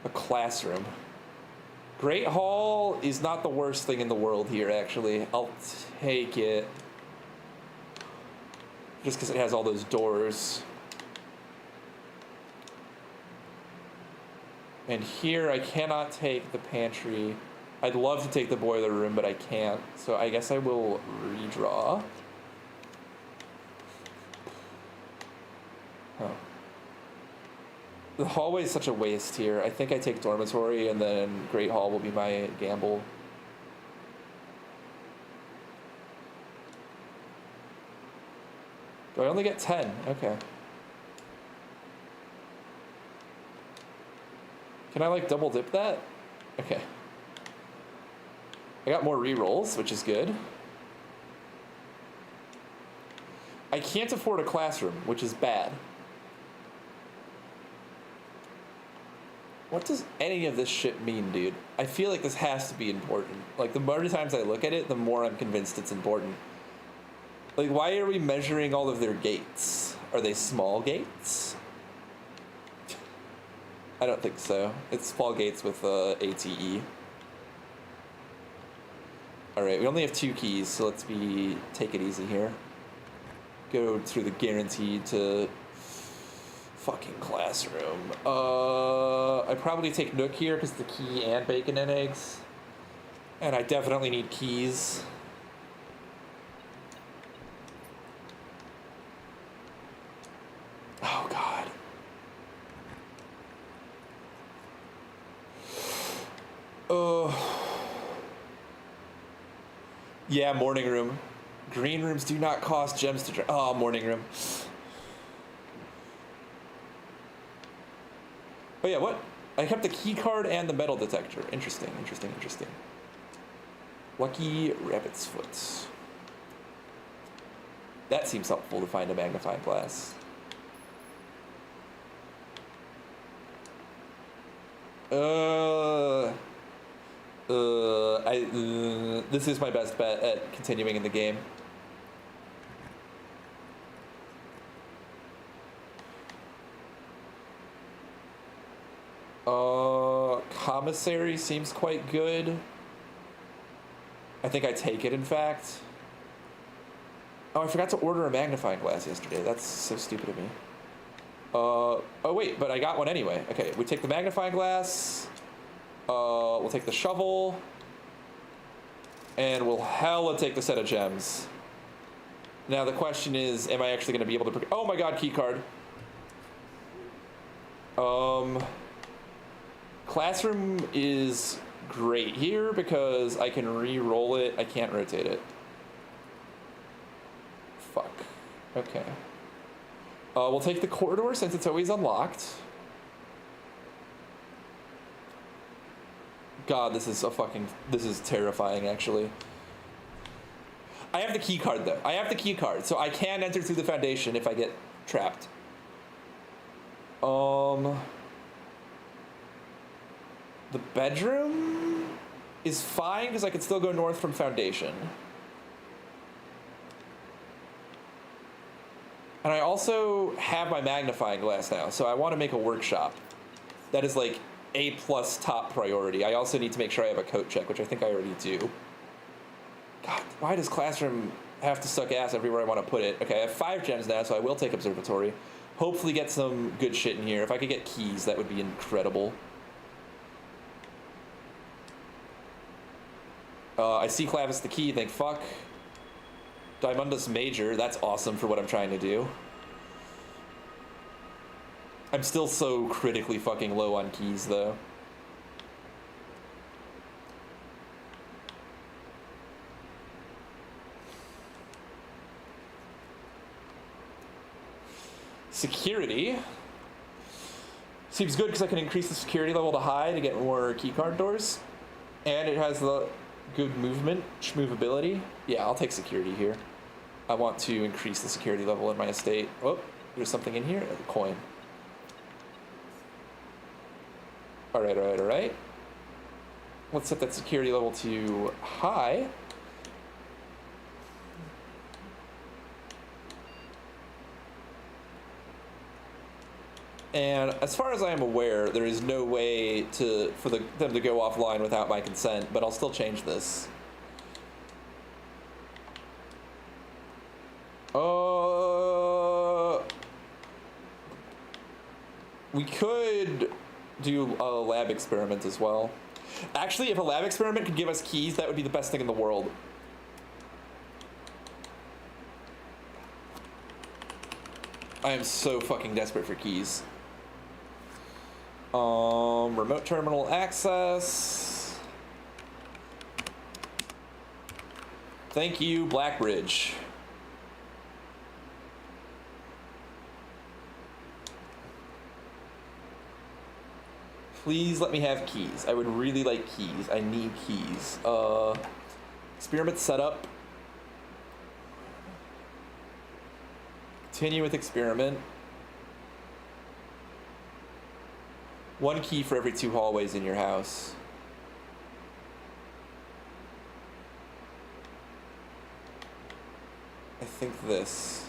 A classroom. Great Hall is not the worst thing in the world here, actually. I'll take it. Just because it has all those doors. And here I cannot take the pantry. I'd love to take the boiler room, but I can't. So I guess I will redraw. Huh. The hallway is such a waste here. I think I take dormitory and then Great Hall will be my gamble. Do I only get 10? Okay. Can I like double dip that? Okay. I got more rerolls, which is good. I can't afford a classroom, which is bad. What does any of this shit mean, dude? I feel like this has to be important. Like, the more times I look at it, the more I'm convinced it's important. Like, why are we measuring all of their gates? Are they small gates? I don't think so. It's small gates with ATE. Alright, we only have 2 keys, so let's take it easy here. Go through the guaranteed to fucking classroom. I probably take Nook here because the key and bacon and eggs. And I definitely need keys. Oh god. Yeah, morning room. Green rooms do not cost gems to draft. Oh, morning room. Oh yeah, what? I kept the key card and the metal detector. Interesting, interesting, interesting. Lucky rabbit's foot. That seems helpful to find a magnifying glass. This is my best bet at continuing in the game. Commissary seems quite good. I think I take it, in fact. Oh, I forgot to order a magnifying glass yesterday. That's so stupid of me. Oh wait, but I got one anyway. Okay, we take the magnifying glass. We'll take the shovel. And we'll hella take the set of gems. Now the question is, am I actually going to be able to... Oh my god, key card. Classroom is great here because I can re-roll it. I can't rotate it. Fuck. Okay. We'll take the corridor since it's always unlocked. God, this is terrifying, actually. I have the key card, though. I have the key card, so I can enter through the foundation if I get trapped. The bedroom is fine because I can still go north from foundation. And I also have my magnifying glass now, so I want to make a workshop. That is like A+ top priority. I also need to make sure I have a coat check, which I think I already do. God, why does classroom have to suck ass everywhere I want to put it? Okay, I have 5 gems now, so I will take observatory. Hopefully get some good shit in here. If I could get keys, that would be incredible. I see Clavis the key, thank fuck. Diamondus Major, that's awesome for what I'm trying to do. I'm still so critically fucking low on keys, though. Security. Seems good because I can increase the security level to high to get more keycard doors. And it has the good movement, schmovability. Yeah, I'll take security here. I want to increase the security level in my estate. Oh, there's something in here. A coin. Alright, alright, alright. Let's set that security level to high. And as far as I am aware, there is no way for them to go offline without my consent, but I'll still change this. We could do a lab experiment as well. Actually, if a lab experiment could give us keys, that would be the best thing in the world. I am so fucking desperate for keys. Remote terminal access. Thank you, Blackbridge. Please let me have keys. I would really like keys. I need keys. Experiment setup. Continue with experiment. 1 key for every 2 hallways in your house. I think this.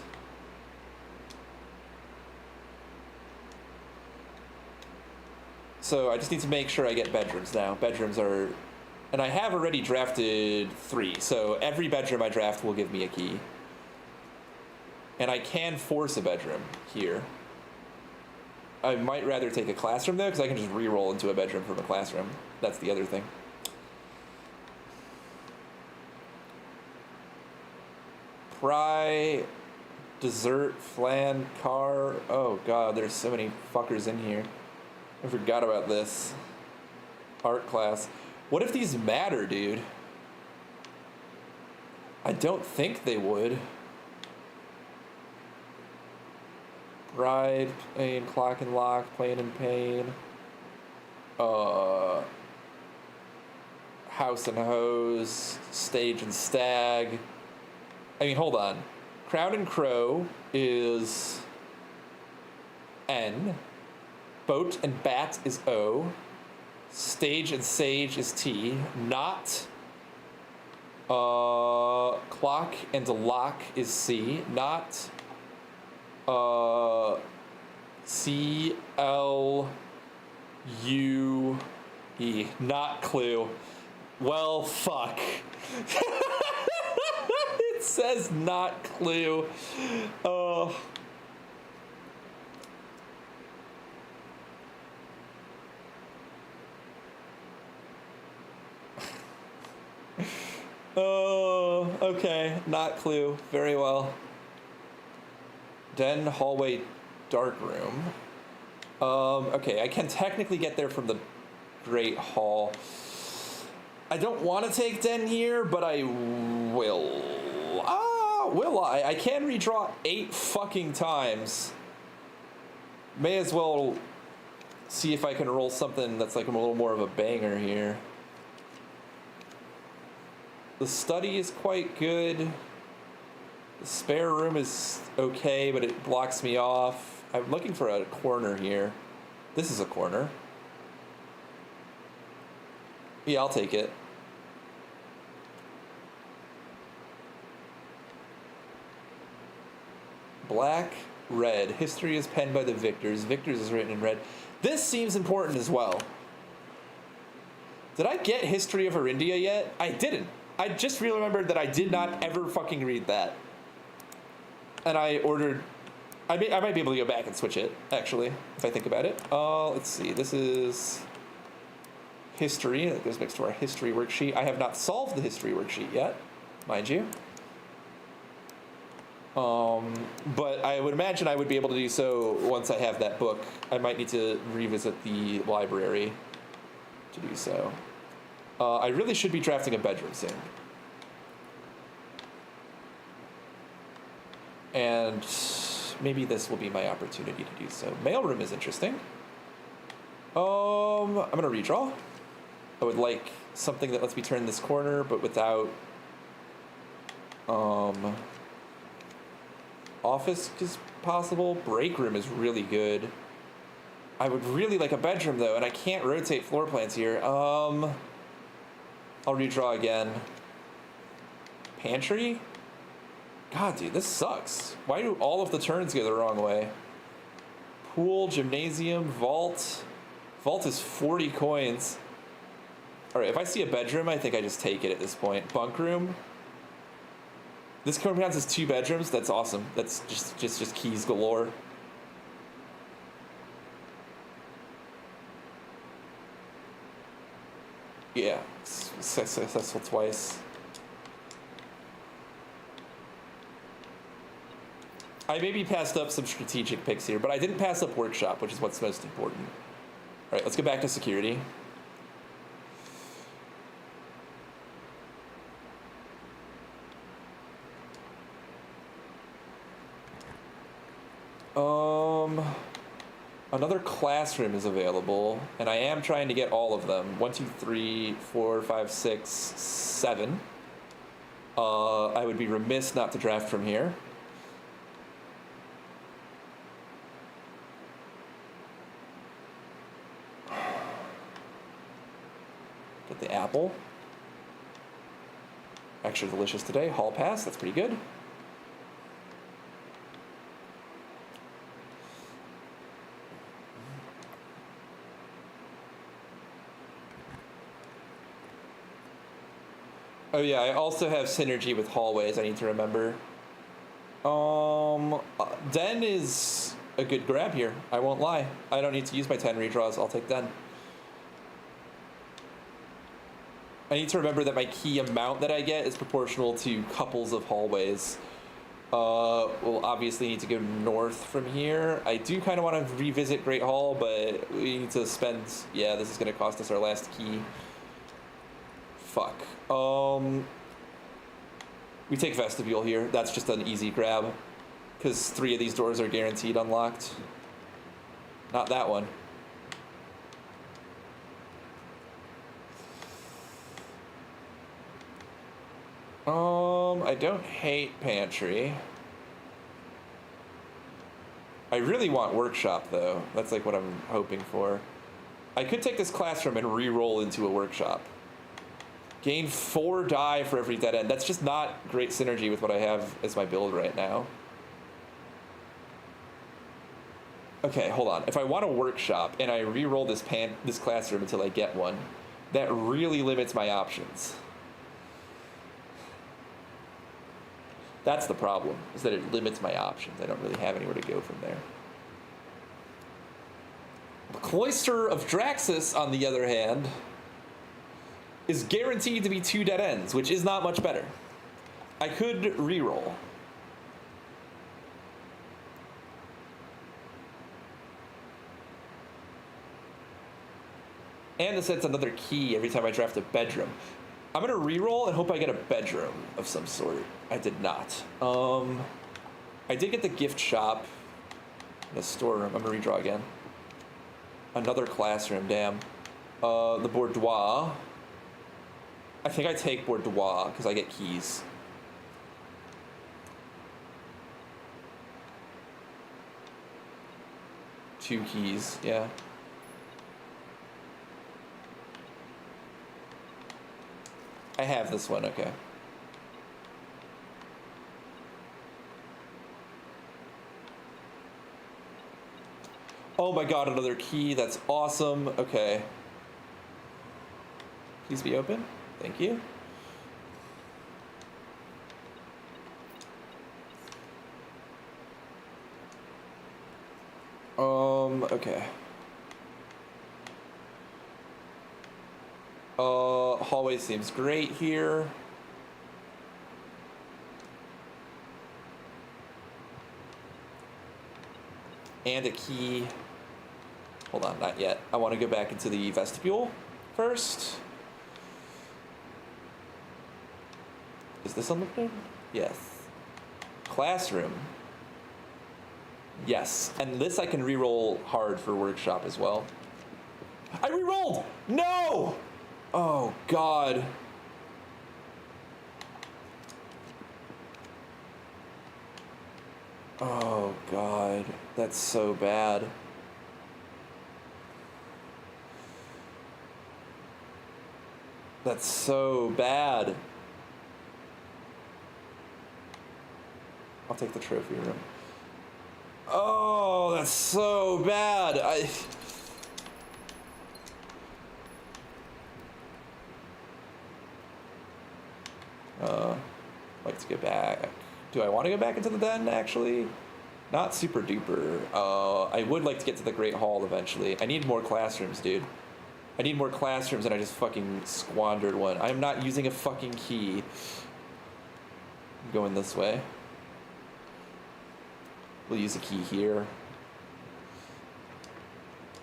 So I just need to make sure I get bedrooms now. Bedrooms are, and I have already drafted 3, so every bedroom I draft will give me a key. And I can force a bedroom here. I might rather take a classroom though, because I can just re-roll into a bedroom from a classroom. That's the other thing. Pry, dessert, flan, car. Oh god, there's so many fuckers in here. I forgot about this. Art class. What if these matter, dude? I don't think they would. Bride, pain, clock and lock, plane and pain. House and hose, stage and stag. I mean, hold on. Crown and crow is N. Boat and bat is O. Stage and sage is T. Knot. Clock and lock is C. Knot. C-L-U-E. Not clue. Well, fuck. It says not clue. Oh. Oh, okay. Not clue. Very well. Den, hallway, dark room. Okay, I can technically get there from the Great Hall. I don't want to take Den here, but I will. Will I? I can redraw 8 fucking times. May as well see if I can roll something that's like a little more of a banger here. The study is quite good. The spare room is okay, but it blocks me off. I'm looking for a corner here. This is a corner. Yeah, I'll take it. Black, red. History is penned by the victors. Victors is written in red. This seems important as well. Did I get History of Arindia yet? I didn't. I just really remembered that I did not ever fucking read that. And I ordered... I might be able to go back and switch it, actually, if I think about it. Let's see. This is... History. That goes next to our history worksheet. I have not solved the history worksheet yet, mind you. But I would imagine I would be able to do so once I have that book. I might need to revisit the library to do so. I really should be drafting a bedroom soon. And maybe this will be my opportunity to do so. Mailroom is interesting. I'm gonna redraw. I would like something that lets me turn this corner, but without office is possible. Break room is really good. I would really like a bedroom though, and I can't rotate floor plans here. I'll redraw again. Pantry? God, dude, this sucks. Why do all of the turns go the wrong way? Pool, gymnasium, vault. Vault is 40 coins. All right, if I see a bedroom, I think I just take it at this point. Bunk room. This compound has 2 bedrooms. That's awesome. That's just keys galore. Yeah, successful twice. I maybe passed up some strategic picks here, but I didn't pass up workshop, which is what's most important. All right, let's go back to security. Another classroom is available, and I am trying to get all of them. 1, 2, 3, 4, 5, 6, 7. I would be remiss not to draft from here. Get the apple. Extra delicious today. Hall pass, that's pretty good. Oh yeah, I also have synergy with hallways I need to remember. Den is a good grab here, I won't lie. I don't need to use my 10 redraws, I'll take Den. I need to remember that my key amount that I get is proportional to couples of hallways. We'll obviously need to go north from here. I do kind of want to revisit Great Hall, but we need to spend... Yeah, this is going to cost us our last key. Fuck. We take Vestibule here. That's just an easy grab. Because 3 of these doors are guaranteed unlocked. Not that one. I don't hate Pantry. I really want Workshop, though. That's like what I'm hoping for. I could take this classroom and re-roll into a Workshop. Gain 4 die for every dead end. That's just not great synergy with what I have as my build right now. Okay, hold on. If I want a Workshop and I re-roll this classroom until I get one, that really limits my options. That's the problem, is that it limits my options. I don't really have anywhere to go from there. The Cloister of Draxus, on the other hand, is guaranteed to be 2 dead ends, which is not much better. I could reroll. And this sets another key every time I draft a bedroom. I'm gonna reroll and hope I get a bedroom of some sort. I did not. I did get the gift shop. The storeroom. I'm gonna redraw again. Another classroom, damn. The boudoir. I think I take boudoir because I get keys. Two keys, yeah. I have this one, okay. Oh my god, another key, that's awesome. Okay. Please be open. Thank you. Okay. Hallway seems great here. And a key. Hold on, not yet. I want to go back into the vestibule first. Is this unlimited? Yes. Classroom. Yes. And this I can reroll hard for Workshop as well. I rerolled! No! Oh, God. Oh, God. That's so bad. That's so bad. I'll take the trophy room. Oh, that's so bad. I'd like to go back. Do I want to go back into the den, actually? Not super duper. I would like to get to the Great Hall eventually. I need more classrooms, dude. I need more classrooms, and I just fucking squandered one. I'm not using a fucking key. I'm going this way. We'll use a key here.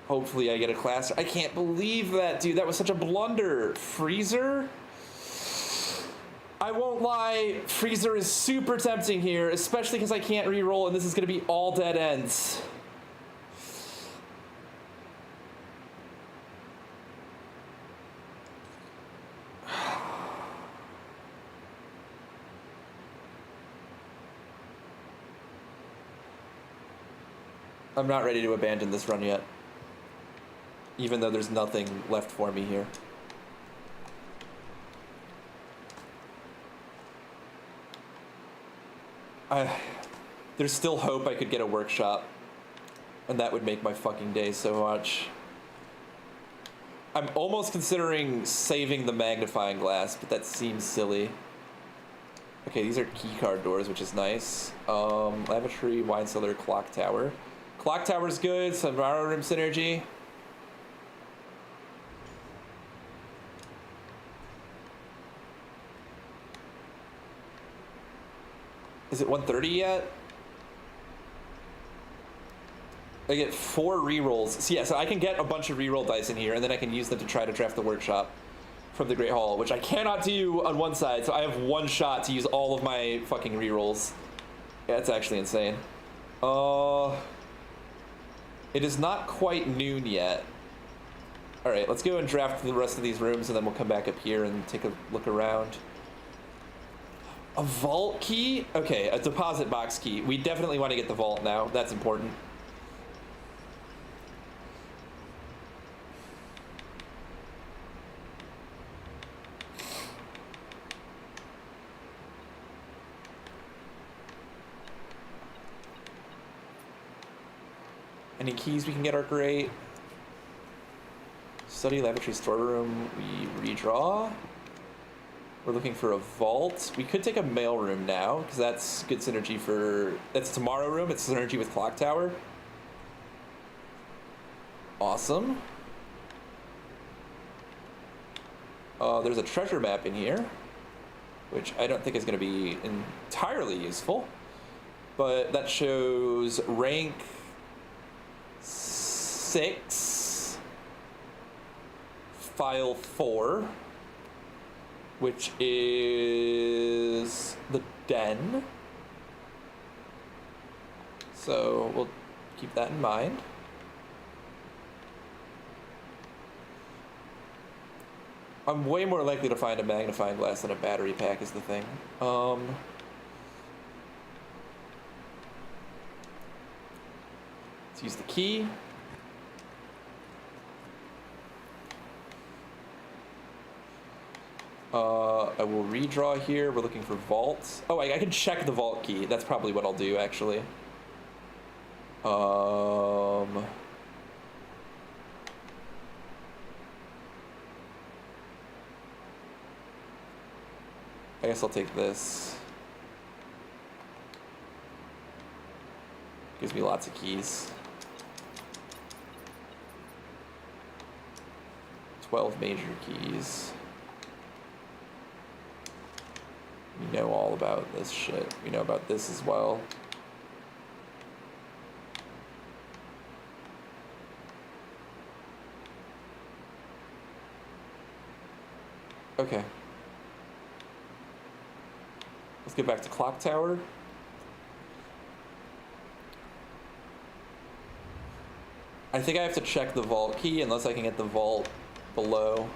Hopefully I get a class. I can't believe that, dude. That was such a blunder. Freezer? I won't lie. Freezer is super tempting here, especially because I can't re-roll, and this is going to be all dead ends. I'm not ready to abandon this run yet. Even though there's nothing left for me here. There's still hope I could get a workshop. And that would make my fucking day so much. I'm almost considering saving the magnifying glass, but that seems silly. Okay, these are keycard doors, which is nice. Lavatory, wine cellar, clock tower. Clock tower's good, some borrow room synergy. Is it 130 yet? I get 4 rerolls. So yeah, so I can get a bunch of reroll dice in here, and then I can use them to try to draft the workshop from the Great Hall, which I cannot do on one side, so I have one shot to use all of my fucking rerolls. Yeah, it's actually insane. It is not quite noon yet. Alright, let's go and draft the rest of these rooms, and then we'll come back up here and take a look around. A vault key? Okay, a deposit box key. We definitely want to get the vault now. That's important. Any keys we can get are great. Study, lavatory, storeroom. We redraw. We're looking for a vault. We could take a mail room now, because that's good synergy for... That's tomorrow room. It's synergy with clock tower. Awesome. There's a treasure map in here, which I don't think is going to be entirely useful. But that shows rank 6, file 4, which is the den. So we'll keep that in mind. I'm way more likely to find a magnifying glass than a battery pack is the thing. Let's use the key. I will redraw here. We're looking for vaults. Oh, I can check the vault key. That's probably what I'll do, actually. I guess I'll take this. Gives me lots of keys. 12 major keys. We know all about this shit. We know about this as well. Okay. Let's get back to clock tower. I think I have to check the vault key unless I can get the vault below.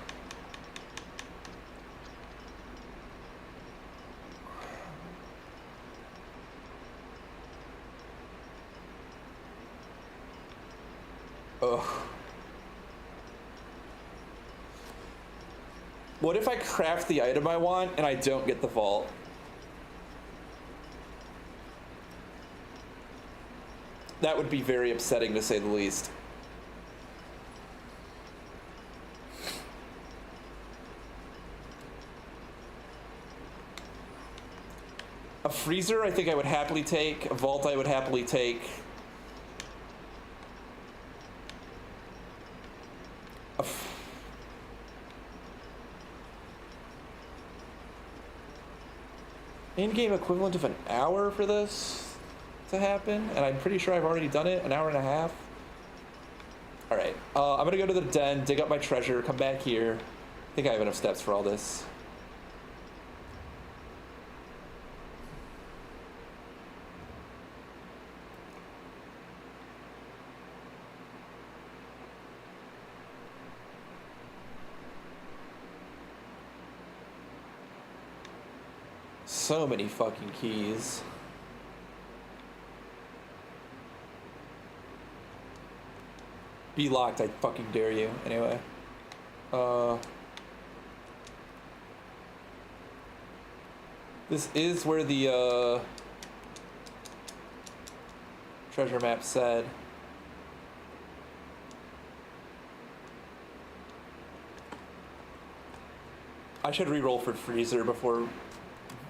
Ugh. What if I craft the item I want and I don't get the vault? That would be very upsetting, to say the least. A freezer, I think I would happily take. A vault, I would happily take. In-game equivalent of an hour for this to happen, and I'm pretty sure I've already done it, an hour and a half. All right, I'm gonna go to the den, dig up my treasure, come back here. I think I have enough steps for all this. So many fucking keys. Be locked, I fucking dare you. Anyway. This is where the, treasure map said. I should re-roll for freezer before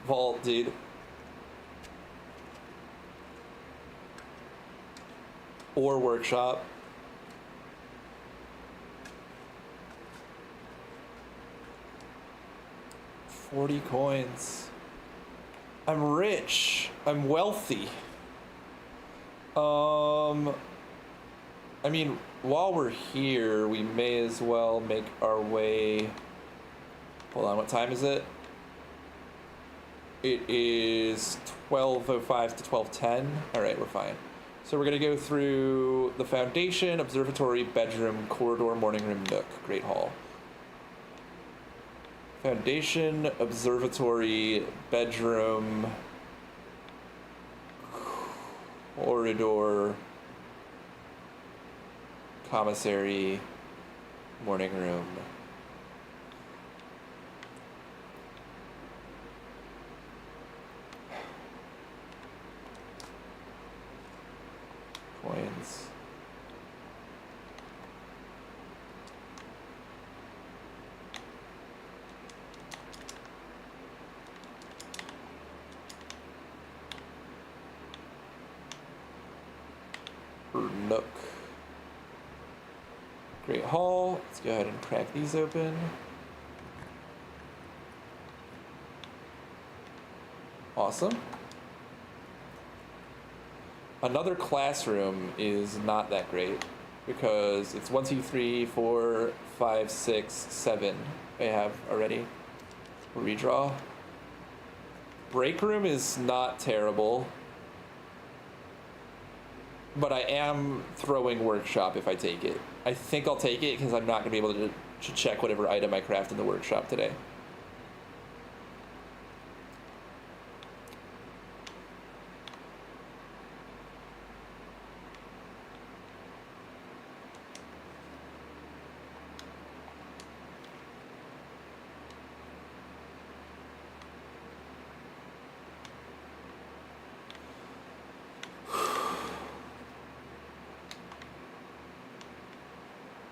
vault, dude. Or workshop. $40 coins. I'm rich. I'm wealthy. I mean, while we're here, we may as well make our way. Hold on, what time is it? It is 12:05 to 12:10. All right, we're fine. So we're gonna go through the foundation, observatory, bedroom, corridor, morning room, nook, great hall. Foundation, observatory, bedroom, corridor, commissary, morning room. Coins. Nook. Great hall. Let's go ahead and crack these open. Awesome. Another classroom is not that great because it's 1, 2, 3, 4, 5, 6, 7. I have already. Redraw. Break room is not terrible. But I am throwing workshop if I take it. I think I'll take it because I'm not going to be able to check whatever item I craft in the workshop today.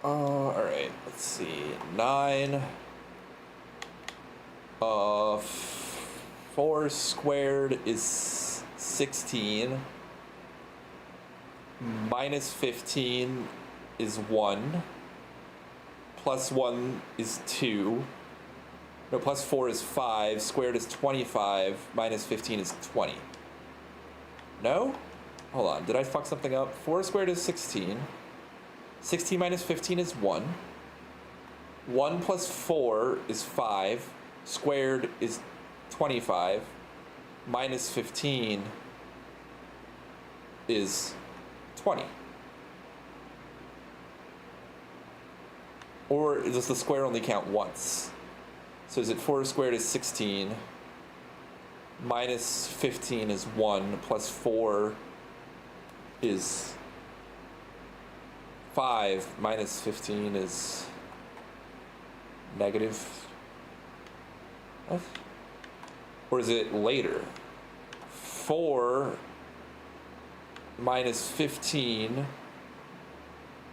Alright, let's see. 9. 4 squared is 16. Minus 15 is 1. Plus 1 is 2. No, plus 4 is 5. Squared is 25. Minus 15 is 20. No? Hold on, did I fuck something up? 4 squared is 16. 16 minus 15 is 1. 1 plus 4 is 5. Squared is 25. Minus 15 is 20. Or does the square only count once? So is it 4 squared is 16. Minus 15 is 1. Plus 4 is 5, minus 15 is negative. What? Or is it later? 4 minus 15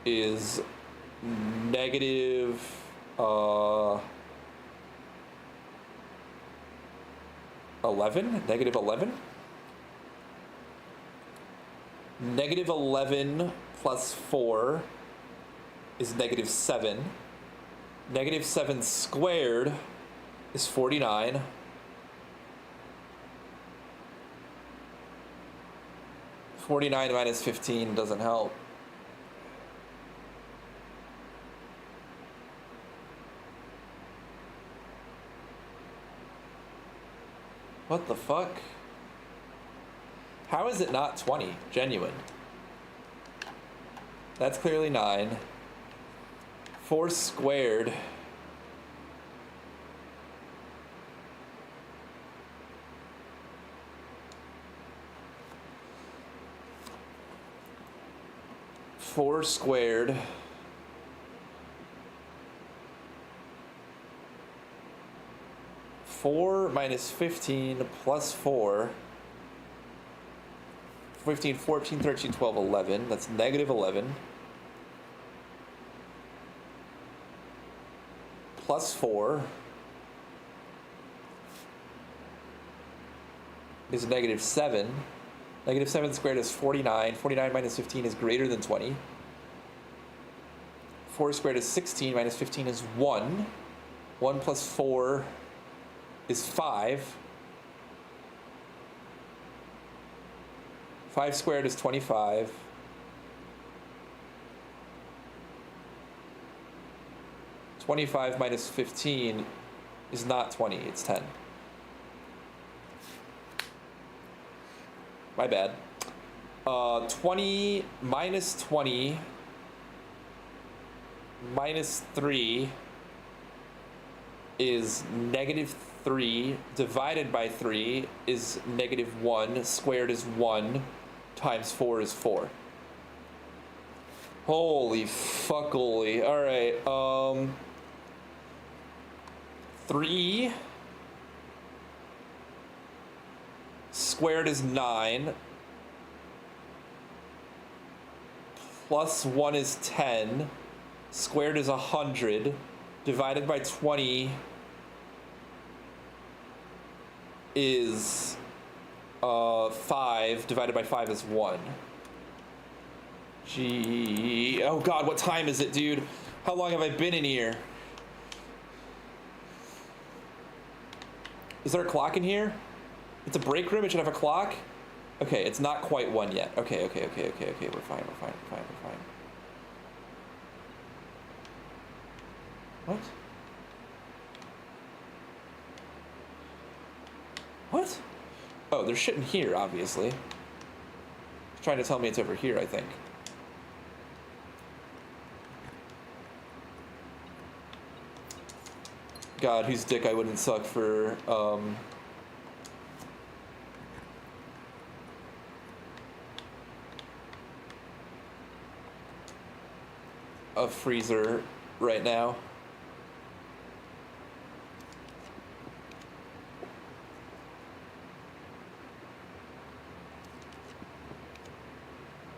is negative 11? Negative 11? Negative 11 plus 4 is negative 7. Negative 7 squared is 49. (49) minus 15 doesn't help. What the fuck? How is it not 20? Genuine. That's clearly 9. 4 squared. Four squared 4 minus 15 plus 4. 15, 14, 13, 12, 11. That's negative 11. Plus 4 is negative 7. Negative 7 squared is 49. 49 minus 15 is greater than 20. 4 squared is 16. Minus 15 is 1. 1 plus 4 is 5. 5 squared is 25. (25) minus 15 is not 20, it's 10. My bad. 20 minus 20 minus 3 is negative 3 divided by 3 is negative 1. Squared is 1 times 4 is 4. Holy fuckly. All right. 3 squared is 9. Plus 1 is 10. Squared is 100. Divided by 20 is 5. Divided by 5 is 1. Gee. Oh god, what time is it, dude? How long have I been in here? Is there a clock in here? It's a break room, it should have a clock? Okay, it's not quite 1 yet. Okay, we're fine. What? What? Oh, there's shit in here, obviously. It's trying to tell me it's over here, I think. God, whose dick I wouldn't suck for, a freezer right now.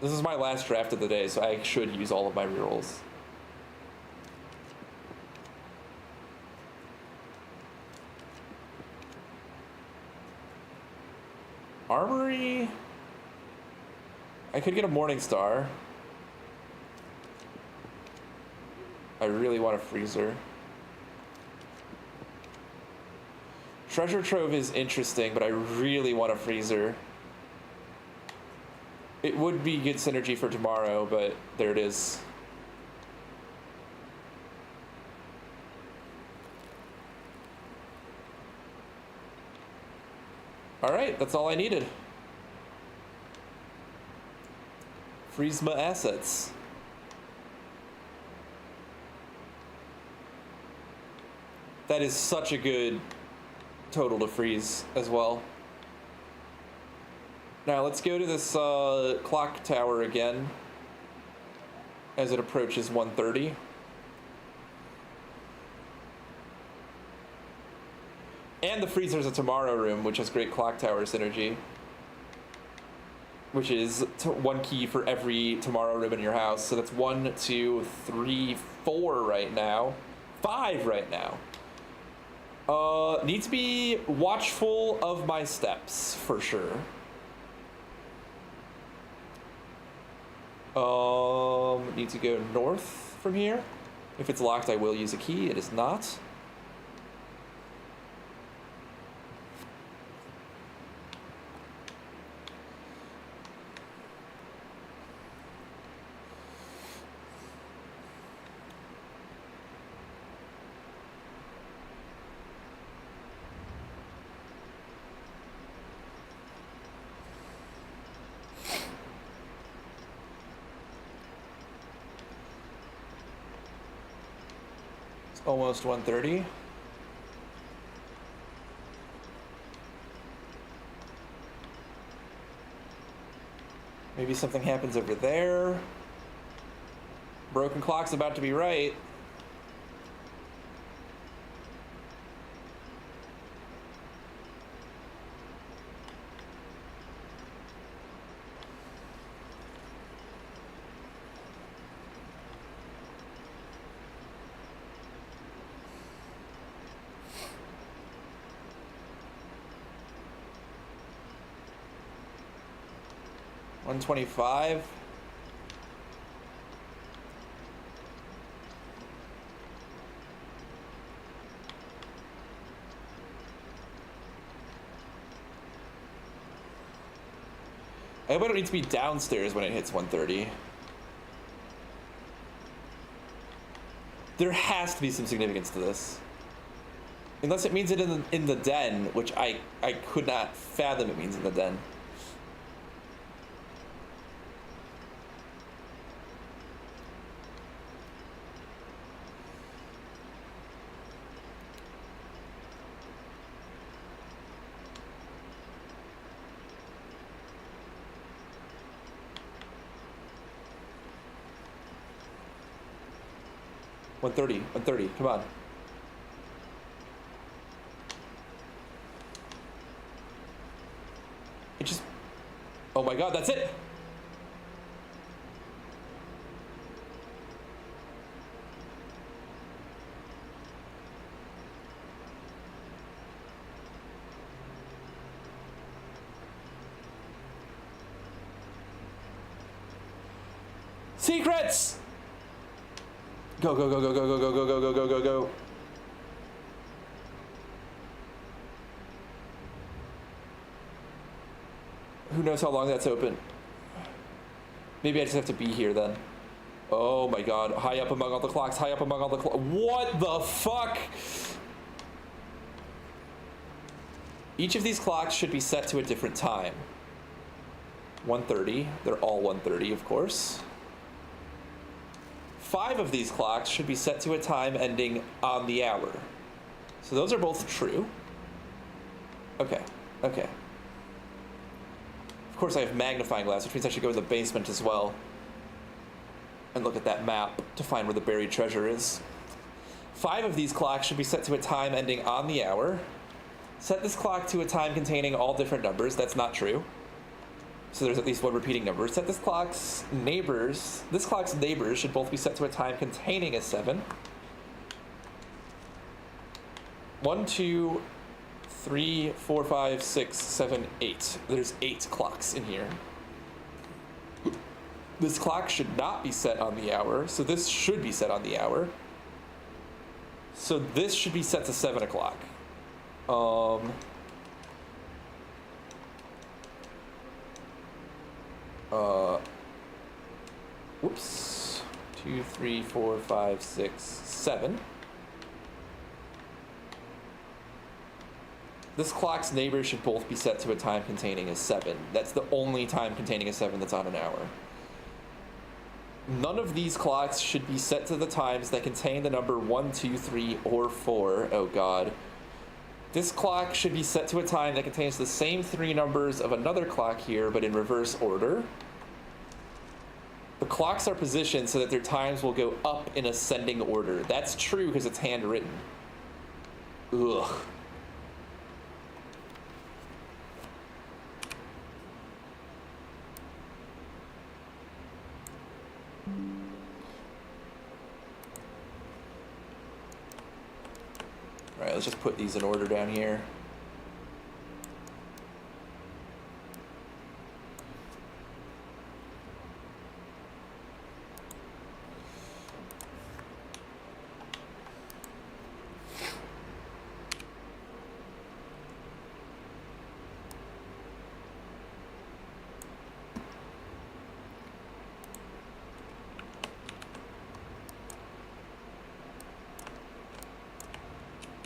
This is my last draft of the day, so I should use all of my rerolls. Armory. I could get a Morning Star. I really want a freezer. Treasure Trove is interesting, but I really want a freezer. It would be good synergy for tomorrow, but there it is. All right, that's all I needed. Freeze my assets. That is such a good total to freeze as well. Now let's go to this clock tower again as it approaches 1:30. And the freezer's a tomorrow room, which has great clock tower synergy. Which is 1 key for every tomorrow room in your house. So that's 1, 2, 3, 4 right now. 5 right now. Need to be watchful of my steps, for sure. Need to go north from here. If it's locked, I will use a key. It is not. Almost 1:30. Maybe something happens over there. Broken clock's about to be right. 125. I hope I don't need to be downstairs when it hits 130. There has to be some significance to this. Unless it means it in the den, which I could not fathom it means in the den. One thirty, come on. It just, oh my God, that's it. Secrets! Go, go, go, go, go, go, go, go, go, go, go, go, go. Who knows how long that's open? Maybe I just have to be here then. Oh my God, high up among all the clocks, high up among all the clocks. What the fuck? Each of these clocks should be set to a different time. 1:30, they're all 1:30, of course. 5 of these clocks should be set to a time ending on the hour. So those are both true. Okay, okay. Of course I have magnifying glass, which means I should go in the basement as well and look at that map to find where the buried treasure is. 5 of these clocks should be set to a time ending on the hour. Set this clock to a time containing all different numbers. That's not true. So there's at least one repeating number. Set this clock's neighbors should both be set to a time containing a 7. 1, 2, 3, 4, 5, 6, 7, 8. There's 8 clocks in here. This clock should not be set on the hour, so this should be set on the hour. So this should be set to 7 o'clock. Whoops. 2, 3, 4, 5, 6, 7. This clock's neighbors should both be set to a time containing a 7. That's the only time containing a 7 that's on an hour. None of these clocks should be set to the times that contain the number 1, 2, 3, or 4. Oh God. This clock should be set to a time that contains the same 3 numbers of another clock here, but in reverse order. The clocks are positioned so that their times will go up in ascending order. That's true because it's handwritten. Ugh. All right, let's just put these in order down here.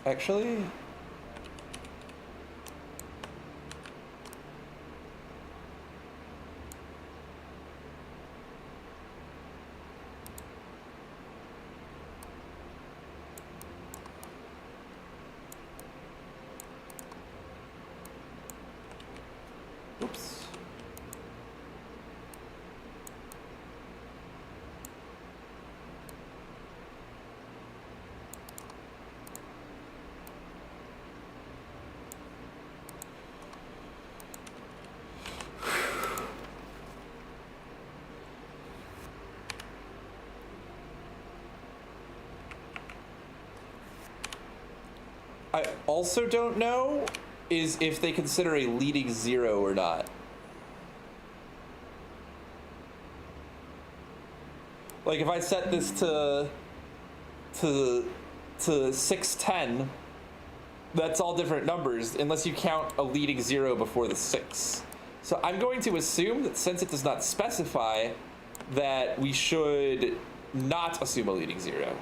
Actually, oops. I also don't know is if they consider a leading 0 or not. Like if I set this to 610, that's all different numbers unless you count a leading 0 before the 6. So I'm going to assume that since it does not specify, that we should not assume a leading 0.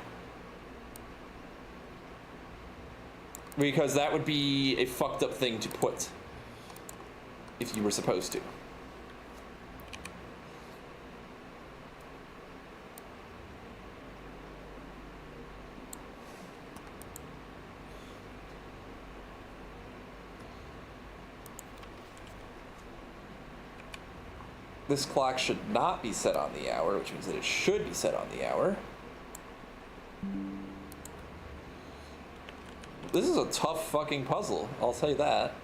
Because that would be a fucked up thing to put if you were supposed to. This clock should not be set on the hour, which means that it should be set on the hour. This is a tough fucking puzzle, I'll tell you that.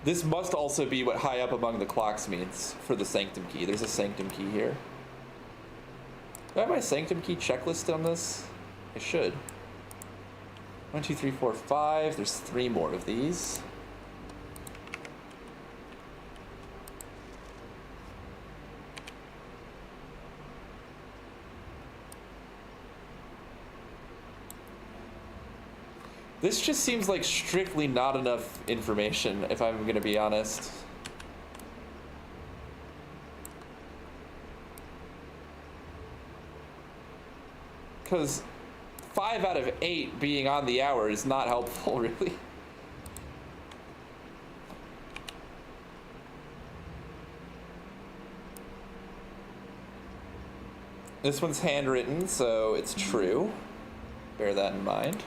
This must also be what high up among the clocks means for the sanctum key. There's a sanctum key here. Do I have my sanctum key checklist on this? I should. 1, 2, 3, 4, 5. There's 3 more of these. This just seems like strictly not enough information, if I'm gonna be honest. Because 5 out of 8 being on the hour is not helpful, really. This one's handwritten, so it's true. Bear that in mind.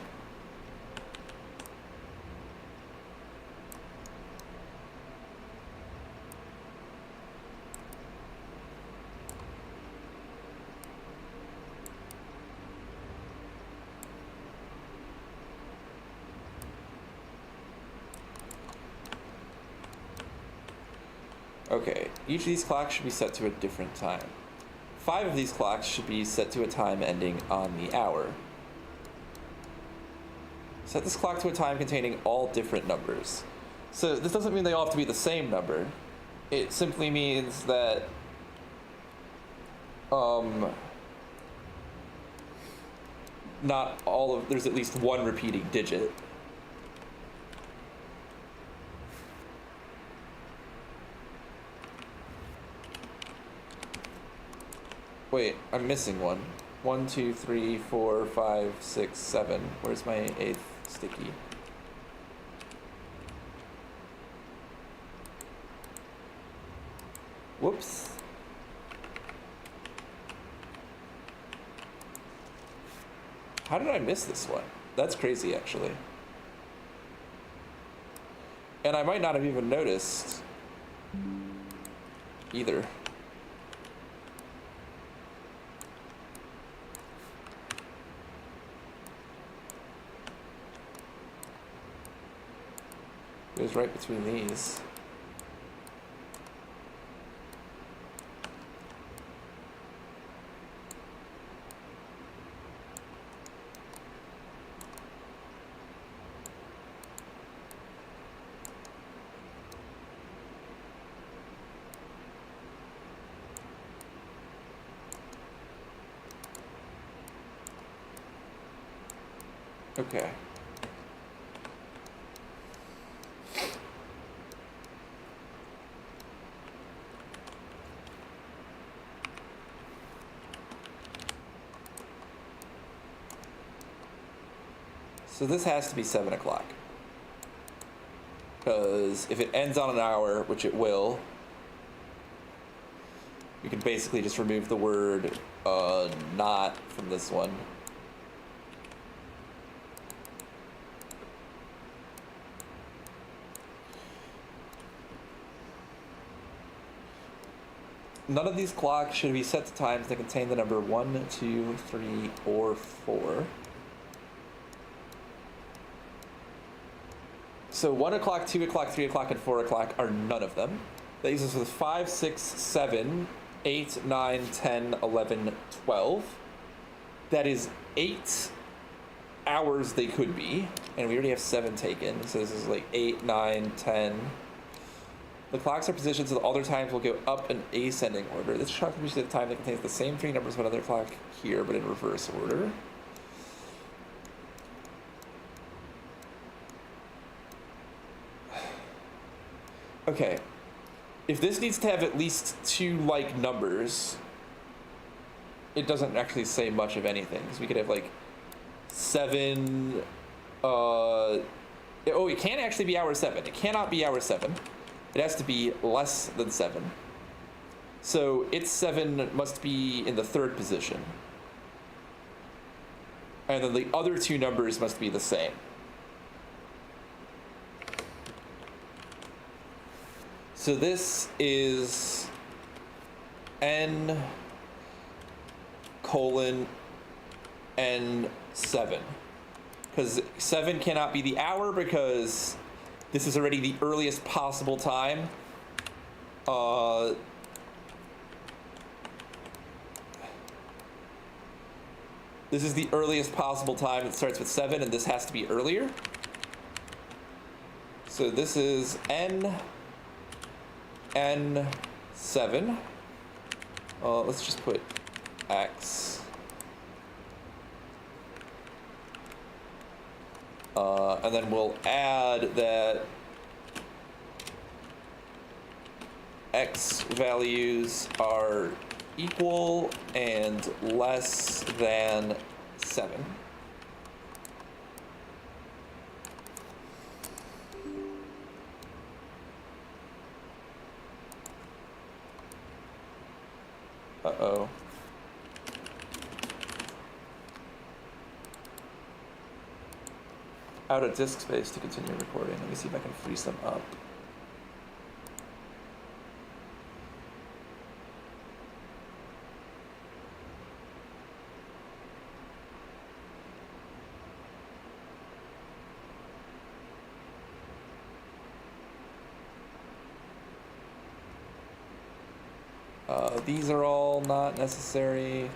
Okay, each of these clocks should be set to a different time. 5 of these clocks should be set to a time ending on the hour. Set this clock to a time containing all different numbers. So this doesn't mean they all have to be the same number. It simply means that not all of, there's at least one repeating digit. Wait, I'm missing one. 1, 2, 3, 4, 5, 6, 7. Where's my 8th sticky? Whoops. How did I miss this one? That's crazy, actually. And I might not have even noticed either. It was right between these. Okay. So this has to be 7 o'clock. Because if it ends on an hour, which it will, you can basically just remove the word not from this one. None of these clocks should be set to times that contain the number 1, 2, 3, or 4. So 1 o'clock, 2 o'clock, 3 o'clock, and 4 o'clock are none of them. That leaves us with 5, 6, 7, 8, 9, 10, 11, 12. That is 8 hours they could be, and we already have 7 taken, so this is like 8, 9, 10. The clocks are positioned so that all their times will go up in ascending order. This clock produces a time that contains the same 3 numbers of another clock here, but in reverse order. Okay, if this needs to have at least 2 like numbers, it doesn't actually say much of anything, because we could have like 7, oh, it can actually be hour 7. It cannot be hour 7. It has to be less than 7. So its 7 must be in the 3rd position. And then the other 2 numbers must be the same. So this is n colon n7. Because 7 cannot be the hour because this is already the earliest possible time. This is the earliest possible time that starts with 7, and this has to be earlier. So this is n7. Let's just put x. And then we'll add that x values are equal and less than 7. Uh-oh. Out of disk space to continue recording. Let me see if I can free some up. These are all not necessary.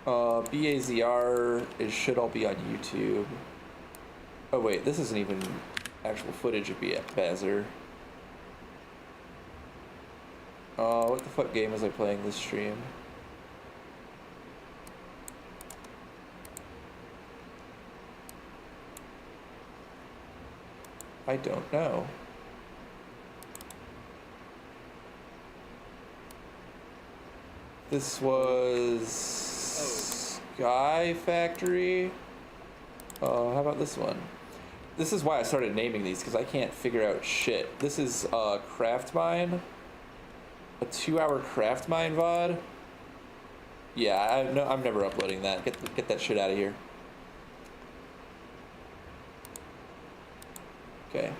BAZR, it should all be on YouTube. Oh wait, this isn't even actual footage of BAZR. What the fuck game was I playing this stream? I don't know. This was Sky Factory. How about this one? This is why I started naming these, because I can't figure out shit. This is Craft Mine. A 2-hour Craft Mine VOD. Yeah, I'm never uploading that. Get that shit out of here. Okay.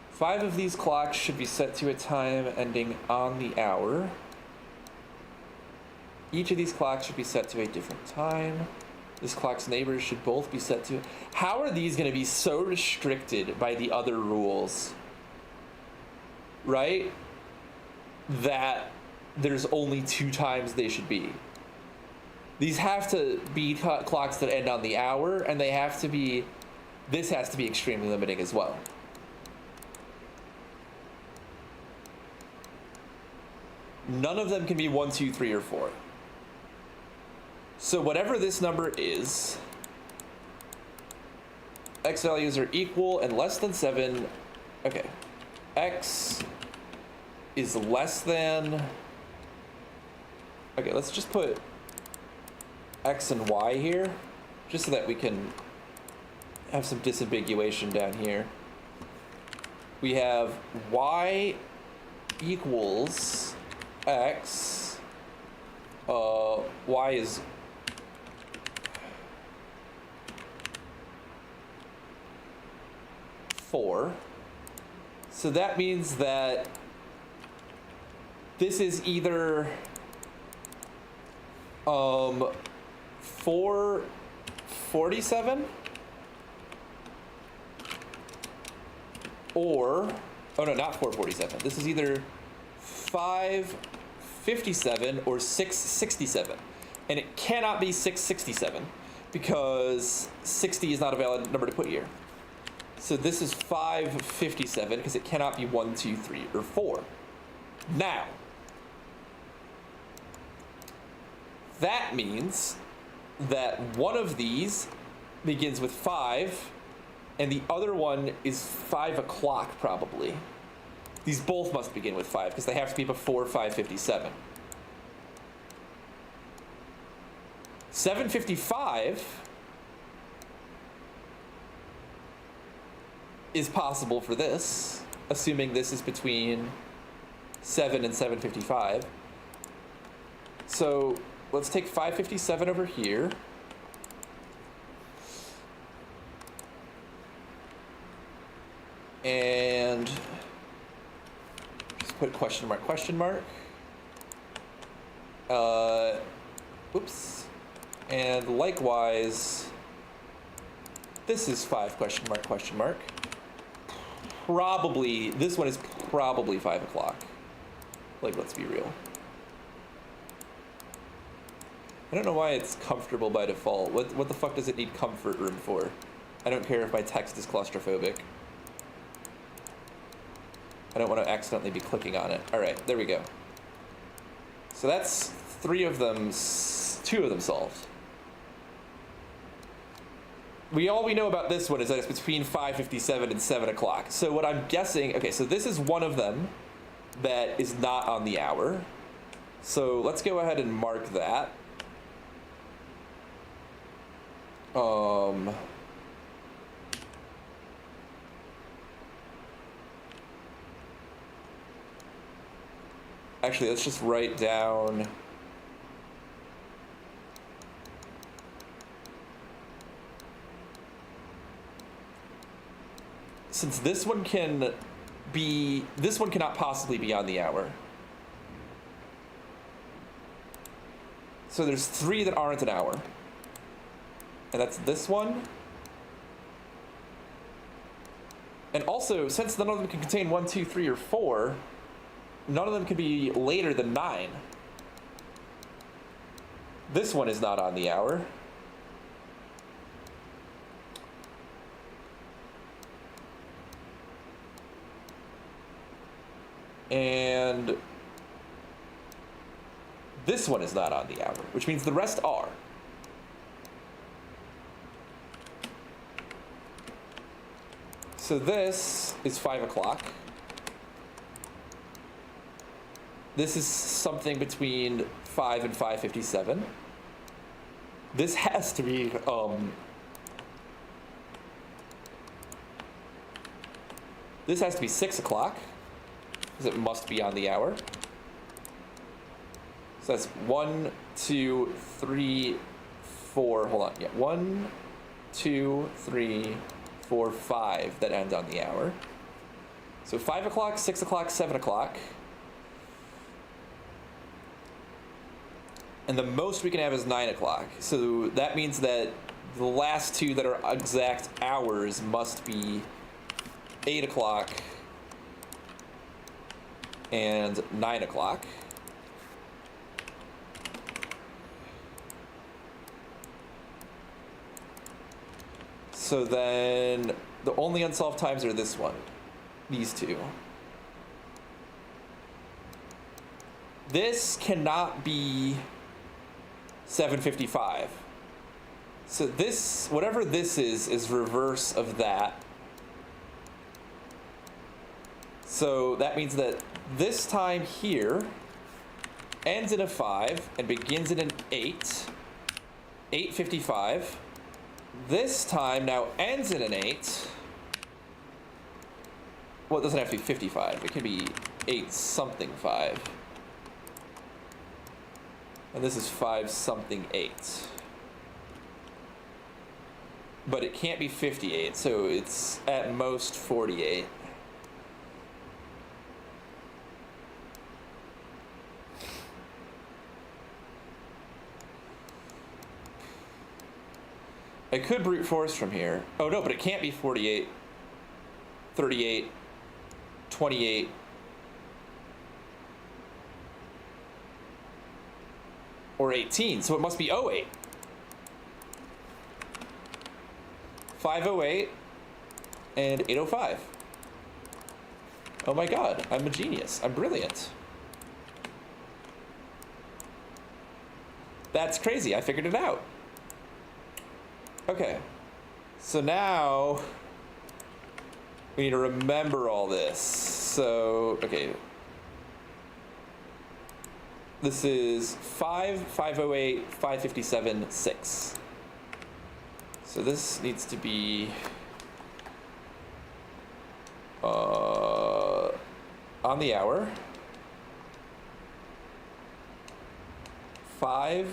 5 of these clocks should be set to a time ending on the hour. Each of these clocks should be set to a different time. This clock's neighbors should both be set to... How are these going to be so restricted by the other rules? Right? That there's only 2 times they should be. These have to be clocks that end on the hour, and they have to be... This has to be extremely limiting as well. None of them can be 1, 2, 3, or 4. So whatever this number is, x values are equal and less than 7. Okay. X is less than... Okay, let's just put x and y here, just so that we can have some disambiguation down here. We have y equals x. Y is 4. So that means that this is either 4:47 or oh no, not 4:47. This is either 5:57 or 6:67, and it cannot be 6:67 because 60 is not a valid number to put here. So this is 5:57 because it cannot be 1, 2, 3, or 4. Now, that means that one of these begins with 5, and the other one is 5 o'clock probably. These both must begin with 5 because they have to be before 5:57. 7:55 is possible for this, assuming this is between 7 and 7:55. So let's take 5:57 over here. And just put question mark, question mark. Oops. And likewise, this is 5 question mark, question mark. Probably, this one is probably 5 o'clock. Like, let's be real. I don't know why it's comfortable by default. What the fuck does it need comfort room for? I don't care if my text is claustrophobic. I don't want to accidentally be clicking on it. All right, there we go. So that's 3 of them, 2 of them solved. All we know about this one is that it's between 5:57 and 7 o'clock. So what I'm guessing, okay, so this is one of them that is not on the hour. So let's go ahead and mark that. Actually, let's just write down. Since this one cannot possibly be on the hour. So there's 3 that aren't an hour. And that's this one. And also, since none of them can contain 1, 2, 3, or 4, none of them can be later than 9. This one is not on the hour. And this one is not on the hour, which means the rest are. So this is 5 o'clock. This is something between 5 and 5:57. This has to be, this has to be 6 o'clock, because it must be on the hour. So that's 1, 2, 3, 4, hold on, yeah, 1, 2, 3, 4, 5 that end on the hour. So 5 o'clock, 6 o'clock, 7 o'clock. And the most we can have is 9 o'clock. So that means that the last 2 that are exact hours must be 8 o'clock and 9 o'clock. So then the only unsolved times are this one, these 2. This cannot be 7:55. So this, whatever this is reverse of that. So that means that this time here ends in a 5 and begins in an 8, 8:55. This time now ends in an 8. Well, it doesn't have to be 55. It can be 8 something 5. And this is 5 something 8. But it can't be 58, so it's at most 48. I could brute force from here. Oh no, but it can't be 48, 38, 28. Or 18, so it must be 08. 508 and 805. Oh my god, I'm a genius. I'm brilliant. That's crazy, I figured it out. Okay, so now we need to remember all this. So, okay. This is 5, 508, 557, 6. So this needs to be on the hour. 5.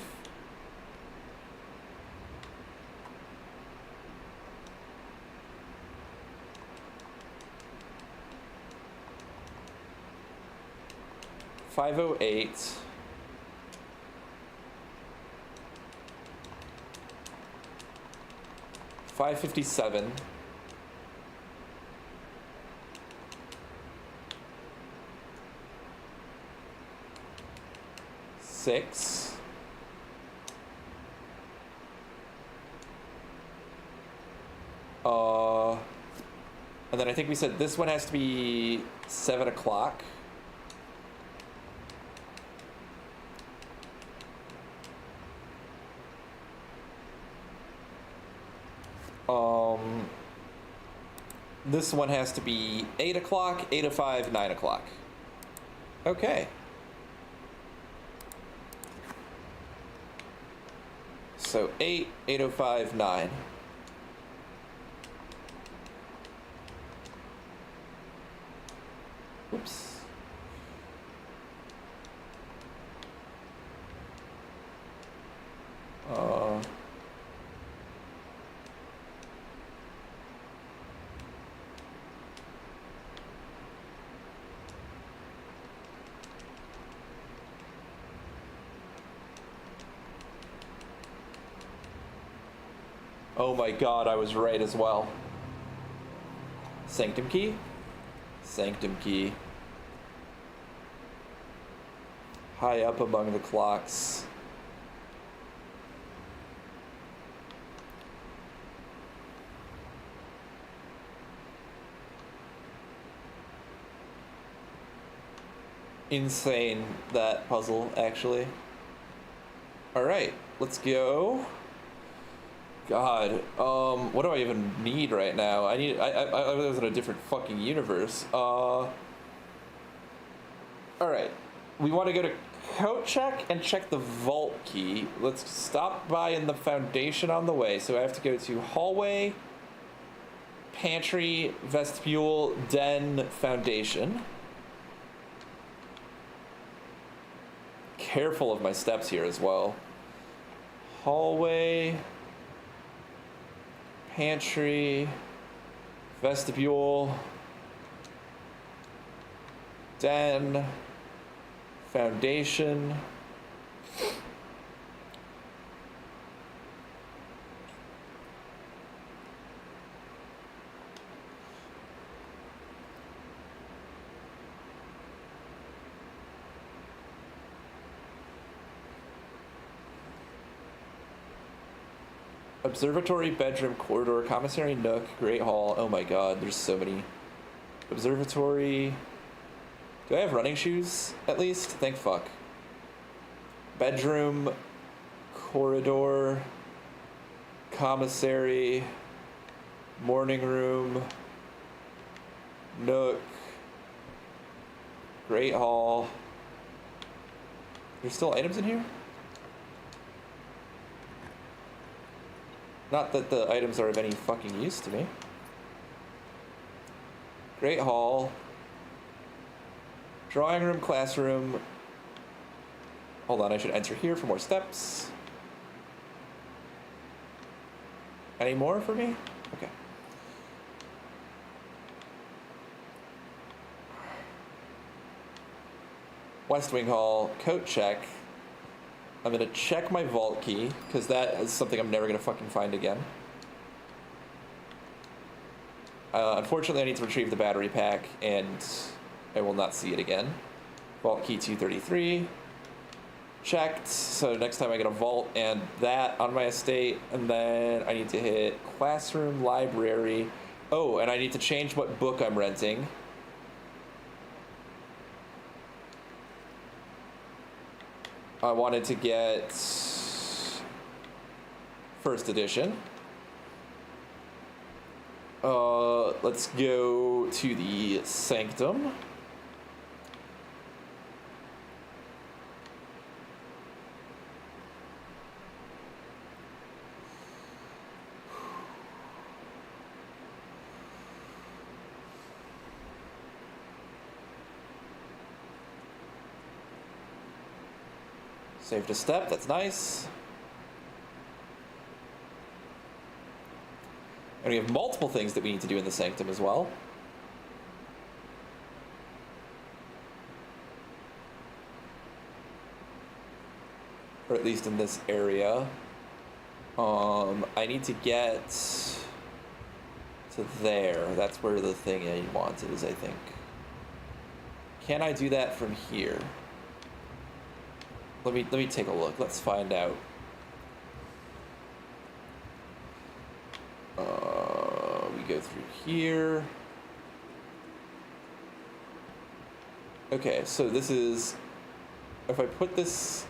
$5:08. 557. Six. And then I think we said this one has to be 7 o'clock. This one has to be 8 o'clock, 8:05, 9 o'clock. Okay. So 8, 8:05, 9. Oops. Oh my god, I was right as well. Sanctum key? Sanctum key. High up among the clocks. Insane, that puzzle, actually. Alright, let's go. God, what do I even need right now? I was in a different fucking universe. Alright. We want to go to code check and check the vault key. Let's stop by in the foundation on the way. So I have to go to hallway, pantry, vestibule, den, foundation. Careful of my steps here as well. Hallway, pantry, vestibule, den, foundation. Observatory, bedroom, corridor, commissary, nook, great hall. Oh my god, there's so many. Observatory. Do I have running shoes, at least? Thank fuck. Bedroom, corridor, commissary, morning room, nook, great hall. There's still items in here? Not that the items are of any fucking use to me. Great hall. Drawing room, classroom. Hold on, I should enter here for more steps. Any more for me? Okay. West Wing Hall, coat check. I'm gonna check my vault key, because that is something I'm never gonna fucking find again. Unfortunately, I need to retrieve the battery pack, and I will not see it again. Vault key 233. Checked. So next time I get a vault and that on my estate, and then I need to hit classroom, library. Oh, and I need to change what book I'm renting. I wanted to get first edition. Let's go to the Sanctum. Saved a step, that's nice. And we have multiple things that we need to do in the Sanctum as well. Or at least in this area. I need to get to there. That's where the thing I want is, I think. Can I do that from here? Let me take a look. Let's find out. We go through here. Okay, so this is, if I put this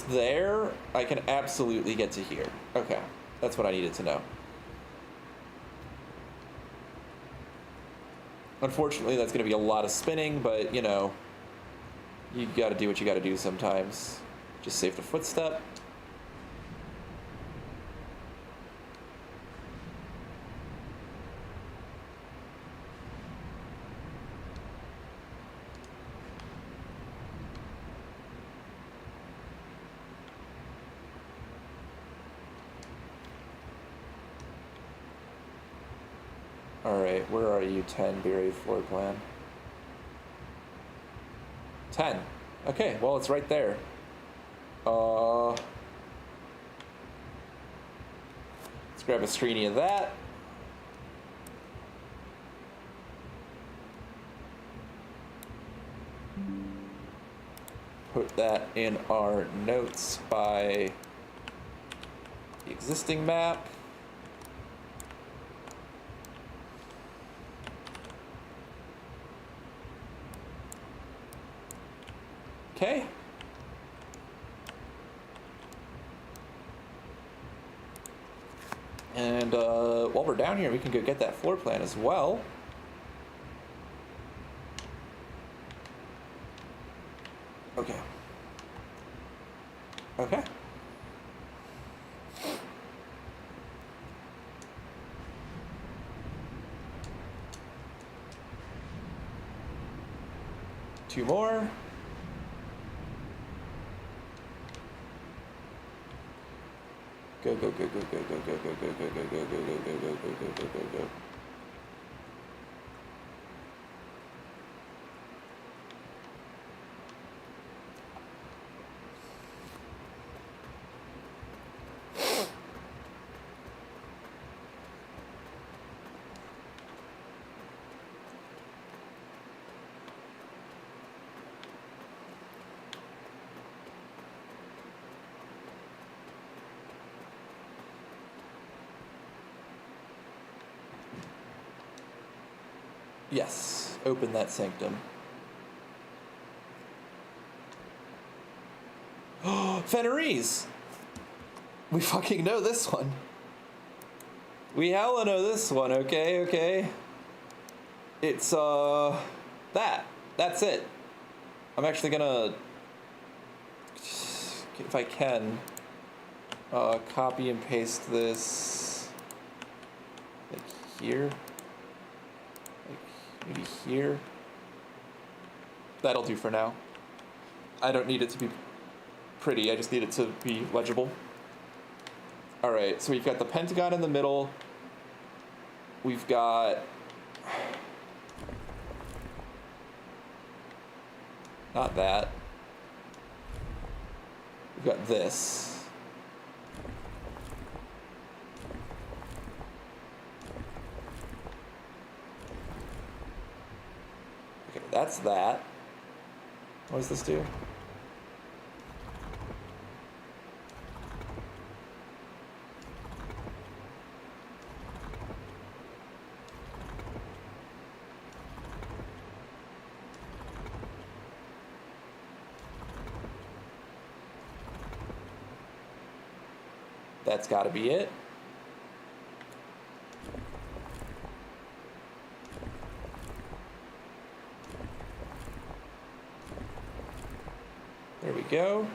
there, I can absolutely get to here. Okay, that's what I needed to know. Unfortunately, that's going to be a lot of spinning, but, you know, you got to do what you got to do sometimes. Just saved a footstep. Alright, where are you? 10, buried floor plan. 10. Okay, well, it's right there. Let's grab a screeny of that. Put that in our notes by the existing map. Okay. And while we're down here, we can go get that floor plan as well. Okay. Okay. Two more. Go, go, go, go, go, go, go, go, go, go, go, go, go, go, go, go, go, go, go, go. Yes, open that sanctum. Oh, Fenris! We fucking know this one. We hella know this one, okay, okay. It's, that's it. I'm actually gonna, if I can, copy and paste this, like here. Maybe here. That'll do for now. I don't need it to be pretty, I just need it to be legible. Alright, so we've got the Pentagon in the middle. We've got... not that. We've got this. that's that. What does this do? That's got to be it. There we go.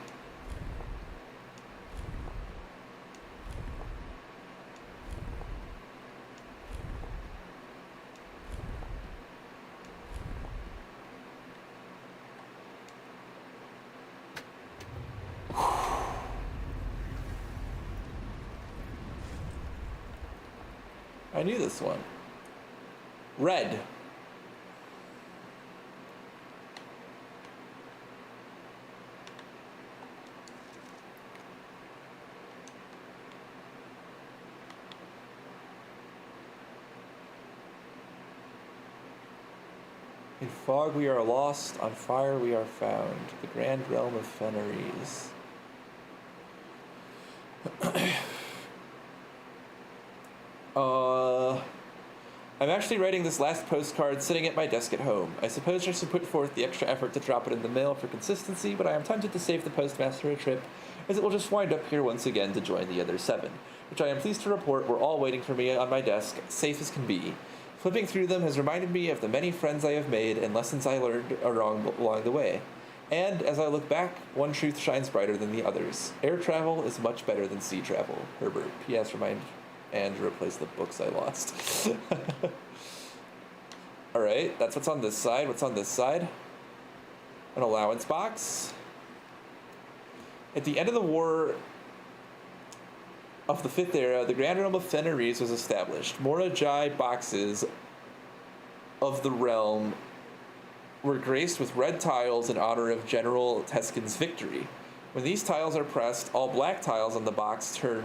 I knew this one. Red. In fog we are lost, on fire we are found. The grand realm of Fenris. I'm actually writing this last postcard sitting at my desk at home. I suppose I should put forth the extra effort to drop it in the mail for consistency, but I am tempted to save the postmaster a trip, as it will just wind up here once again to join the other 7, which I am pleased to report were all waiting for me on my desk, safe as can be. Flipping through them has reminded me of the many friends I have made and lessons I learned along the way. And, as I look back, one truth shines brighter than the others. Air travel is much better than sea travel. Herbert. P.S. Remind and to replace the books I lost. Alright, that's what's on this side. What's on this side? An allowance box. At the end of the War of the Fifth Era, the Grand Realm of Fenris was established. Morajai boxes of the realm were graced with red tiles in honor of General Teskin's victory. When these tiles are pressed, all black tiles on the box turn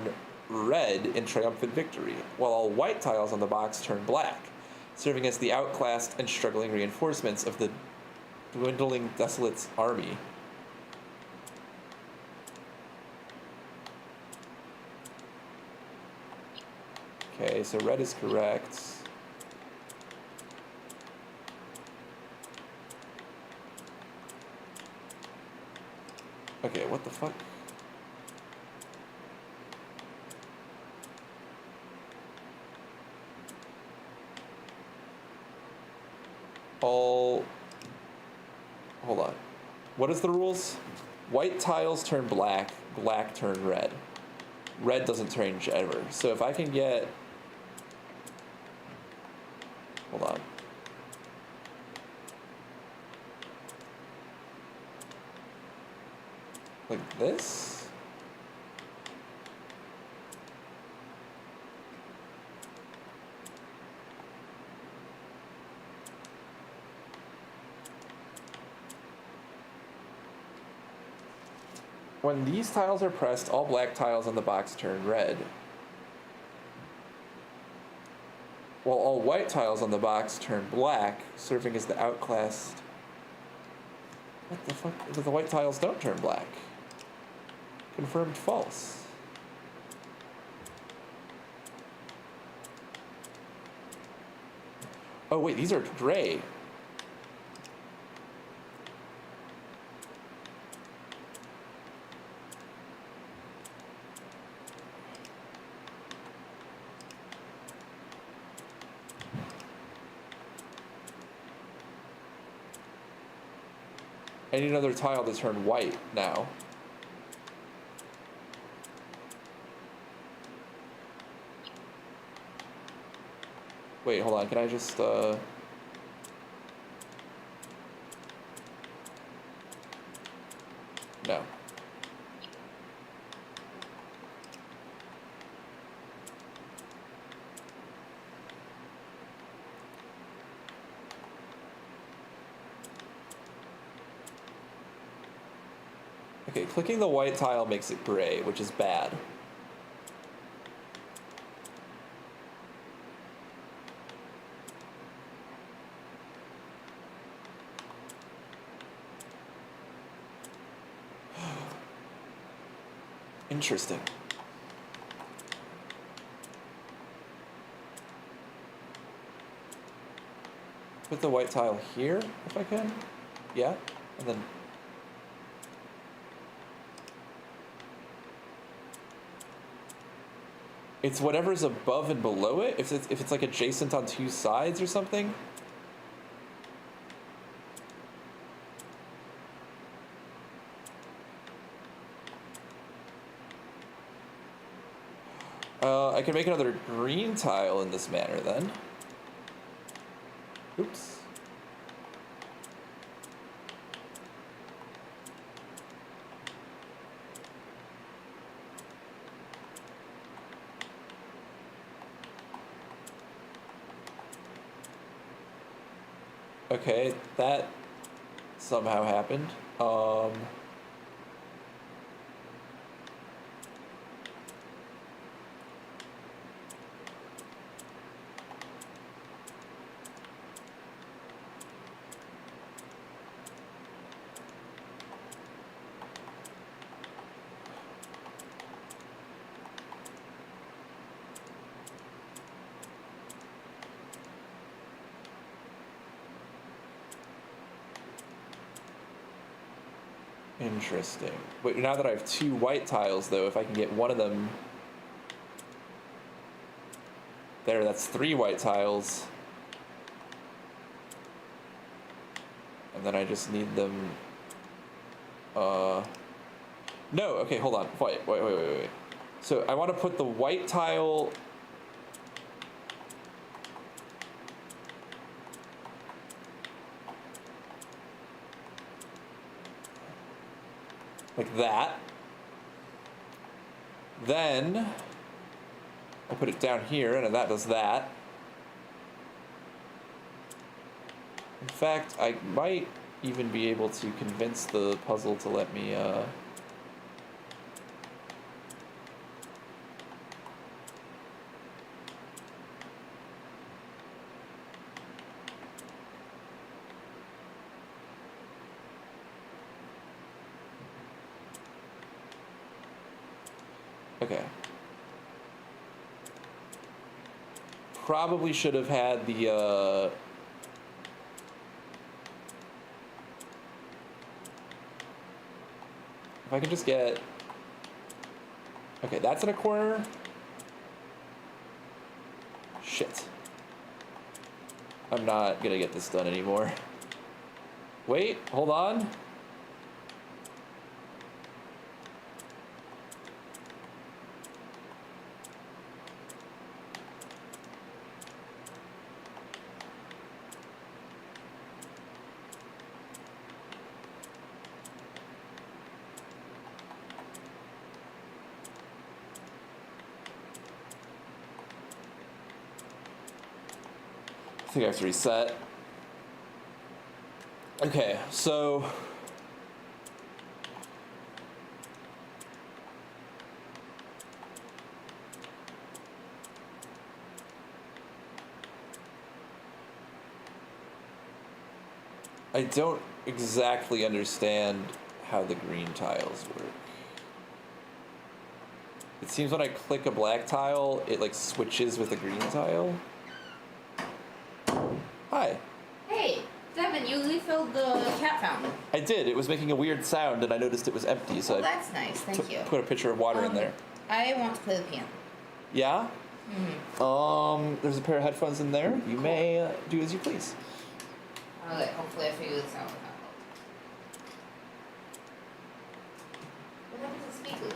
red in triumphant victory, while all white tiles on the box turn black, serving as the outclassed and struggling reinforcements of the dwindling Desolate's army. Okay, so red is correct. Okay, what the fuck? Hold on. What is the rules? White tiles turn black, black turn red. Red doesn't change ever. So if I can get... Hold on. Like this? When these tiles are pressed, all black tiles on the box turn red, while all white tiles on the box turn black, serving as the outclassed. What the fuck? The white tiles don't turn black. Confirmed false. Oh wait, these are gray. I need another tile to turn white now. Wait, hold on, can I just, No. Okay, clicking the white tile makes it gray, which is bad. Interesting. Put the white tile here, if I can. Yeah, and then... It's whatever's above and below it, if it's like adjacent on two sides or something. I can make another green tile in this manner then. Oops. Okay, that somehow happened. Interesting. But now that I have two white tiles, though, if I can get one of them... There, that's 3 white tiles. And then I just need them... No, okay, hold on. Wait. So I want to put the white tile... like that. Then I put it down here, and that does that. In fact, I might even be able to convince the puzzle to let me, Okay. Probably should have had the, if I could just get... Okay, that's in a corner. Shit. I'm not gonna get this done anymore. Wait, hold on. I think I have to reset. Okay, so I don't exactly understand how the green tiles work. It seems when I click a black tile, it like switches with a green tile. Hi. Hey, Devin, you refilled the cat fountain. I did. It was making a weird sound, and I noticed it was empty, so Oh, that's nice. Thank you. put a pitcher of water in there. I want to play the piano. Yeah? Mm-hmm. There's a pair of headphones in there. You may do as you please. Okay, hopefully I figure this out without help. What happened to the speaker?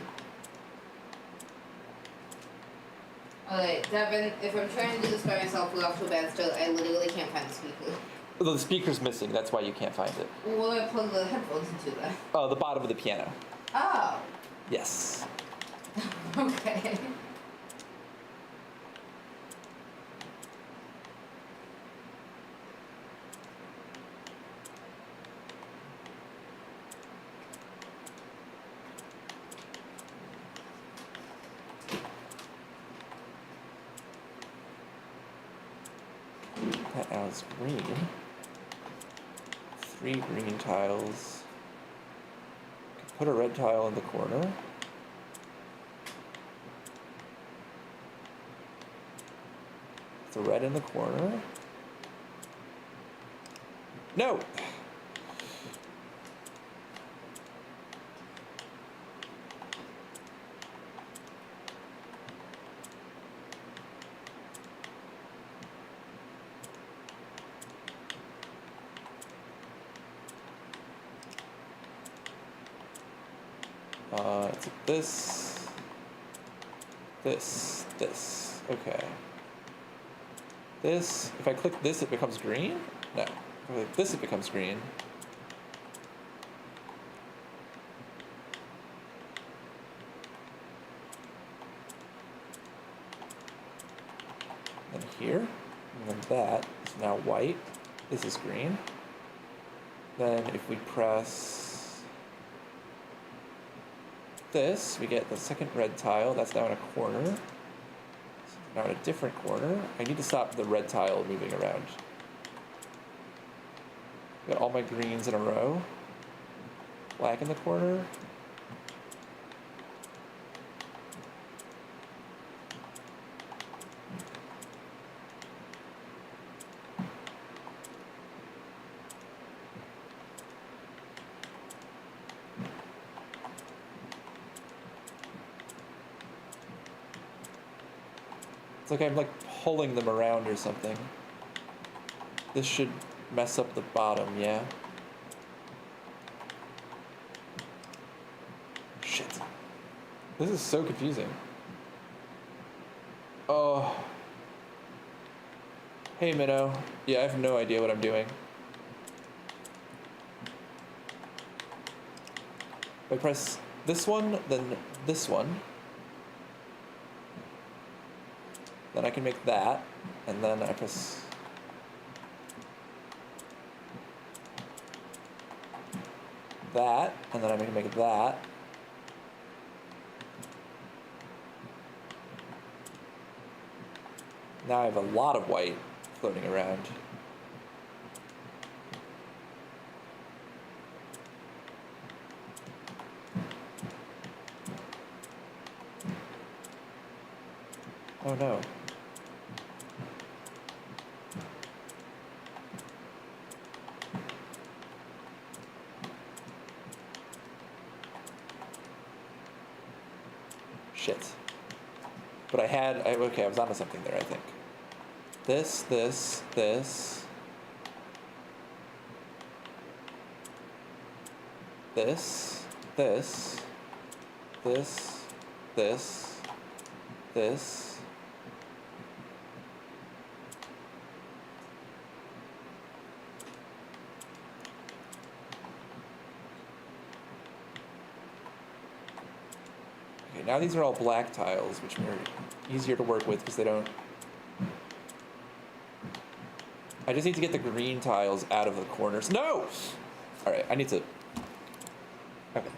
Okay, Devin, if I'm trying to do this by myself, we're off to a bad start. I literally can't find the speaker. Although the speaker's missing, that's why you can't find it. What do I plug the headphones into then? Oh, the bottom of the piano. Oh. Yes. Okay. That now is green. 3 green tiles. Put a red tile in the corner. the red in the corner. No! It's this. Okay. This, if I click this, it becomes green? No. If I click this, it becomes green. Then here, and then that is now white. This is green. Then if we press this, we get the second red tile. That's now in a corner. Now in a different corner. I need to stop the red tile moving around. Got all my greens in a row. Black in the corner. It's like I'm like pulling them around or something. This should mess up the bottom, yeah? Shit. This is so confusing. Oh. Hey, Minnow. Yeah, I have no idea what I'm doing. If I press this one, then this one. Then I can make that, and then I press that, and then I can make that. Now I have a lot of white floating around. Oh no. Shit. But okay, I was onto something there, I think. This. This. This. Okay, now these are all black tiles, which are easier to work with because they don't... I just need to get the green tiles out of the corners. No! Alright, I need to... Okay.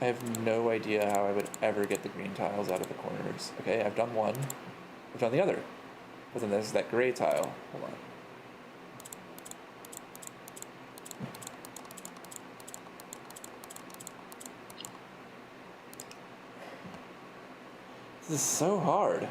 I have no idea how I would ever get the green tiles out of the corners. Okay, I've done one. I've done the other. But then there's that gray tile. Hold on. This is so hard.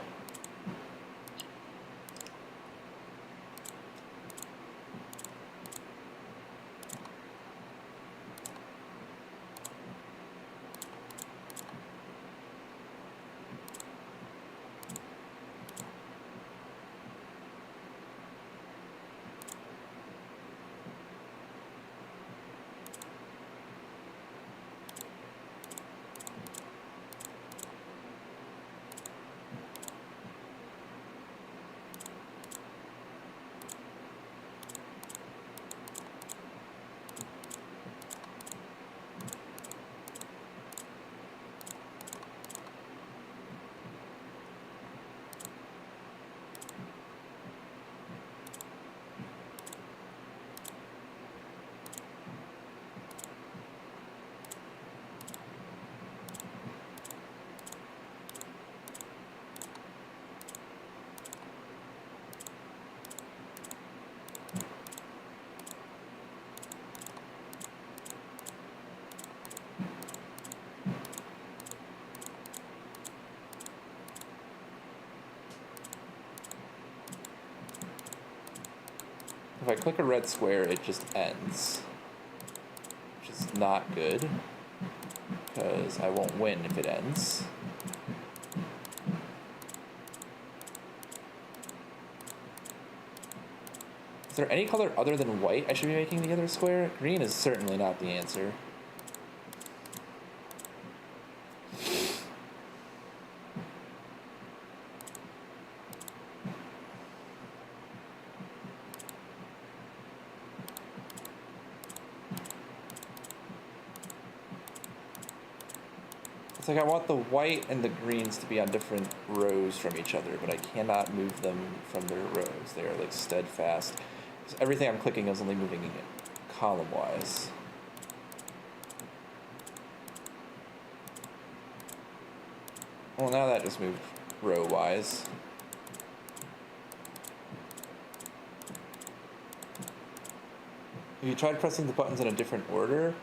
I click a red square, it just ends. Which is not good, because I won't win if it ends. Is there any color other than white I should be making the other square? Green is certainly not the answer. It's like I want the white and the greens to be on different rows from each other, but I cannot move them from their rows. They are like steadfast. So everything I'm clicking is only moving column-wise. Well, now that just moved row-wise. Have you tried pressing the buttons in a different order?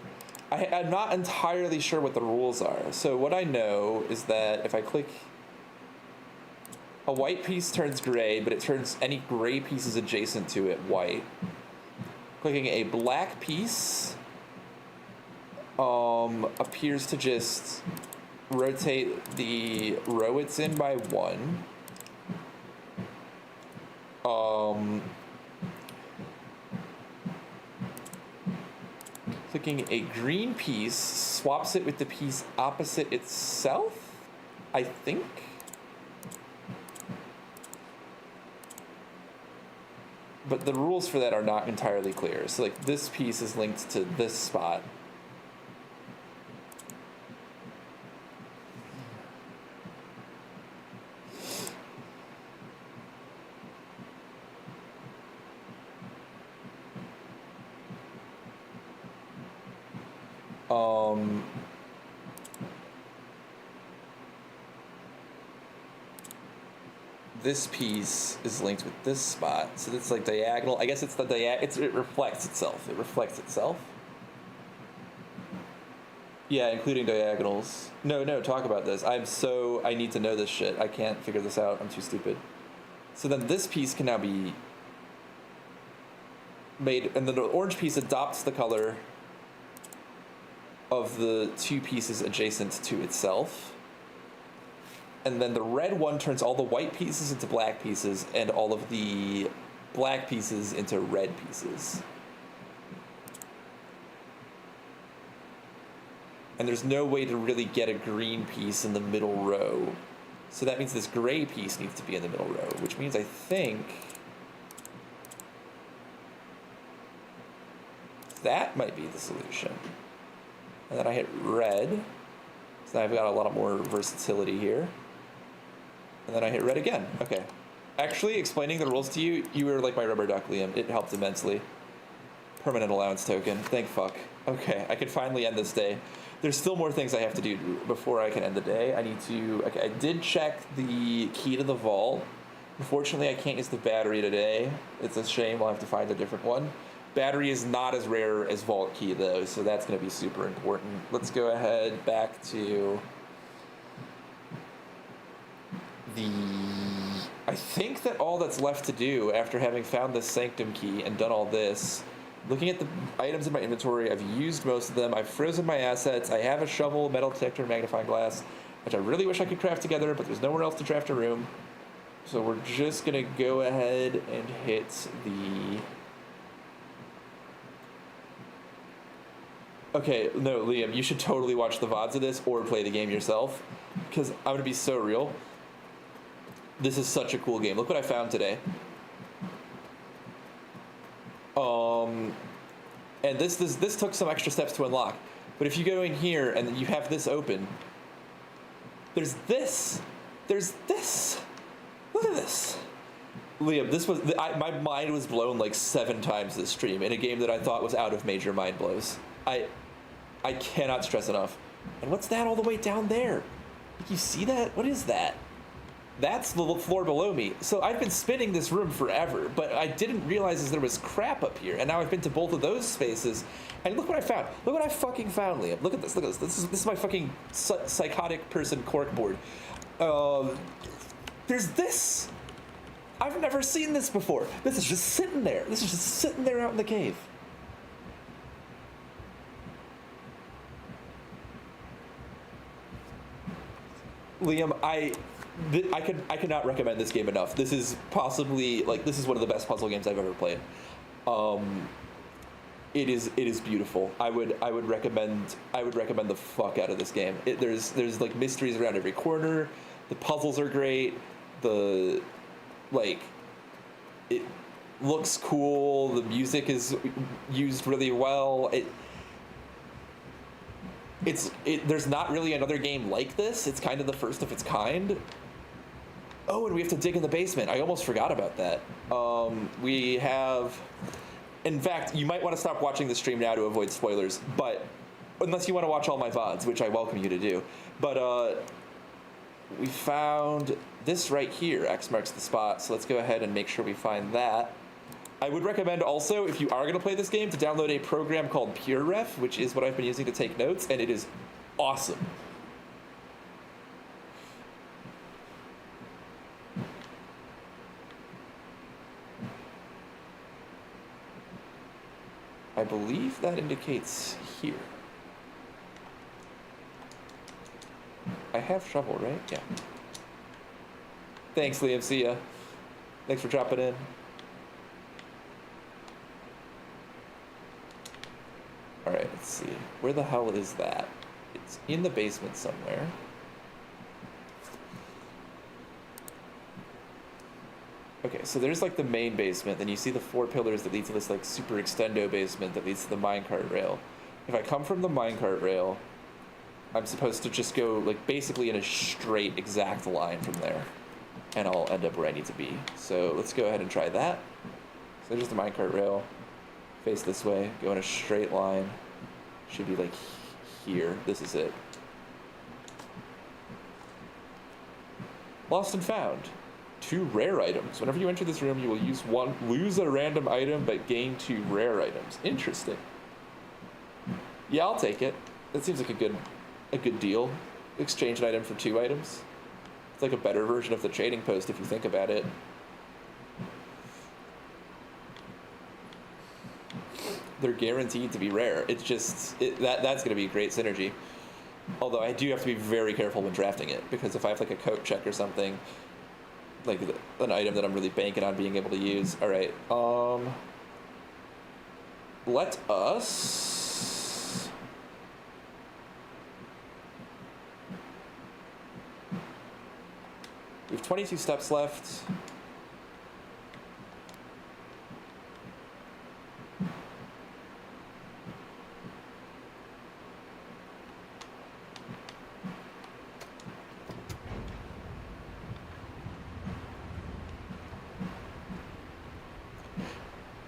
I'm not entirely sure what the rules are. So what I know is that if I click, a white piece turns gray, but it turns any gray pieces adjacent to it white. Clicking a black piece appears to just rotate the row it's in by 1. Clicking a green piece swaps it with the piece opposite itself, I think. But the rules for that are not entirely clear. So like this piece is linked to this spot. This piece is linked with this spot, so it's like diagonal. I guess it's the it reflects itself. It reflects itself. Yeah, including diagonals. No, talk about this. I need to know this shit. I can't figure this out. I'm too stupid. So then this piece can now be made, and then the orange piece adopts the color of the two pieces adjacent to itself. And then the red one turns all the white pieces into black pieces and all of the black pieces into red pieces. And there's no way to really get a green piece in the middle row. So that means this gray piece needs to be in the middle row, which means I think that might be the solution. And then I hit red, so I've got a lot more versatility here. And then I hit red again. Okay. Actually, explaining the rules to you, you were like my rubber duck, Liam. It helped immensely. Permanent allowance token. Thank fuck. Okay, I can finally end this day. There's still more things I have to do before I can end the day. I need to... Okay, I did check the key to the vault. Unfortunately, I can't use the battery today. It's a shame. I'll have to find a different one. Battery is not as rare as vault key, though, so that's going to be super important. Let's go ahead back to... I think that all that's left to do after having found this sanctum key and done all this, looking at the items in my inventory, I've used most of them, I've frozen my assets, I have a shovel, metal detector, magnifying glass, which I really wish I could craft together, but there's nowhere else to craft a room. So we're just gonna go ahead and hit the... Okay, no, Liam, you should totally watch the VODs of this or play the game yourself, because I'm gonna be so real. This is such a cool game. Look what I found today. And this took some extra steps to unlock. But if you go in here and you have this open, there's this. There's this. Look at this. Liam, this was my mind was blown like 7 times this stream in a game that I thought was out of major mind blows. I cannot stress enough. And what's that all the way down there? You see that? What is that? That's the floor below me. So I've been spinning this room forever, but I didn't realize there was crap up here. And now I've been to both of those spaces, and look what I found. Look what I fucking found, Liam. Look at this. Look at this. This is my fucking psychotic person corkboard. There's this. I've never seen this before. This is just sitting there. This is just sitting there out in the cave. Liam, I cannot recommend this game enough. This is possibly this is one of the best puzzle games I've ever played. It is beautiful. I would recommend the fuck out of this game. There's like mysteries around every corner. The puzzles are great. It looks cool. The music is used really well. There's not really another game like this. It's kind of the first of its kind. Oh, and we have to dig in the basement. I almost forgot about that. We have... In fact, you might want to stop watching the stream now to avoid spoilers, but unless you want to watch all my VODs, which I welcome you to do. But we found this right here. X marks the spot, so let's go ahead and make sure we find that. I would recommend also, if you are going to play this game, to download a program called PureRef, which is what I've been using to take notes, and it is awesome. I believe that indicates here. I have shovel, right? Yeah. Thanks, Liam. See ya. Thanks for dropping in. All right, let's see. Where the hell is that? It's in the basement somewhere. Okay, so there's like the main basement, then you see the 4 pillars that lead to this like super extendo basement that leads to the minecart rail. If I come from the minecart rail, I'm supposed to just go like basically in a straight exact line from there, and I'll end up where I need to be. So let's go ahead and try that. So there's the minecart rail. Face this way, go in a straight line. Should be like here. This is it. Lost and found. 2 rare items. Whenever you enter this room, you will lose a random item, but gain 2 rare items. Interesting. Yeah, I'll take it. That seems like a good deal. Exchange an item for 2 items. It's like a better version of the trading post if you think about it. They're guaranteed to be rare. It's just that's going to be great synergy. Although I do have to be very careful when drafting it, because if I have like a coat check or something, like an item that I'm really banking on being able to use. All right. Let us. We have 22 steps left.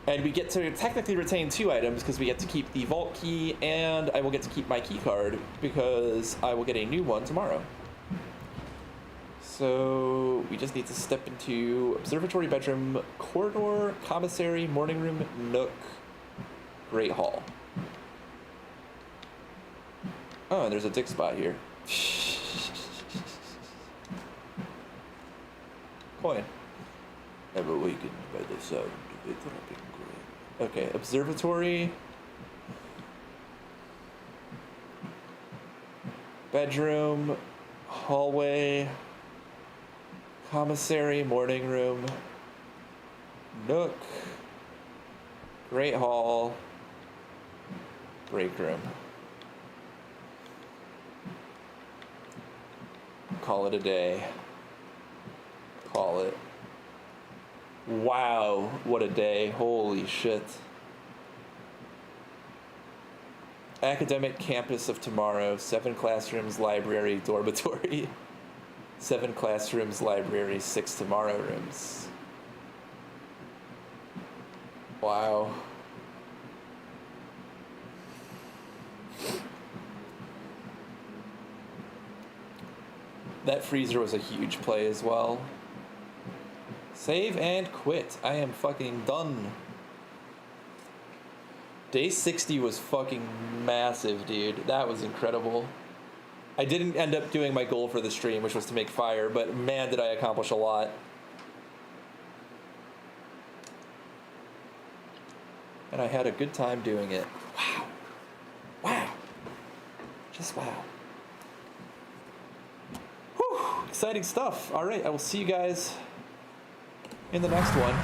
And we get to technically retain 2 items because we get to keep the vault key, and I will get to keep my key card because I will get a new one tomorrow. So we just need to step into observatory, bedroom, corridor, commissary, morning room, nook, great hall. Oh, and there's a dick spot here. Coin. I'm awakened by the sound of a throbbing groan. Okay, observatory. Bedroom, hallway, commissary, morning room, nook, great hall, break room. Call it a day. Call it. Wow, what a day. Holy shit. Academic campus of tomorrow. 7 classrooms, library, dormitory. 7 classrooms, library, 6 tomorrow rooms. Wow. That freezer was a huge play as well. Save and quit. I am fucking done. Day 60 was fucking massive, dude. That was incredible. I didn't end up doing my goal for the stream, which was to make fire, but man, did I accomplish a lot. and I had a good time doing it. Wow. Wow. Just wow. Whew. Exciting stuff. All right, I will see you guys in the next one.